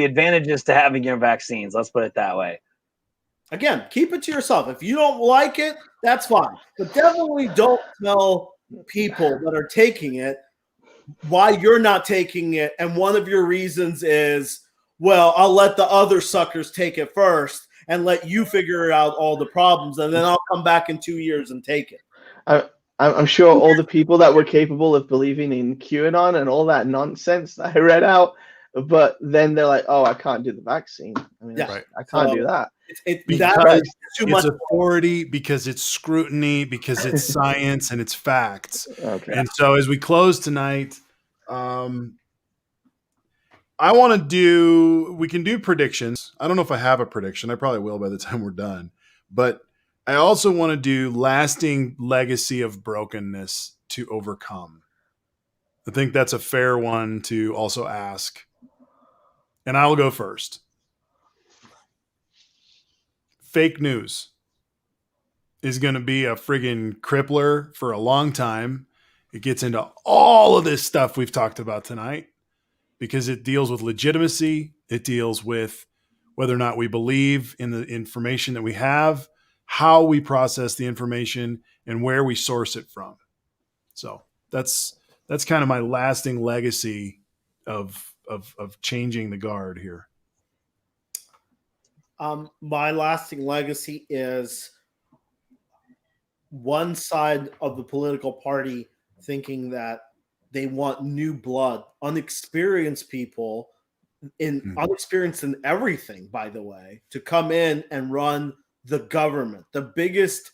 advantages to having your vaccines. Let's put it that way. Again, keep it to yourself. If you don't like it, that's fine. But definitely don't tell people that are taking it why you're not taking it. And one of your reasons is, well, I'll let the other suckers take it first and let you figure out all the problems, and then I'll come back in 2 years and take it. I'm sure all the people that were capable of believing in QAnon and all that nonsense that I read out, but then they're like, "Oh, I can't do the vaccine. I mean, Yeah. I can't do that." Because it's authority, because it's scrutiny, because it's science and it's facts. Okay. And so as we close tonight, I want to we can do predictions. I don't know if I have a prediction. I probably will by the time we're done. But I also want to do lasting legacy of brokenness to overcome. I think that's a fair one to also ask. And I'll go first. Fake news is going to be a friggin' crippler for a long time. It gets into all of this stuff we've talked about tonight because it deals with legitimacy. It deals with whether or not we believe in the information that we have, how we process the information, and where we source it from. So that's kind of my lasting legacy of changing the guard here. My lasting legacy is one side of the political party thinking that they want new blood, unexperienced people, unexperienced in everything, by the way, to come in and run the government, the biggest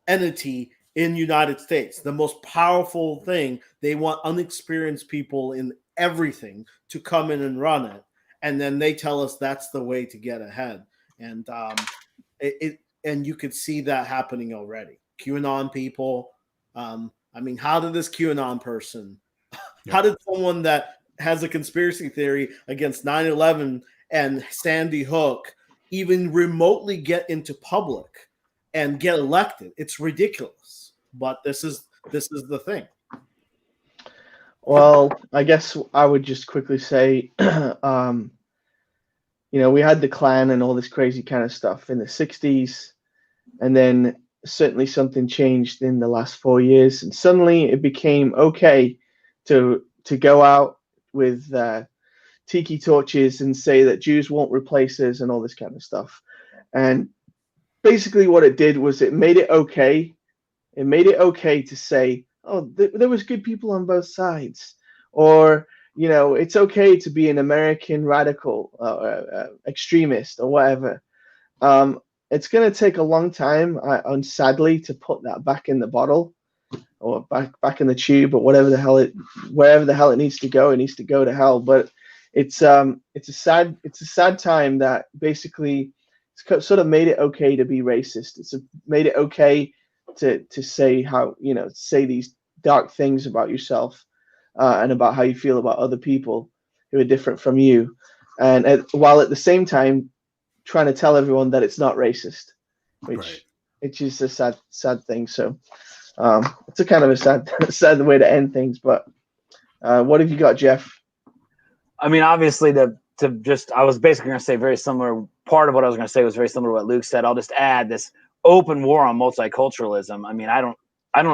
entity in United States, the most powerful thing. They want unexperienced people in everything to come in and run it, and then they tell us that's the way to get ahead. And and you could see that happening already. QAnon people. I mean, how did this QAnon person? How did someone that has a conspiracy theory against 9/11 and Sandy Hook even remotely get into public and get elected? It's ridiculous. But this is the thing. Well, I guess I would just quickly say, we had the Klan and all this crazy kind of stuff in the 60s, and then certainly something changed in the last 4 years, and suddenly it became okay to go out with tiki torches and say that Jews won't replace us and all this kind of stuff. And basically what it did was it made it okay. It made it okay to say, oh, there was good people on both sides. Or, it's okay to be an American radical extremist or whatever. It's going to take a long time, sadly, to put that back in the bottle or back in the tube or wherever the hell it needs to go. It needs to go to hell. But it's a sad time that basically it's sort of made it okay to be racist. It's made it okay to say say these dark things about yourself and about how you feel about other people who are different from you, and while at the same time trying to tell everyone that it's not racist, which it's just a sad thing. So it's a kind of a sad way to end things. But what have you got, Jeff? I mean, obviously, I was basically going to say very similar. Part of what I was going to say was very similar to what Luke said. I'll just add this open war on multiculturalism. I mean, I don't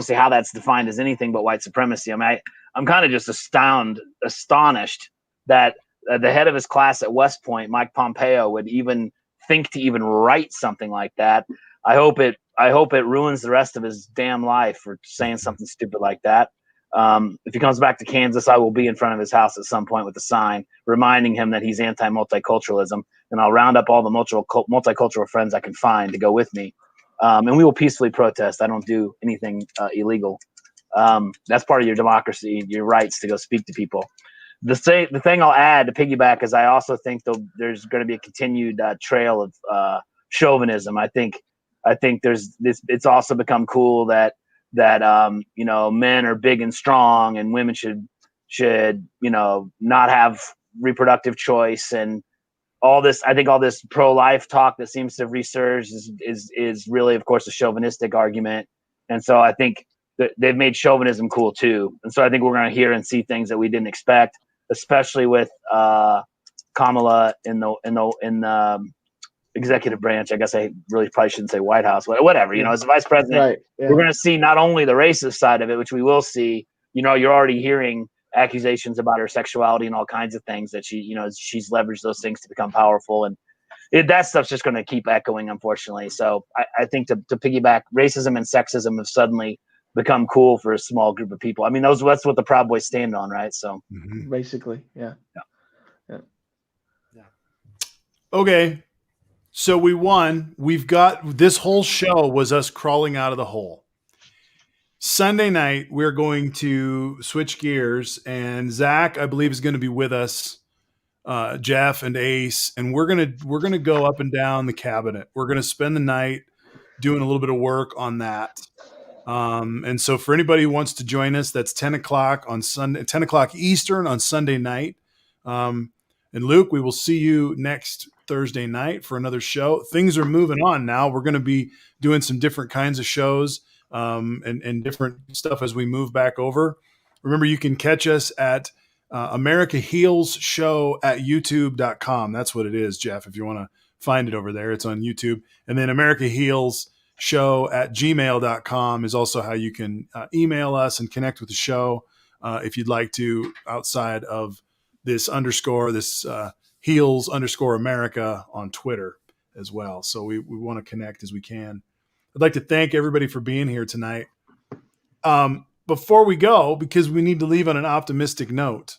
see how that's defined as anything but white supremacy. I mean, I'm kind of just astonished that the head of his class at West Point, Mike Pompeo, would even think to even write something like that. I hope it ruins the rest of his damn life for saying something stupid like that. If he comes back to Kansas, I will be in front of his house at some point with a sign reminding him that he's anti-multiculturalism, and I'll round up all the multicultural friends I can find to go with me, and we will peacefully protest. I don't do anything illegal. That's part of your democracy, your rights to go speak to people. The thing I'll add to piggyback is I also think there's going to be a continued trail of chauvinism. I think there's this. It's also become cool that men are big and strong and women should not have reproductive choice, and all this. I think all this pro-life talk that seems to have resurged is really, of course, a chauvinistic argument. And so I think that they've made chauvinism cool too. And so I think we're going to hear and see things that we didn't expect, especially with Kamala in the executive branch. I guess I really probably shouldn't say White House, whatever, as the vice president, right, yeah. We're going to see not only the racist side of it, which we will see, you're already hearing accusations about her sexuality and all kinds of things that she's leveraged those things to become powerful. And that stuff's just going to keep echoing, unfortunately. So I think to piggyback, racism and sexism have suddenly become cool for a small group of people. I mean, that's what the Proud Boys stand on, right? So basically, yeah. Okay. So we won. We've got this whole show was us crawling out of the hole. Sunday night, we're going to switch gears, and Zach, I believe, is going to be with us, Jeff and Ace, and we're gonna go up and down the cabinet. We're gonna spend the night doing a little bit of work on that. And so for anybody who wants to join us, that's 10 o'clock on Sunday, 10 o'clock Eastern on Sunday night. And Luke, we will see you next Thursday night for another show. Things are moving on now. We're going to be doing some different kinds of shows and different stuff as we move back over. Remember, you can catch us at AmericaHeals show at youtube.com. That's what it is, Jeff, if you want to find it over there. It's on YouTube. And then AmericaHeals show at gmail.com is also how you can email us and connect with the show if you'd like to, outside of this Heals_America on Twitter as well. So we want to connect as we can. I'd like to thank everybody for being here tonight. Before we go, because we need to leave on an optimistic note,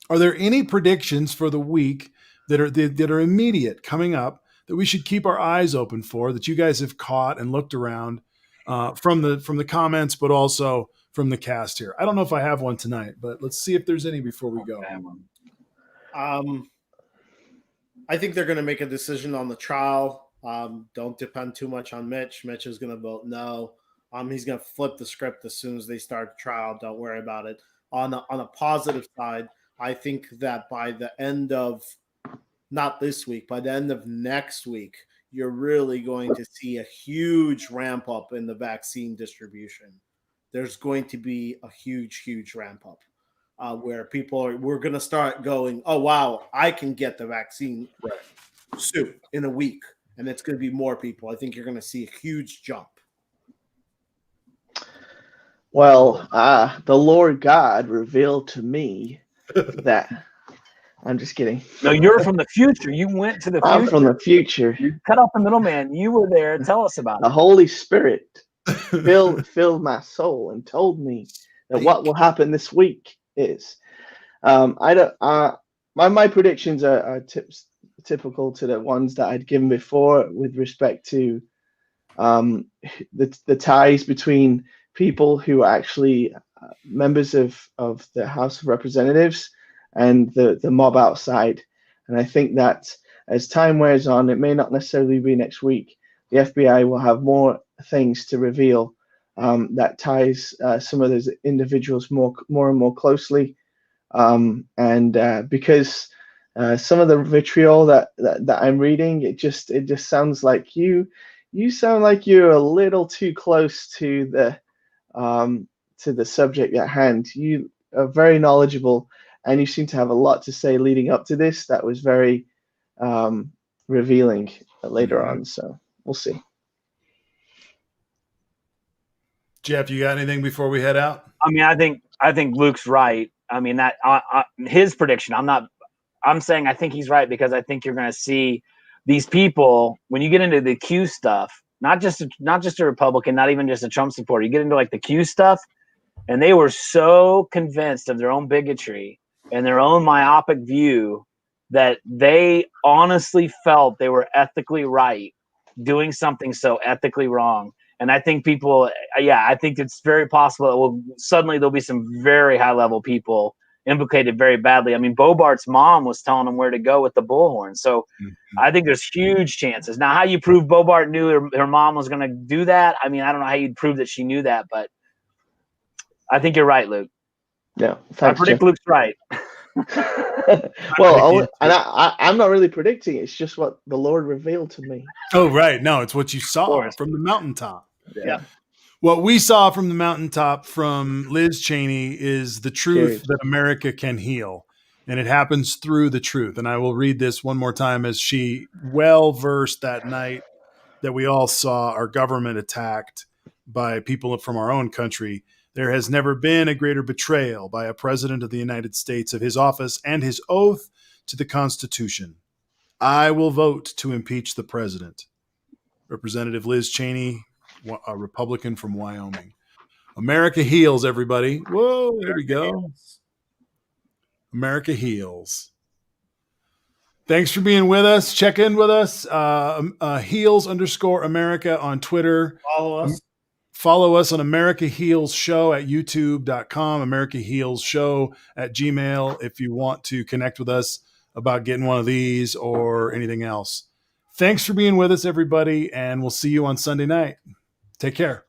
are there any predictions for the week that are immediate coming up that we should keep our eyes open for, that you guys have caught and looked around from the comments, but also from the cast here. I don't know if I have one tonight, but let's see if there's any before we go. I think they're going to make a decision on the trial. Don't depend too much on Mitch. Mitch is going to vote no. He's going to flip the script as soon as they start the trial. Don't worry about it. On a positive side, I think that by the end of, not this week, by the end of next week, you're really going to see a huge ramp up in the vaccine distribution. There's going to be a huge, huge ramp up where we're going to start going, oh, wow, I can get the vaccine soon in a week. And it's going to be more people. I think you're going to see a huge jump. Well, the Lord God revealed to me that I'm just kidding. No, you're from the future. You went to the future. I'm from the future. You cut off the middleman. You were there. Tell us about the it. Holy Spirit filled my soul and told me that what will happen this week is my predictions are typical to the ones that I'd given before with respect to the ties between people who are actually members of the House of Representatives and the mob outside. And I think that as time wears on, it may not necessarily be next week, the FBI will have more things to reveal that ties some of those individuals more and more closely. Because some of the vitriol that I'm reading, it just sounds like you sound like you're a little too close to the subject at hand. You are very knowledgeable, and you seem to have a lot to say leading up to this. That was very revealing later on. So we'll see. Jeff, you got anything before we head out? I mean, I think Luke's right. I mean, that his prediction. I'm saying I think he's right because I think you're going to see these people when you get into the Q stuff. Not just a Republican, not even just a Trump supporter. You get into like the Q stuff, and they were so convinced of their own bigotry and their own myopic view that they honestly felt they were ethically right doing something so ethically wrong. And I think I think it's very possible that suddenly there'll be some very high level people implicated very badly. I mean, Bobart's mom was telling him where to go with the bullhorn. So I think there's huge chances. Now, how you prove Bobart knew her mom was going to do that? I mean, I don't know how you'd prove that she knew that, but I think you're right, Luke. Yeah, thanks, I predict Jeff. Luke's right. Well, I'm not really predicting. It's just what the Lord revealed to me. Oh, right. No, it's what you saw from the mountaintop. Yeah. What we saw from the mountaintop from Liz Cheney is the truth that America can heal. And it happens through the truth. And I will read this one more time as she well-versed that night that we all saw our government attacked by people from our own country. There has never been a greater betrayal by a president of the United States of his office and his oath to the Constitution. I will vote to impeach the president. Representative Liz Cheney, a Republican from Wyoming. America heals, everybody. Whoa, there we go. America heals. Thanks for being with us. Check in with us. Heals_America on Twitter. Follow us on America Heals Show at youtube.com, America Heals Show at Gmail if you want to connect with us about getting one of these or anything else. Thanks for being with us, everybody, and we'll see you on Sunday night. Take care.